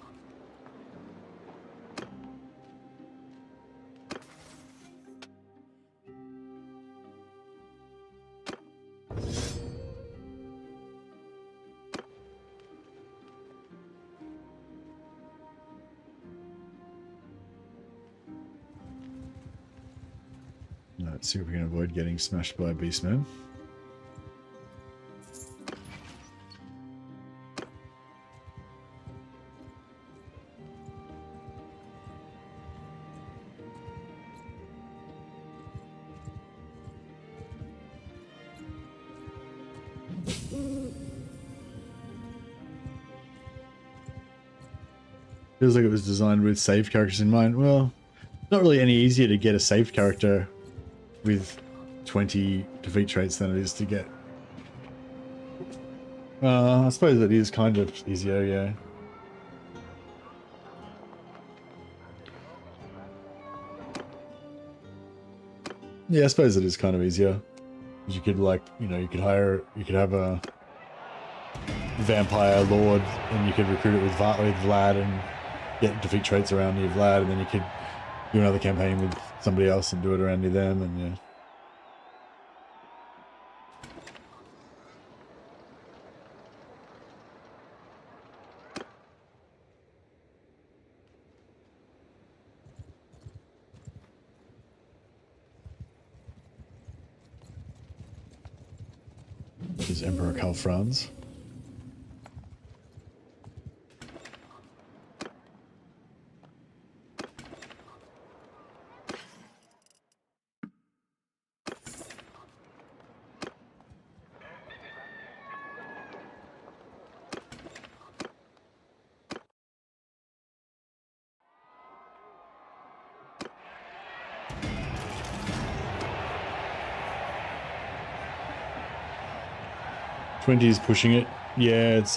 Let's see if we can avoid getting smashed by a beastman. Feels like it was designed with saved characters in mind. Well, it's not really any easier to get a saved character with 20 defeat traits than it is to get. I suppose it is kind of easier, yeah. Yeah, I suppose it is kind of easier. You could, like, you know, you could have a vampire lord and you could recruit it with Vlad and get defeat traits around near Vlad, and then you could do another campaign with somebody else and do it around near them, and yeah. This is Emperor Karl Franz. Twenty is pushing it. Yeah, it's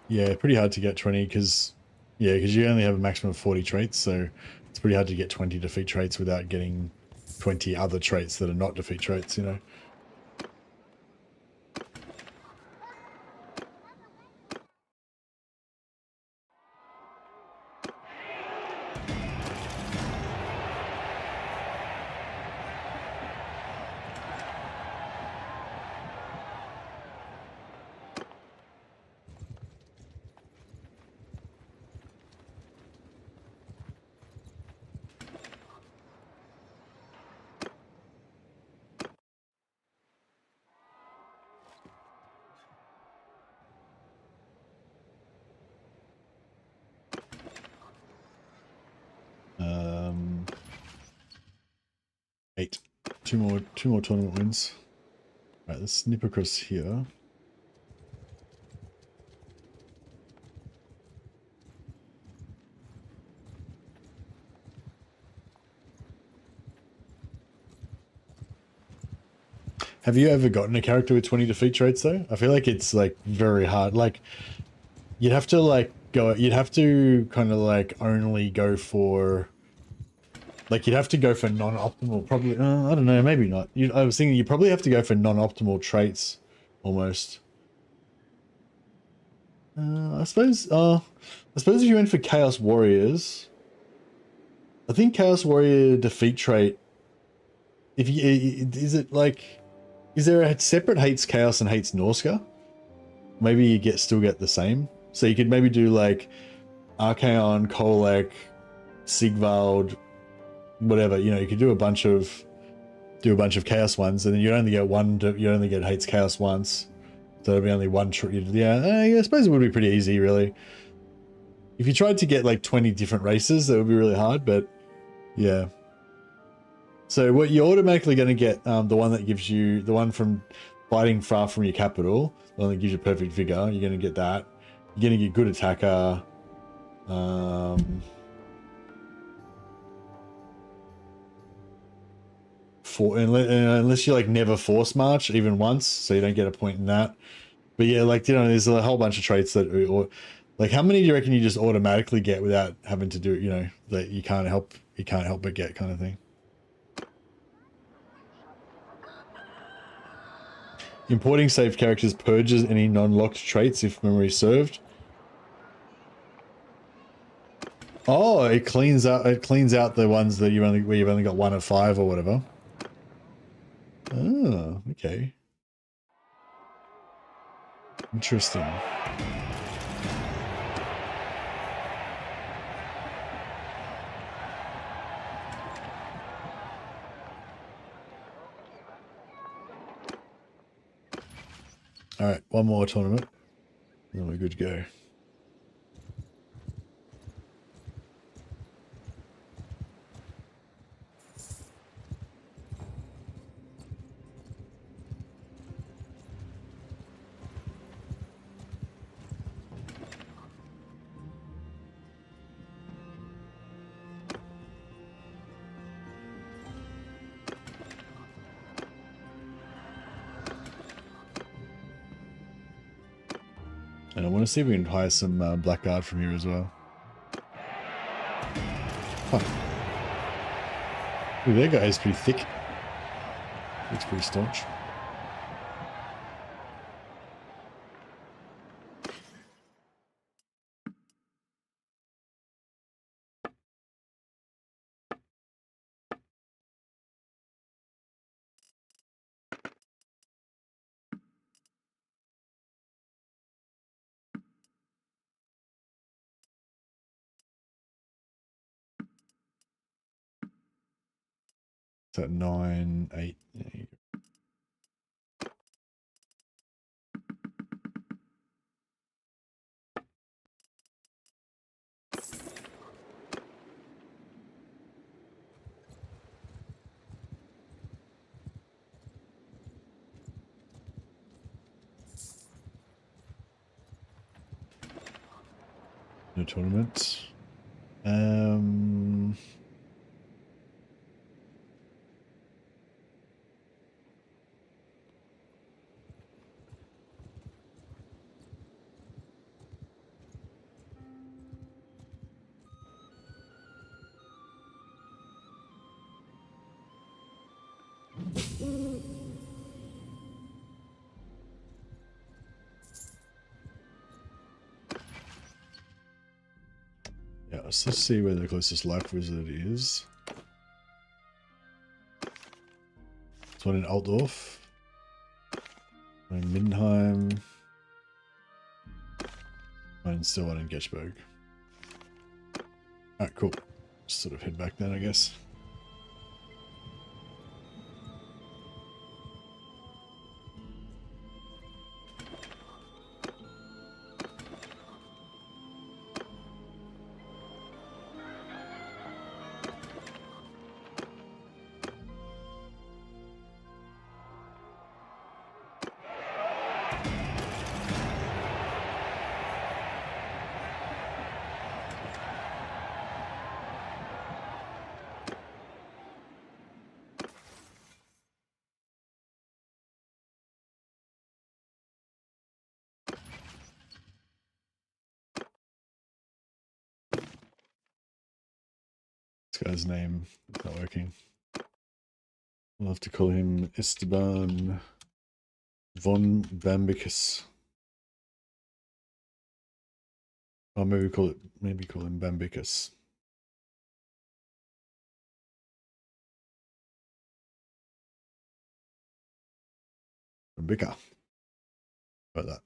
yeah, pretty hard to get 20 because you only have a maximum of 40 traits, so it's pretty hard to get 20 defeat traits without getting 20 other traits that are not defeat traits, you know. 8. Two more tournament wins. Right, let's snip across here. Have you ever gotten a character with 20 defeat traits though? I feel like it's like very hard. Like you'd have to like you'd have to kind of like only go for, like you'd have to go for non-optimal, probably, I don't know, maybe not. I was thinking you probably have to go for non-optimal traits almost. I suppose if you went for Chaos Warriors, I think Chaos Warrior defeat trait, if you, is it like, is there a separate hates Chaos and hates Norska? Maybe you still get the same. So you could maybe do like Archaon, Kolek, Sigvald, whatever, you know, you could do a bunch of Chaos ones, and then you only get one, you only get hates Chaos once. So it'd be only one, yeah, I suppose it would be pretty easy, really. If you tried to get like 20 different races, that would be really hard, but yeah. So what you're automatically going to get, the one that gives you, the one from fighting far from your capital, the one that gives you perfect vigor, you're going to get that. You're going to get good attacker. Unless you like never force march even once, so you don't get a point in that. But yeah, like, you know, there's a whole bunch of traits that, or like, how many do you reckon you just automatically get without having to do it? You know, that you can't help but get, kind of thing. Importing saved characters purges any non-locked traits if memory served. Oh, it cleans out the ones that where you've only got 1 of 5 or whatever. Oh, okay. Interesting. All right, one more tournament, then we're good to go. And I want to see if we can hire some Blackguard from here as well. Huh. Ooh, that guy is pretty thick. Looks pretty staunch. So 9, 8. There you go. No tournaments. Yeah, let's just see where the closest life wizard is. This one in Outlaw. One in Mindenheim. And still one in Getchberg. Alright, cool. Just sort of head back then, I guess. This guy's name is not working. We'll have to call him Esteban von Bambicus. Or maybe call him Bambicus. Bambica. About that.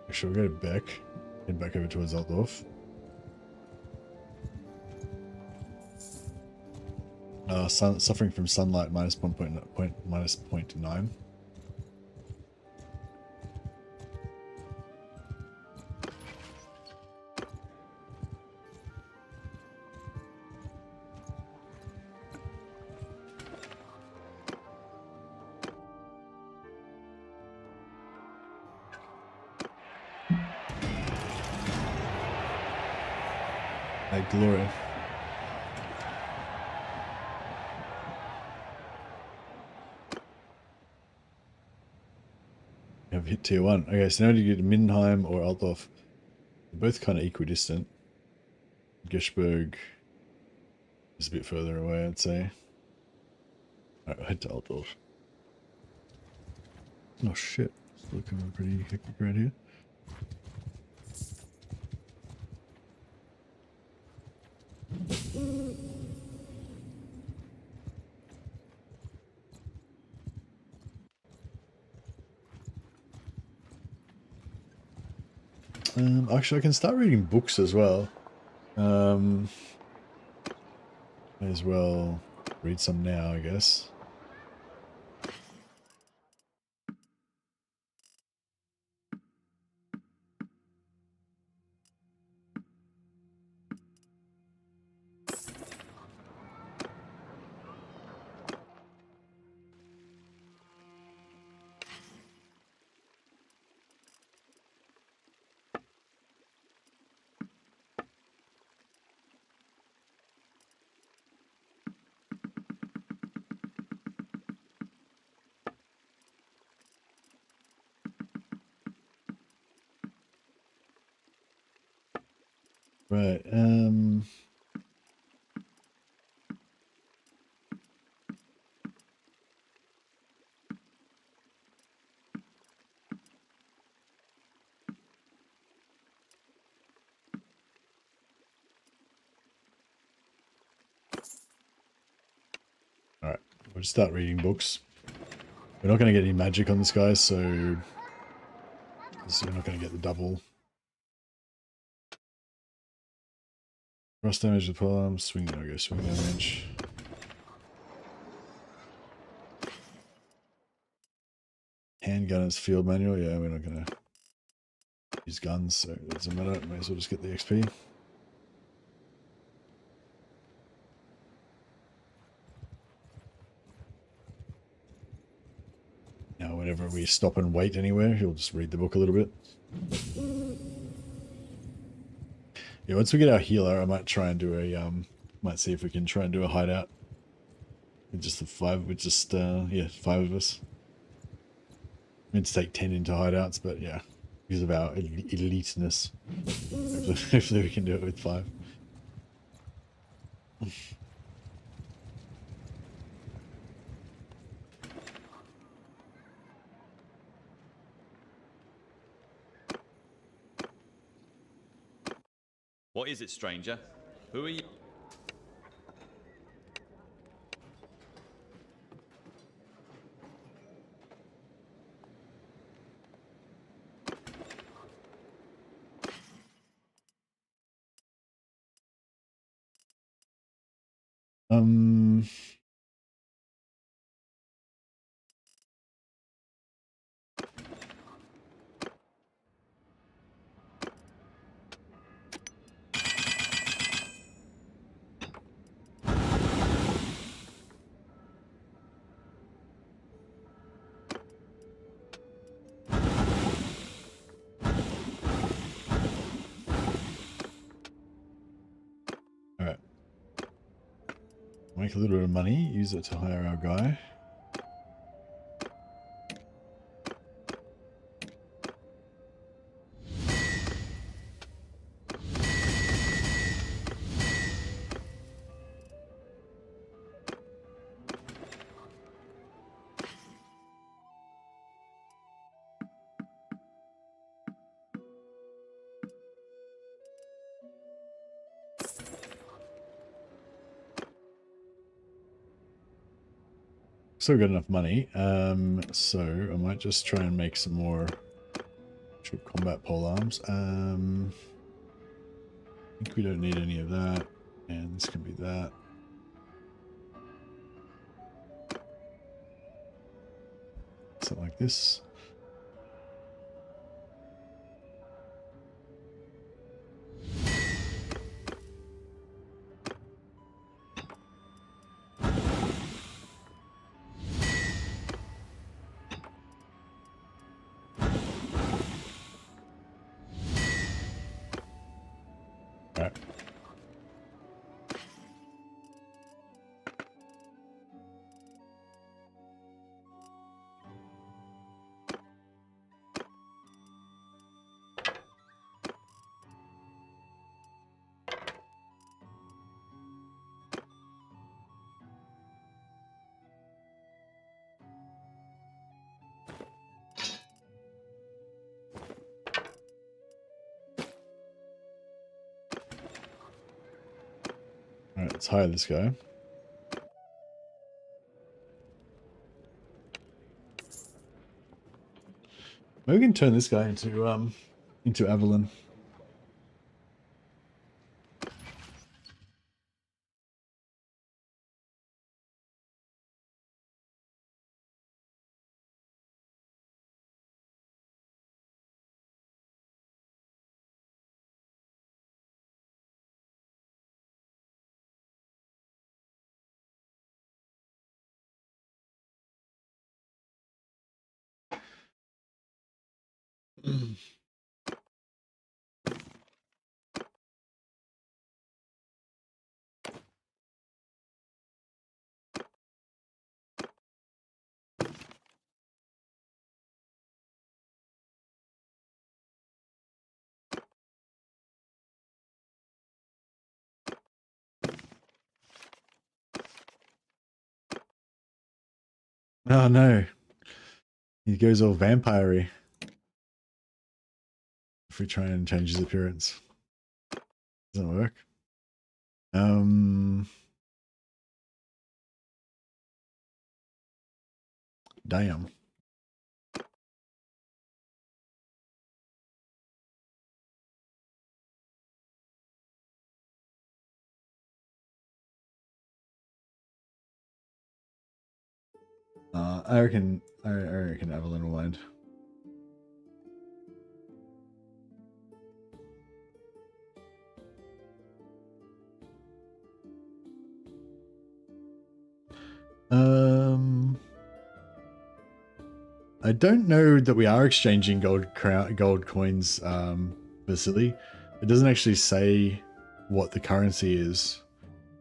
Actually, we'll go back. Head back over towards Altdorf. Suffering from sunlight minus 0.9. Glory. I've hit tier 1. Okay, so now do you get Mindenheim or Altdorf? They're both kind of equidistant. Geschburg is a bit further away, I'd say. Alright, we'll head to Altdorf. Oh shit, it's looking pretty hectic around here. Actually, I can start reading books as well. May as well read some now, I guess. Right, Alright, we'll just start reading books. We're not going to get any magic on this guy, so we're not going to get the double. Cross damage with palm, swing damage. Handgunners field manual, yeah, we're not gonna use guns, so it doesn't matter, may as well just get the XP. Now whenever we stop and wait anywhere, he'll just read the book a little bit. Yeah, once we get our healer, I might try and do a, might see if we can try and do a hideout. With just the five of us. I meant to take 10 into hideouts, but yeah. because of our eliteness. Hopefully we can do it with 5. What is it, stranger? Who are you? Um, all right. Make a little bit of money, use it to hire our guy. Still got enough money, so I might just try and make some more combat polearms. I think we don't need any of that, and this can be that. Something like this. All right. All right, let's hire this guy. Maybe we can turn this guy into Evelyn. Oh no. He goes all vampire-y. If we try and change his appearance. Doesn't work. Damn. I reckon Evelyn will mind. I don't know that we are exchanging gold coins for silly. It doesn't actually say what the currency is.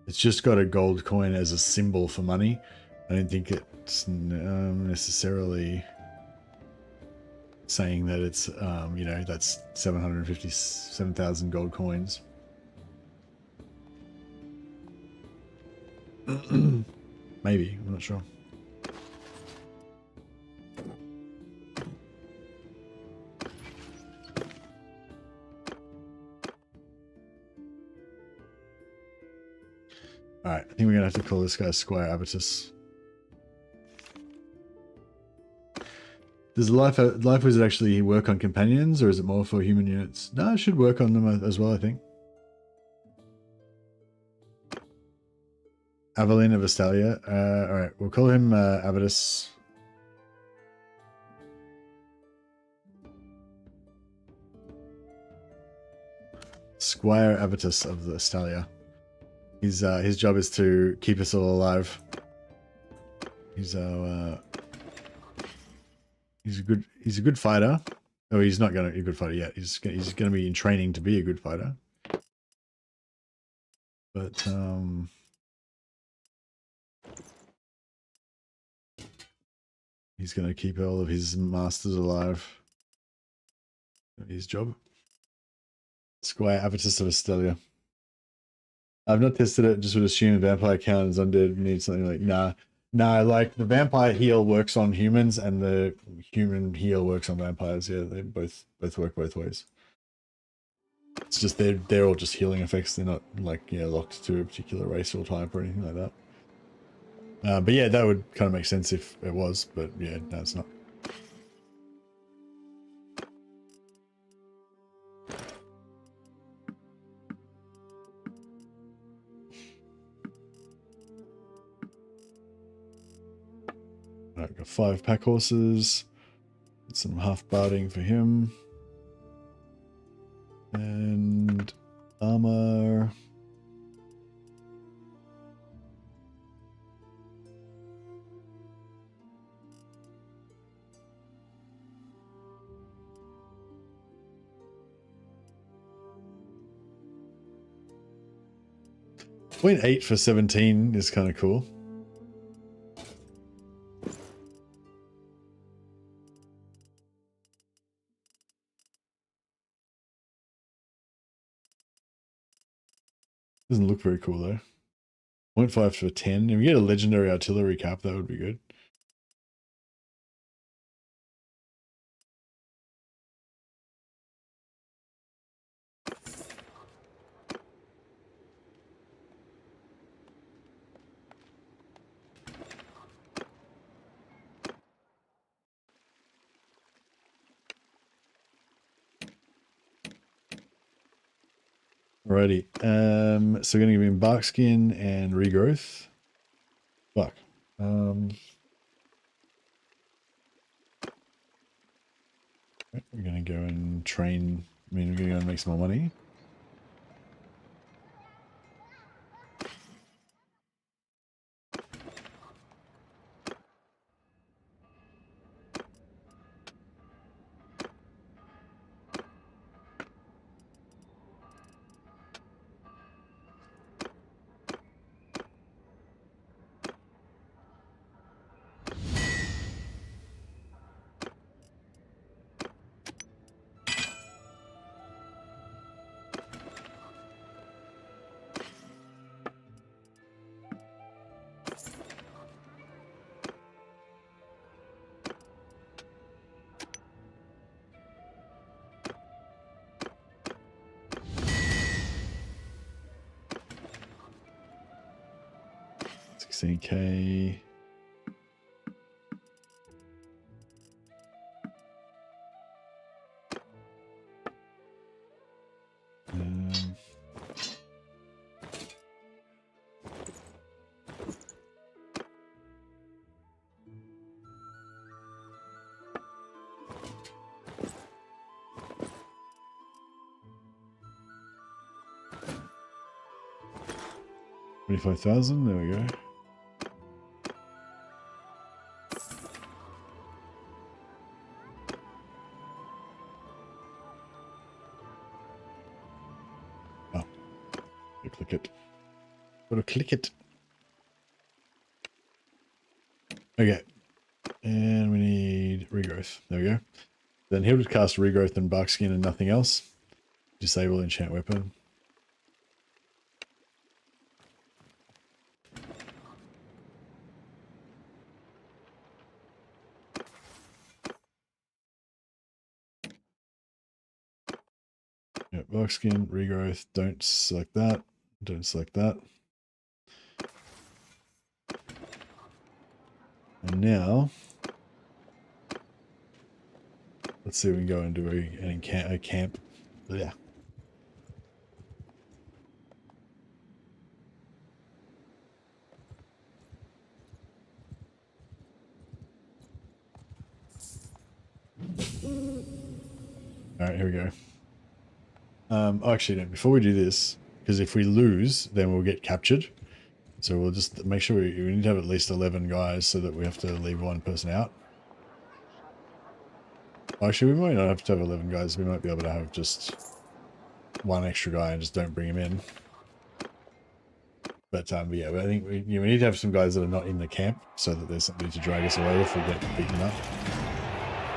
It's just got a gold coin as a symbol for money. I don't think it's necessarily saying that it's, you know, that's 757,000 gold coins. Maybe, I'm not sure. Alright, I think we're gonna have to call this guy Squire Abatus. Does the life wizard actually work on companions, or is it more for human units? No, it should work on them as well, I think. Aveline of Estalia. Alright, we'll call him Abatus. Squire Abatus of the Estalia. His job is to keep us all alive. He's our he's a good fighter. Oh, he's not gonna be a good fighter yet. He's gonna be in training to be a good fighter. But he's gonna keep all of his masters alive. His job. Squire Abatus of Estelia. I've not tested it, just would assume vampire count as undead needs something like nah, like the vampire heal works on humans and the human heal works on vampires. Yeah, they both work both ways. It's just they're all just healing effects. They're not like, you know, locked to a particular race or type or anything like that. But yeah, that would kind of make sense if it was, but yeah, no, it's not. Alright, got 5 pack horses. Some half barding for him. And armor. Point 8 for 17 is kind of cool. Doesn't look very cool though. 0.5 for 10. If we get a legendary artillery cap, that would be good. Alrighty. So we're gonna give him bark skin and regrowth. Fuck. We're gonna go and train. I mean, we're gonna go and make some more money. $16K. $25,000. There we go. Click it. Gotta click it. Okay. And we need regrowth. There we go. Then he'll just cast Regrowth and Barkskin and nothing else. Disable enchant weapon. Yep, Barkskin, Regrowth, don't select that. Don't select that. And now, let's see if we can go and do a camp. Yeah. All right, here we go. Actually, no, before we do this, because if we lose, then we'll get captured. So we'll just make sure we need to have at least 11 guys so that we have to leave one person out. Actually, we might not have to have 11 guys. We might be able to have just one extra guy and just don't bring him in. But yeah, I think we need to have some guys that are not in the camp so that there's somebody to drag us away if we get beaten up.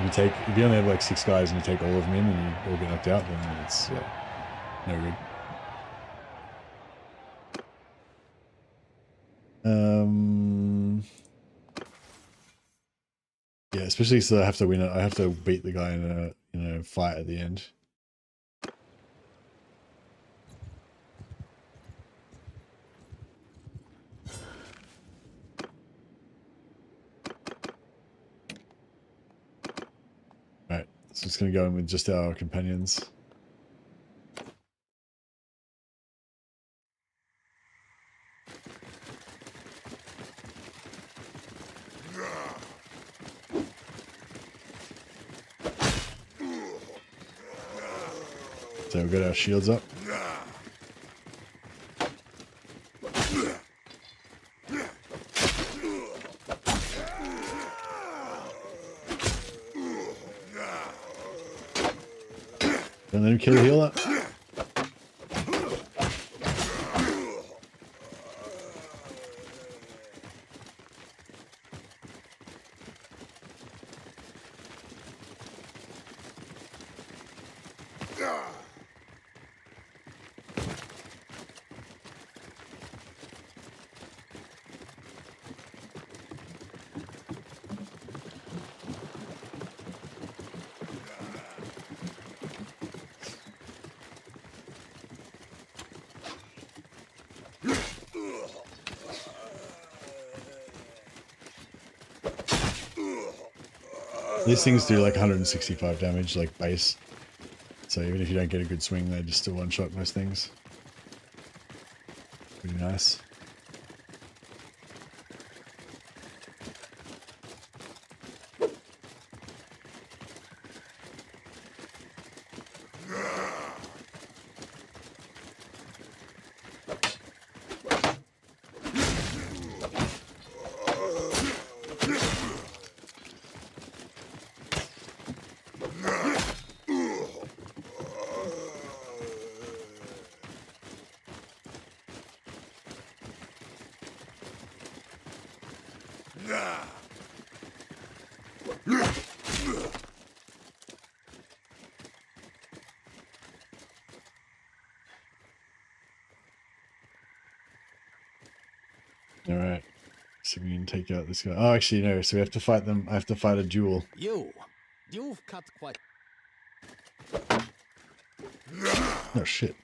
If you only have like 6 guys and you take all of them in and you all get knocked out, then it's no good. Yeah, especially so I have to win it. I have to beat the guy in a fight at the end. Alright, so it's gonna go in with just our companions. So we've got our shields up. And then kill the healer. These things do like 165 damage, like base. So even if you don't get a good swing, they just still one-shot most things. Pretty nice. Alright. So we can take out this guy. Oh, actually, no. So we have to fight them. I have to fight a duel. You've cut quite. Oh, shit.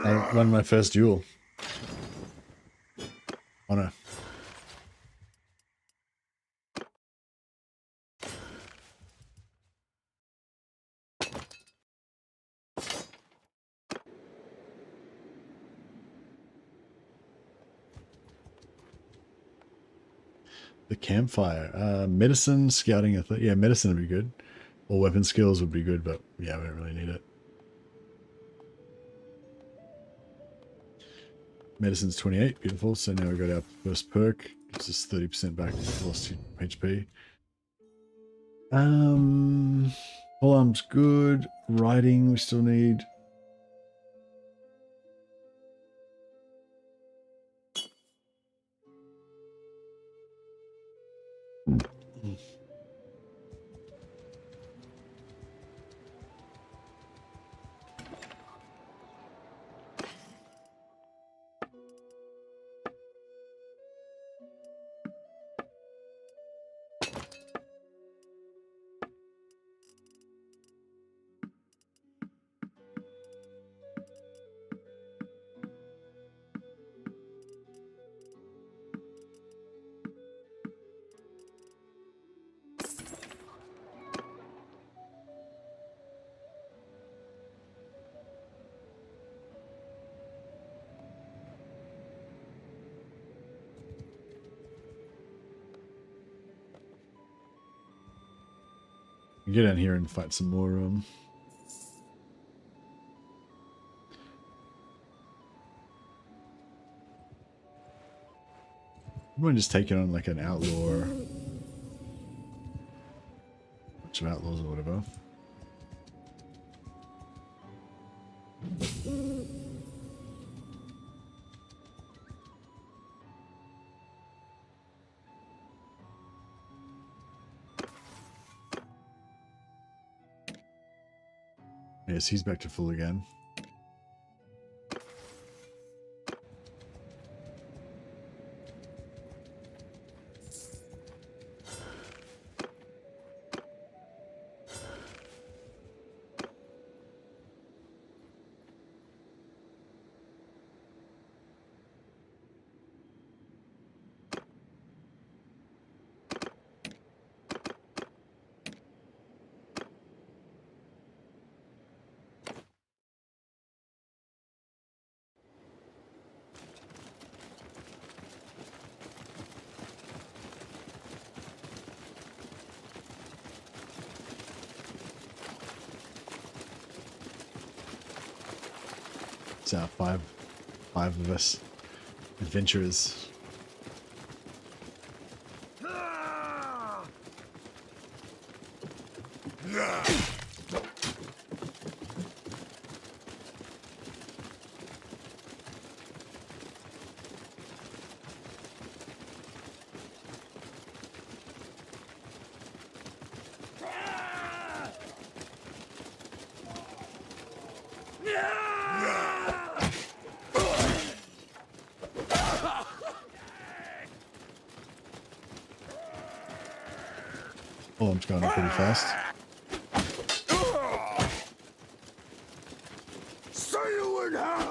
I won my first duel. Honor. The campfire. Medicine, scouting. Yeah, medicine would be good. Or weapon skills would be good, but yeah, we don't really need it. Medicine's 28, beautiful. So now we've got our first perk. Gives us 30% back if we lost 2 HP. Polearm's good. Riding we still need. Get in here and fight some more. Everyone just taking on like an outlaw or a bunch of outlaws or whatever. Yes, he's back to full again. It's five of us adventurers. Oh, I'm just going up pretty fast. Sail in hell!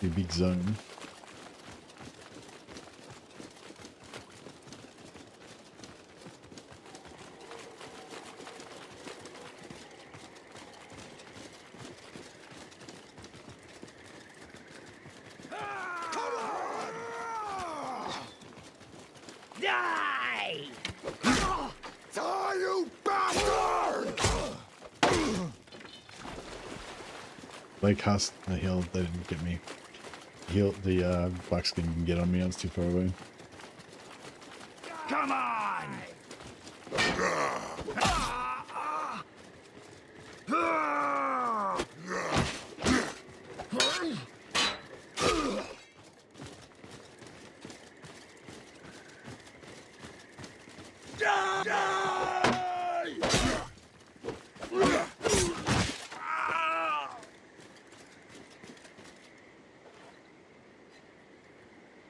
A big zone. Die! Die, you bastard! They cast the heal, they didn't get me. Heal the buckskin can get on me, I was too far away. Come on!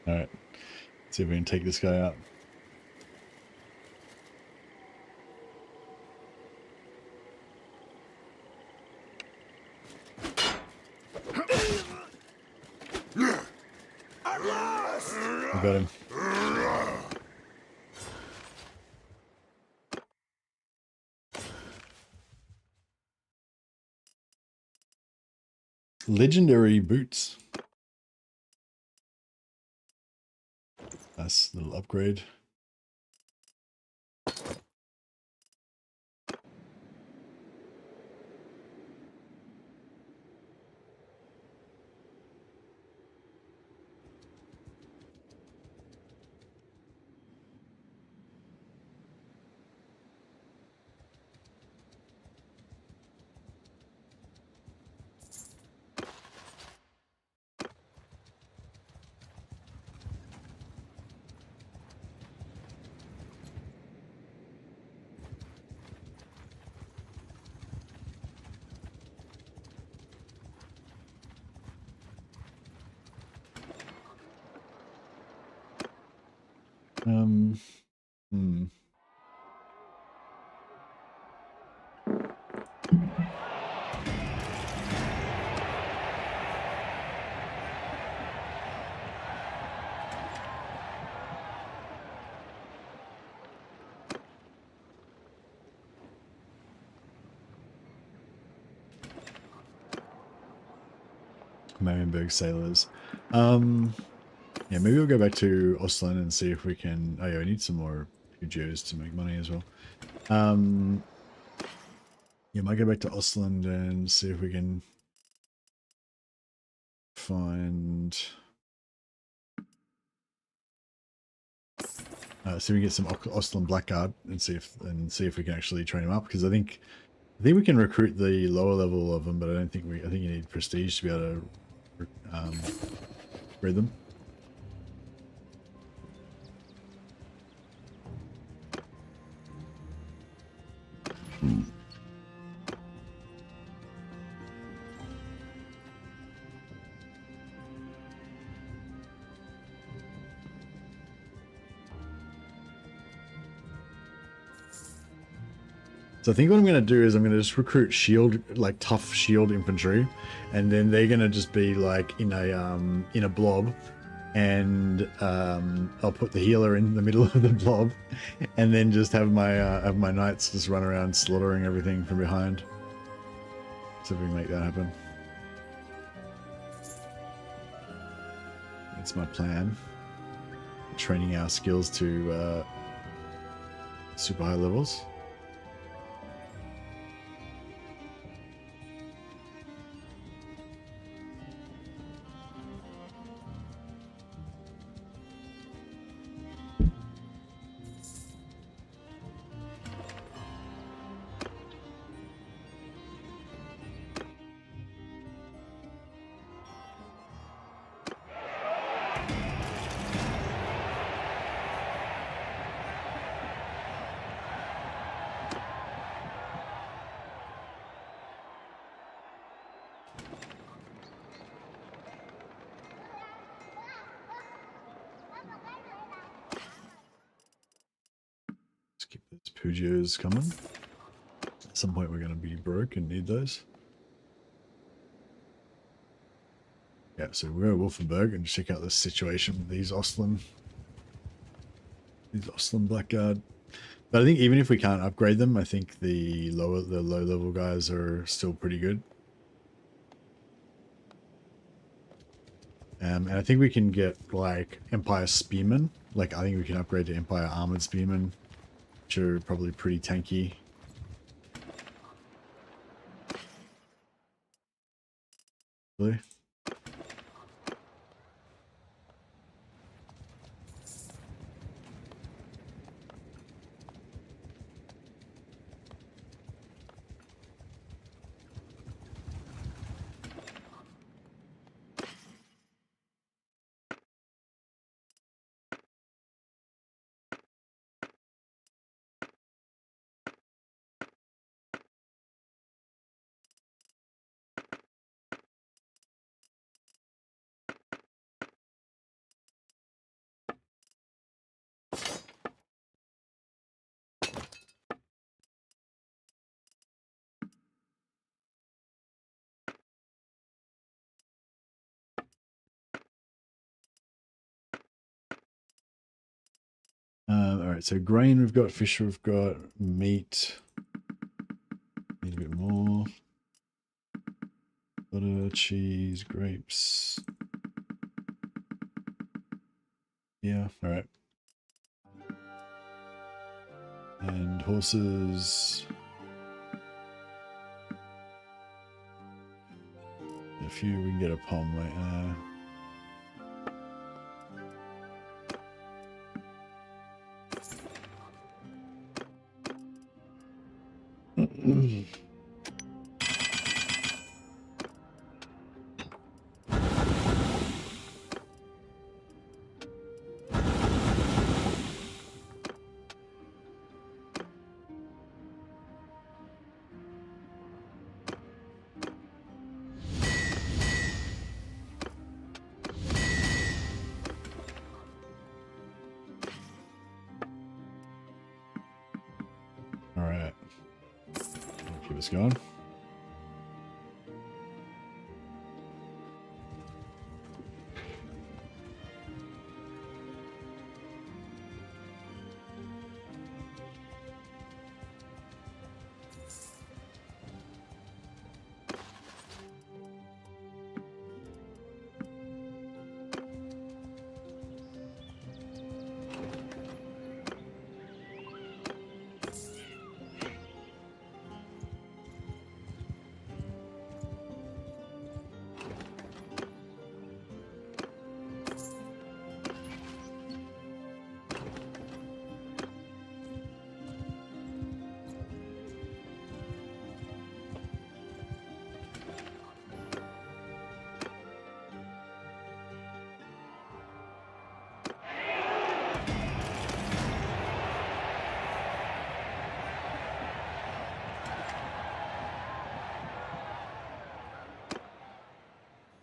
Alright. See if we can take this guy out. I got him. Legendary boots. Nice little upgrade. Um, hmm. Marienburg sailors. Yeah, maybe we'll go back to Oslan and see if we can. Oh yeah, we need some more Pugios to make money as well. Yeah, might go back to Osland and see if we can find. See if we can get some Osland Blackguard and see if we can actually train them up, because I think we can recruit the lower level of them, but I don't think I think you need prestige to be able to breed them. So I think what I'm going to do is I'm going to just recruit shield, like tough shield infantry, and then they're going to just be like in a blob, and I'll put the healer in the middle of the blob, and then just have my knights just run around slaughtering everything from behind. So if we can make that happen. That's my plan. Training our skills to super high levels. Keep those Pugios coming. At some point we're going to be broke and need those. Yeah, so we're at Wolfenburg and check out this situation with these Oslan Blackguard. But I think even if we can't upgrade them, I think the low level guys are still pretty good. And I think we can get like Empire Spearmen. Like I think we can upgrade to Empire Armored Spearmen, which are probably pretty tanky. Really? All right, so grain we've got, fish we've got, meat. Need a bit more. Butter, cheese, grapes. Yeah, all right. And horses. A few, we can get a pom later. this going.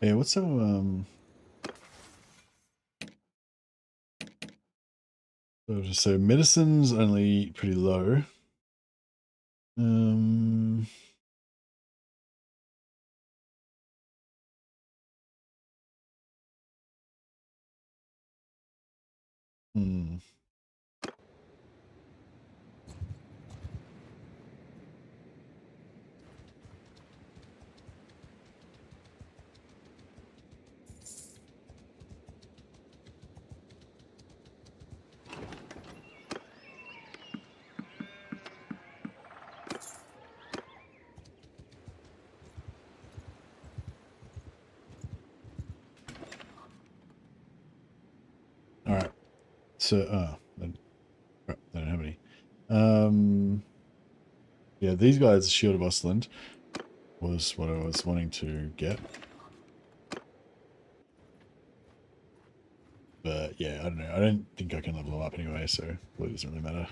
Yeah, what's our so medicine's only pretty low. Hmm. All right. So, crap, they don't have any. Yeah, these guys, Shield of Ostland, was what I was wanting to get. But yeah, I don't know. I don't think I can level them up anyway, so it doesn't really matter.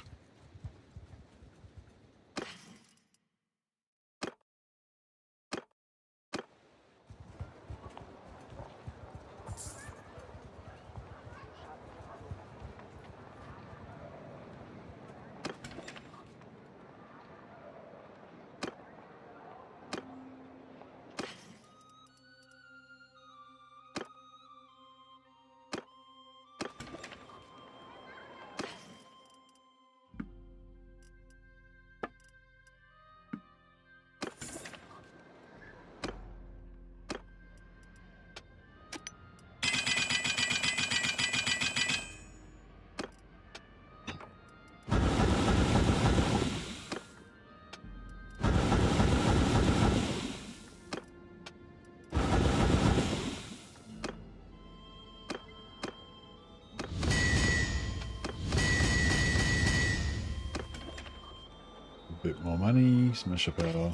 A bit more money, smash up our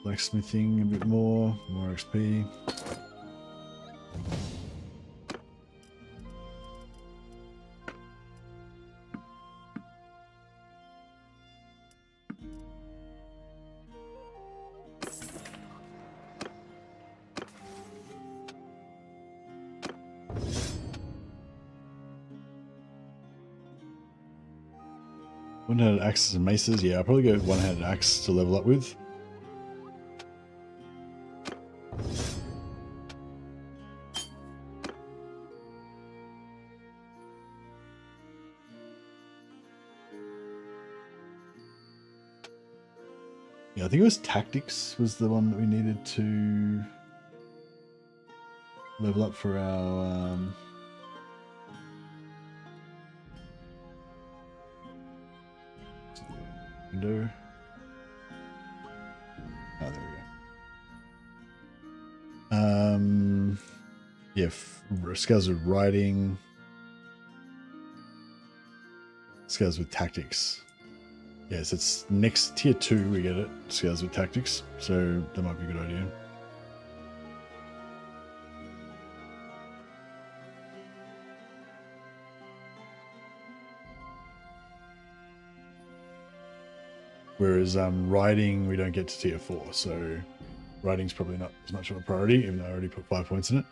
blacksmithing a bit more XP. One-handed axes and maces. Yeah, I'll probably go one-handed axe to level up with. Yeah, I think it was tactics was the one that we needed to level up for our window. Oh, there we go. Yeah, skills with riding, skills with tactics. Yes, it's next tier 2 we get it, skills with tactics, so that might be a good idea. Whereas riding, we don't get to tier 4, so riding's probably not as much of a priority, even though I already put 5 points in it.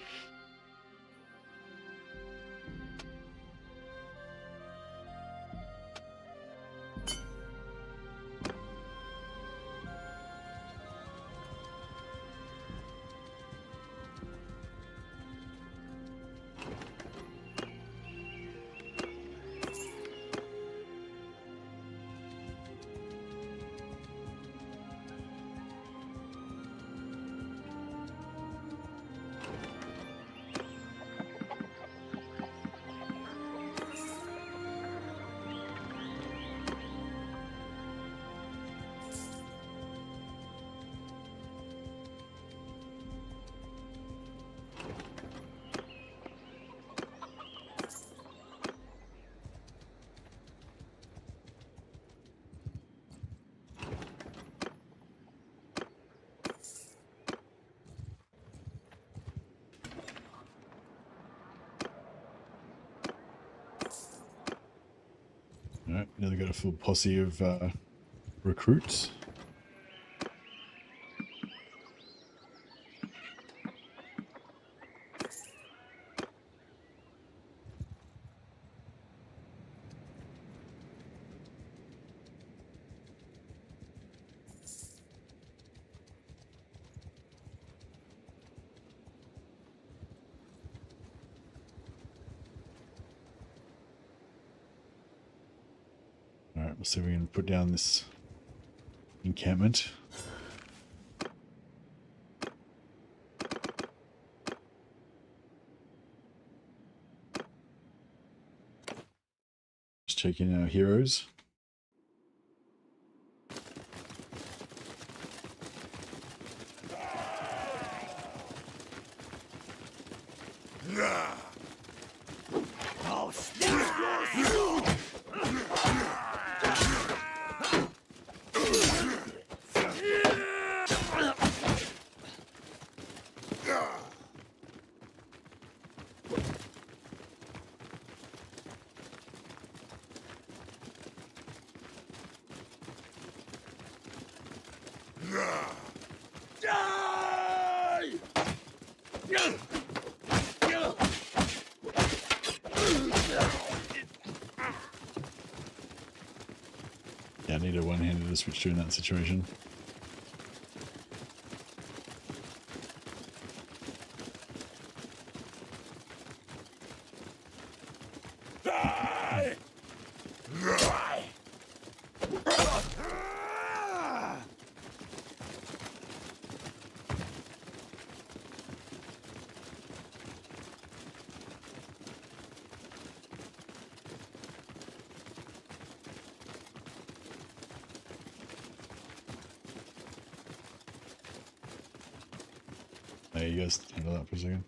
got a full posse of recruits. Alright, we'll see if we can put down this encampment. Just checking our heroes. Yeah, I need a one-handed switcher in that situation. Hey, you guys handle that for a second.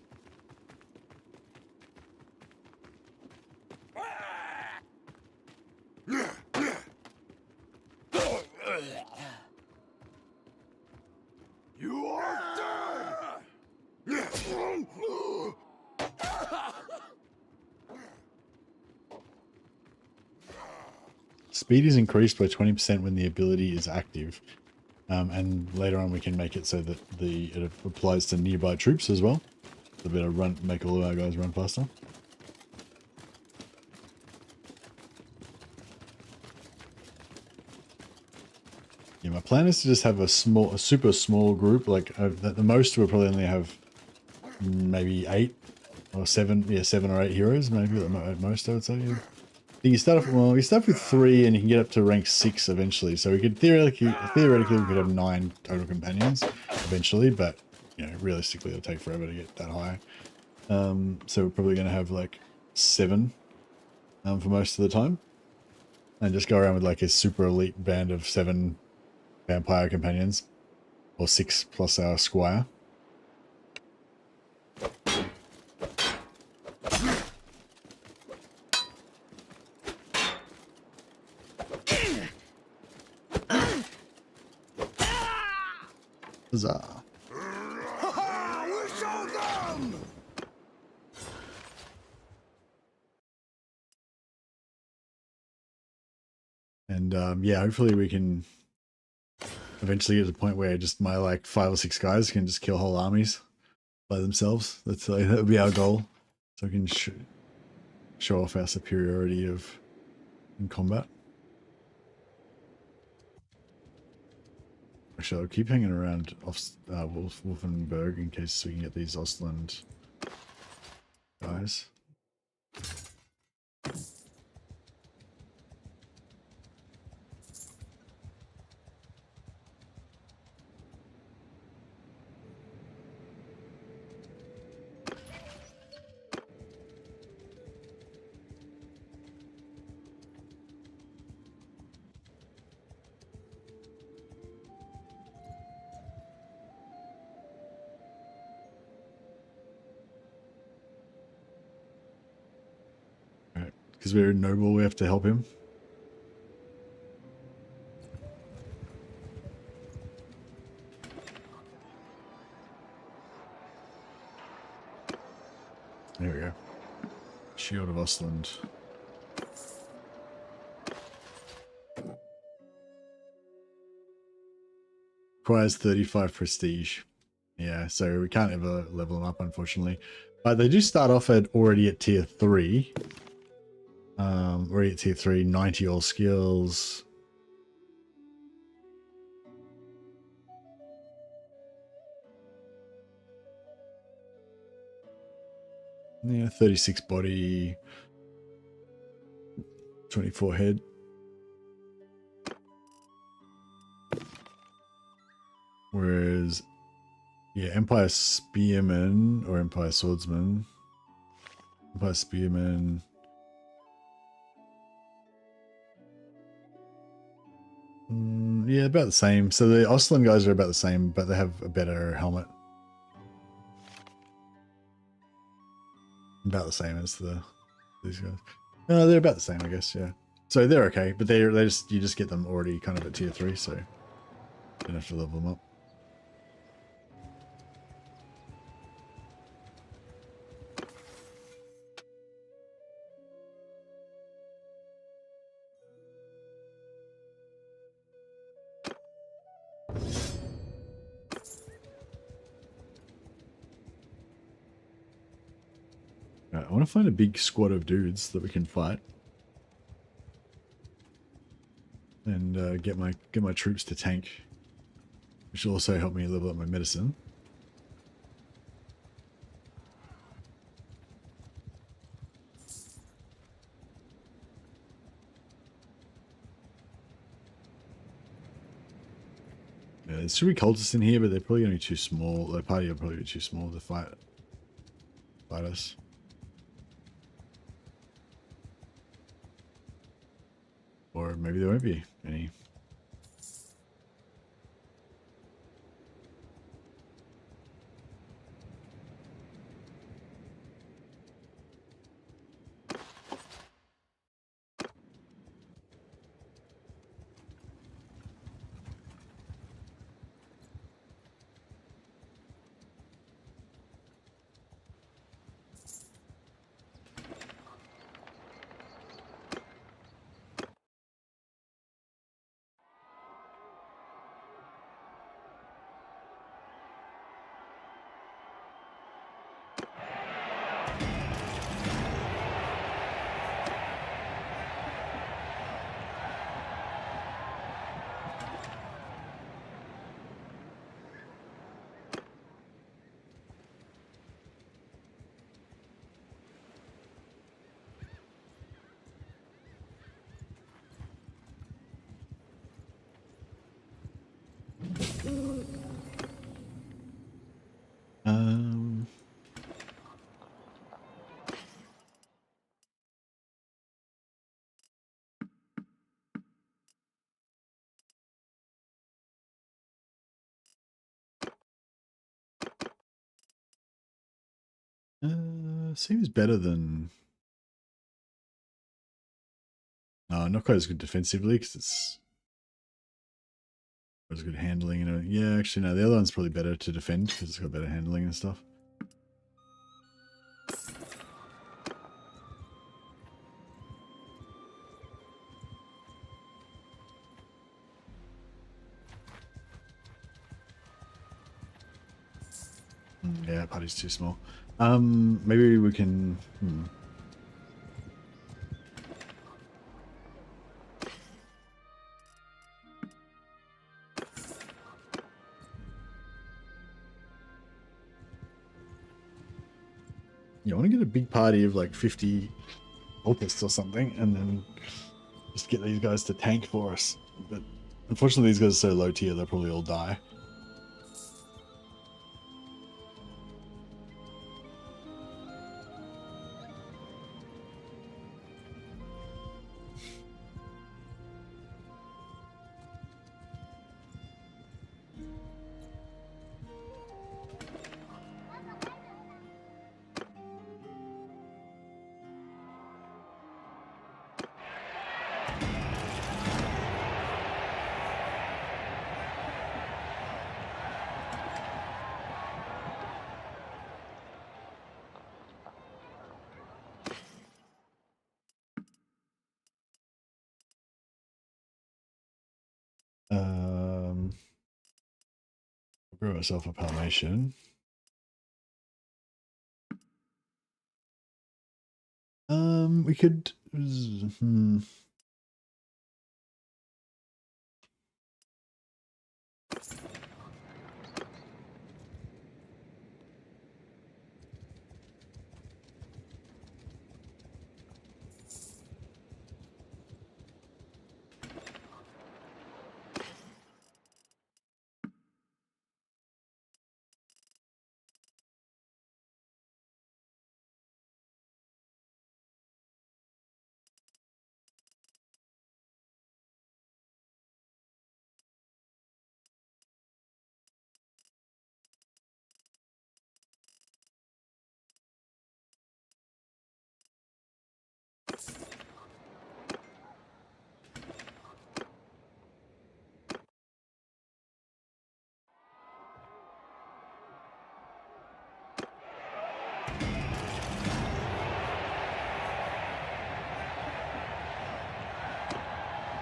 You are dead! Speed is increased by 20% when the ability is active. And later on we can make it so that it applies to nearby troops as well. So better run, make all of our guys run faster. Yeah, my plan is to just have a super small group. Like at the most, we'll probably only have maybe 8 or 7. Yeah, 7 or 8 heroes, maybe at most. I would say. Yeah. You start off you start with 3 and you can get up to rank 6 eventually. So we could theoretically we could have 9 total companions eventually, but you know, realistically it'll take forever to get that high. So we're probably going to have like 7 for most of the time, and just go around with like a super elite band of 7 vampire companions, or 6 plus our squire. Huzzah. We show them! And yeah, hopefully we can eventually get to the point where just my like 5 or 6 guys can just kill whole armies by themselves. That would be our goal, so we can show off our superiority in combat. Actually, I'll keep hanging around Wolfenberg in case we can get these Ostland guys. Because we're noble, we have to help him. There we go. Shield of Ostland. Requires 35 prestige. Yeah, so we can't ever level them up, unfortunately. But they do start off already at tier 3. Already at tier 3, 90 all skills. Yeah, 36 body, 24 head. Whereas, yeah, Empire Spearman or Empire Swordsman. Empire Spearman. Yeah, about the same. So the Oslan guys are about the same, but they have a better helmet. About the same as these guys. No, they're about the same, I guess. Yeah. So they're okay, but they just you just get them already kind of at tier 3, so you don't have to level them up. I want to find a big squad of dudes that we can fight, and get my troops to tank, which will also help me level up my medicine. Yeah, there's 3 cultists in here, but they're probably going to be too small. The party will probably be too small to fight us. Or maybe there won't be any. Um, seems better than... No, not quite as good defensively because it's not as good handling. Yeah, actually, no, the other one's probably better to defend because it's got better handling and stuff. Yeah, party's too small. Maybe we can... Yeah, I want to get a big party of like 50 cultists or something, and then just get these guys to tank for us. But unfortunately, these guys are so low tier, they'll probably all die. Grow myself a Palmation. We could.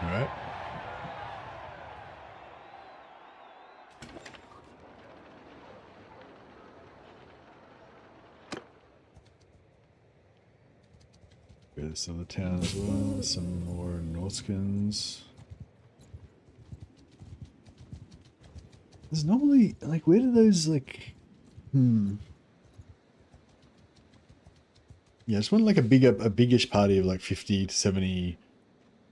All right. Go to some of the town as well. Some more Norskins. There's normally like, where do those like? Yeah, just want like a biggish party of like 50 to 70.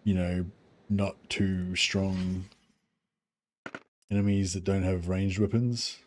You know, not too strong enemies that don't have ranged weapons.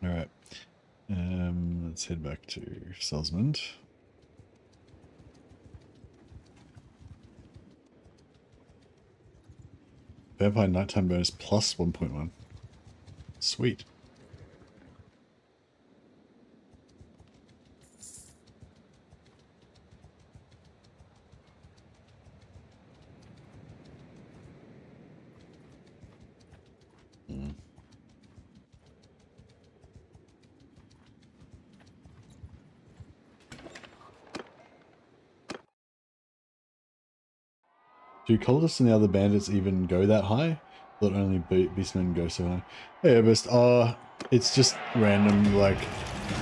All right. Let's head back to Salzman. Vampire nighttime bonus plus 1.1. Sweet. Do cultists and the other bandits even go that high? Thought only beastmen go so high. Yeah, but it's just random. Like,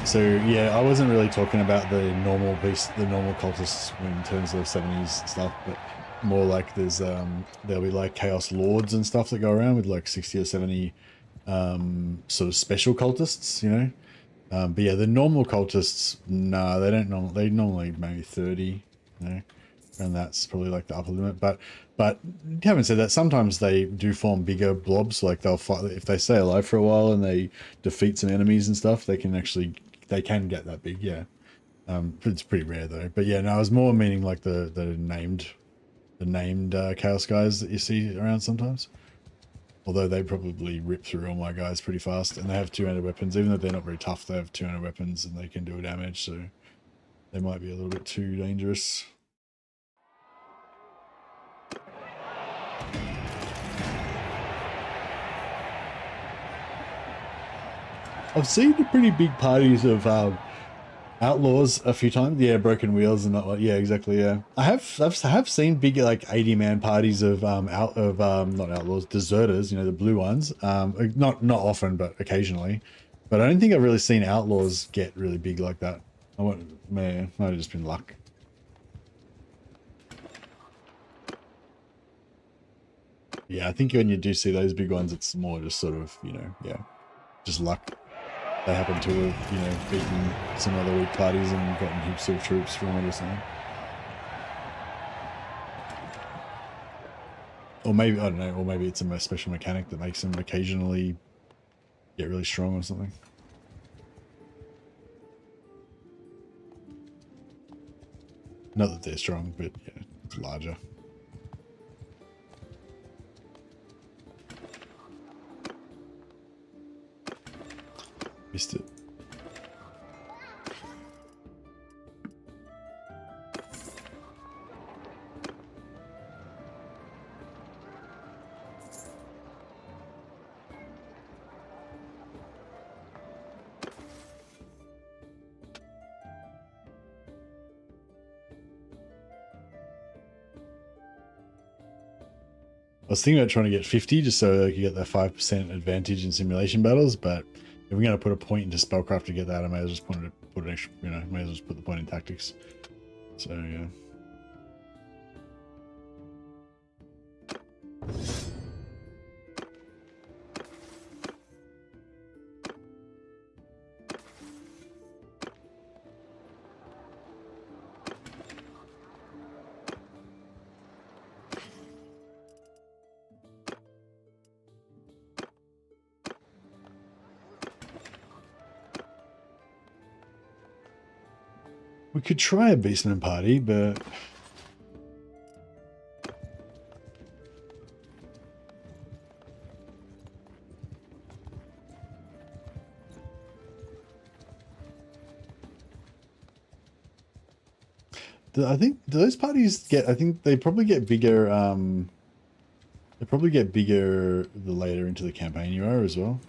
so yeah, I wasn't really talking about the normal cultists in terms of 70s stuff, but more like there'll be like chaos lords and stuff that go around with like 60 or 70 sort of special cultists, you know. But yeah, the normal cultists, nah, they don't they normally maybe 30, you know. And that's probably like the upper limit, but having said that, sometimes they do form bigger blobs. Like they'll fight if they stay alive for a while and they defeat some enemies and stuff. They can get that big, yeah. It's pretty rare though. But yeah, no, I was more meaning like the named chaos guys that you see around sometimes. Although they probably rip through all my guys pretty fast, and they have 200 weapons. Even though they're not very tough, they have 200 weapons and they can do damage. So they might be a little bit too dangerous. I've seen pretty big parties of outlaws a few times. Yeah, broken wheels and not. Yeah, exactly. Yeah, I have seen big like 80-man parties of not outlaws, deserters. You know, the blue ones. Not often, but occasionally. But I don't think I've really seen outlaws get really big like that. Might have just been luck. Yeah, I think when you do see those big ones, it's more just sort of, you know, yeah, just luck. they happen to have, you know, beaten some other weak parties and gotten heaps of troops from it or something. Or maybe, I don't know, or maybe it's a special mechanic that makes them occasionally get really strong or something. Not that they're strong, but yeah, it's larger. Missed it. I was thinking about trying to get 50 just so I could get that 5% advantage in simulation battles, but if we're going to put a point into spellcraft to get that, I may as well just put an extra, you know, may as well just put the point in tactics. So yeah. We could try a Beastman party, but I think those parties get, I think they probably get bigger, they probably get bigger the later into the campaign you are as well.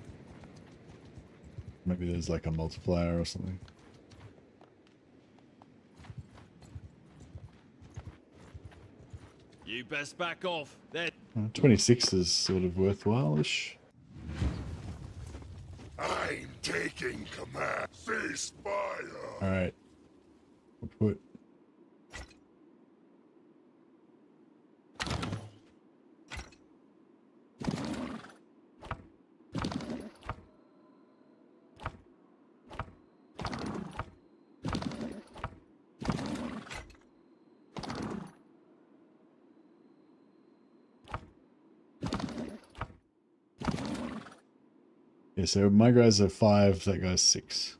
Maybe there's like a multiplier or something. You best back off. There. 26 is sort of worthwhile-ish. I'm taking command. Ceasefire. All right. We'll put. Yeah, so my guys are 5, that guy's 6.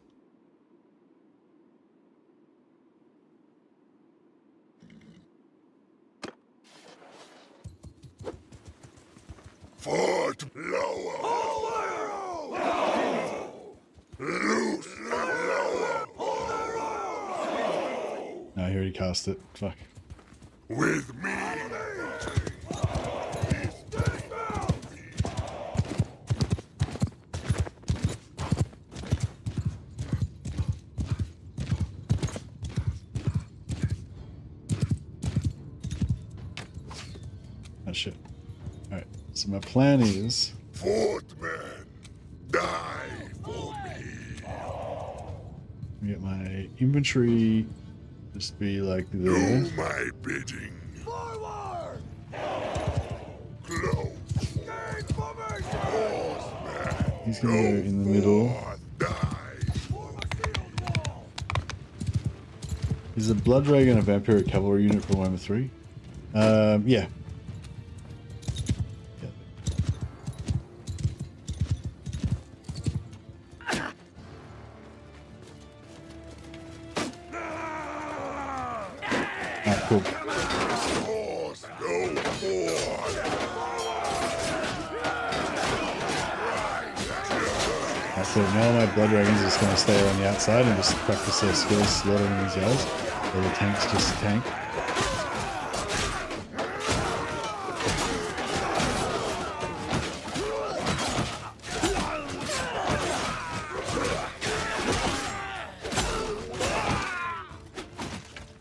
Fort lower. Loose lower. No, he already cast it. Fuck. With me. Oh shit. Alright, so my plan is... Fortman, die for me. get my inventory just be like there. Do my bidding. Forward! Close. He's gonna go in the middle. Is a blood dragon a vampiric cavalry unit for Warhammer 3? Yeah. Alright, cool. So now my blood dragons are just going to stay on the outside and just practice their skills slaughtering these guys. Or the tanks just tank.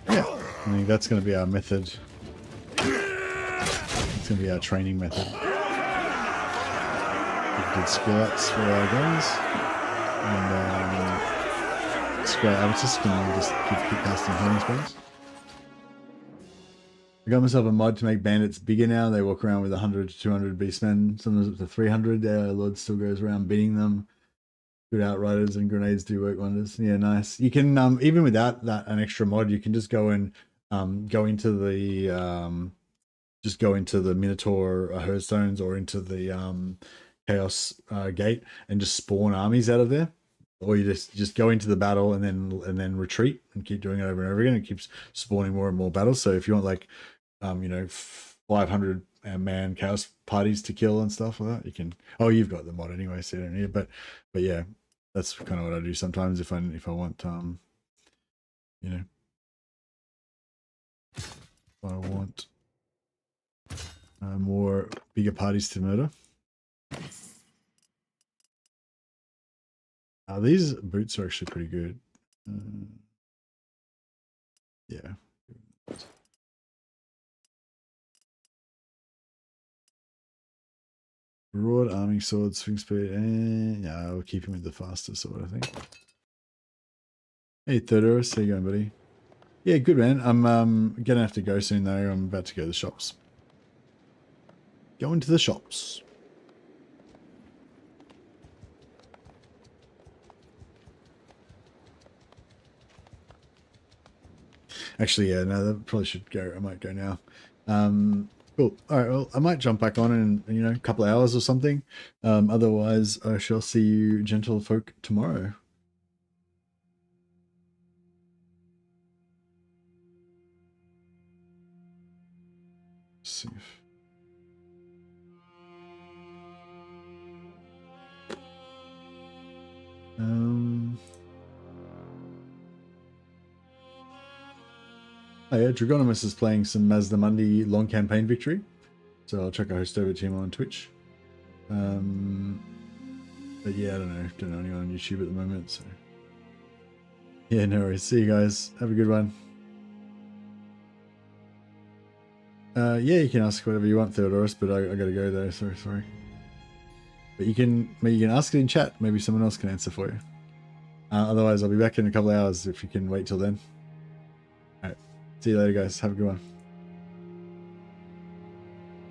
Yeah, I think that's going to be our method. It's going to be our training method. Good skill ups for our guys. And it's great. I was just going to keep casting healing spells. I got myself a mod to make bandits bigger now. They walk around with 100 to 200 beastmen, sometimes up to 300. Lord still goes around beating them. Good outriders and grenades do work wonders. Yeah, nice. You can even without that an extra mod, you can just go and go into the just go into the Minotaur Hearthstones or into the Chaos Gate and just spawn armies out of there. Or you just go into the battle and then retreat and keep doing it over and over again. It keeps spawning more and more battles. So if you want like 500 man chaos parties to kill and stuff like that, you can. Oh, you've got the mod anyway, so you don't need it. But yeah, that's kind of what I do sometimes if I want I want more bigger parties to murder. These boots are actually pretty good. Yeah. Broad arming sword, swing speed, and yeah, I'll keep him with the faster sword, I think. Hey Theodorus, how you going, buddy? Yeah, good man. I'm gonna have to go soon though. I'm about to go to the shops. Going to the shops. Actually, yeah, no, that probably should go. I might go now. Cool. All right. Well, I might jump back on in a couple of hours or something. Otherwise, I shall see you, gentle folk, tomorrow. Let's see if... Oh yeah, Dragonomus is playing some Mazdamundi long campaign victory, so I'll check out host over to him on Twitch. But yeah, I don't know anyone on YouTube at the moment, so yeah, no worries. See you guys. Have a good one. Yeah, you can ask whatever you want, Theodorus, but I gotta go though. Sorry. But you can ask it in chat. Maybe someone else can answer for you. Otherwise, I'll be back in a couple of hours if you can wait till then. All right. See you later, guys. Have a good one.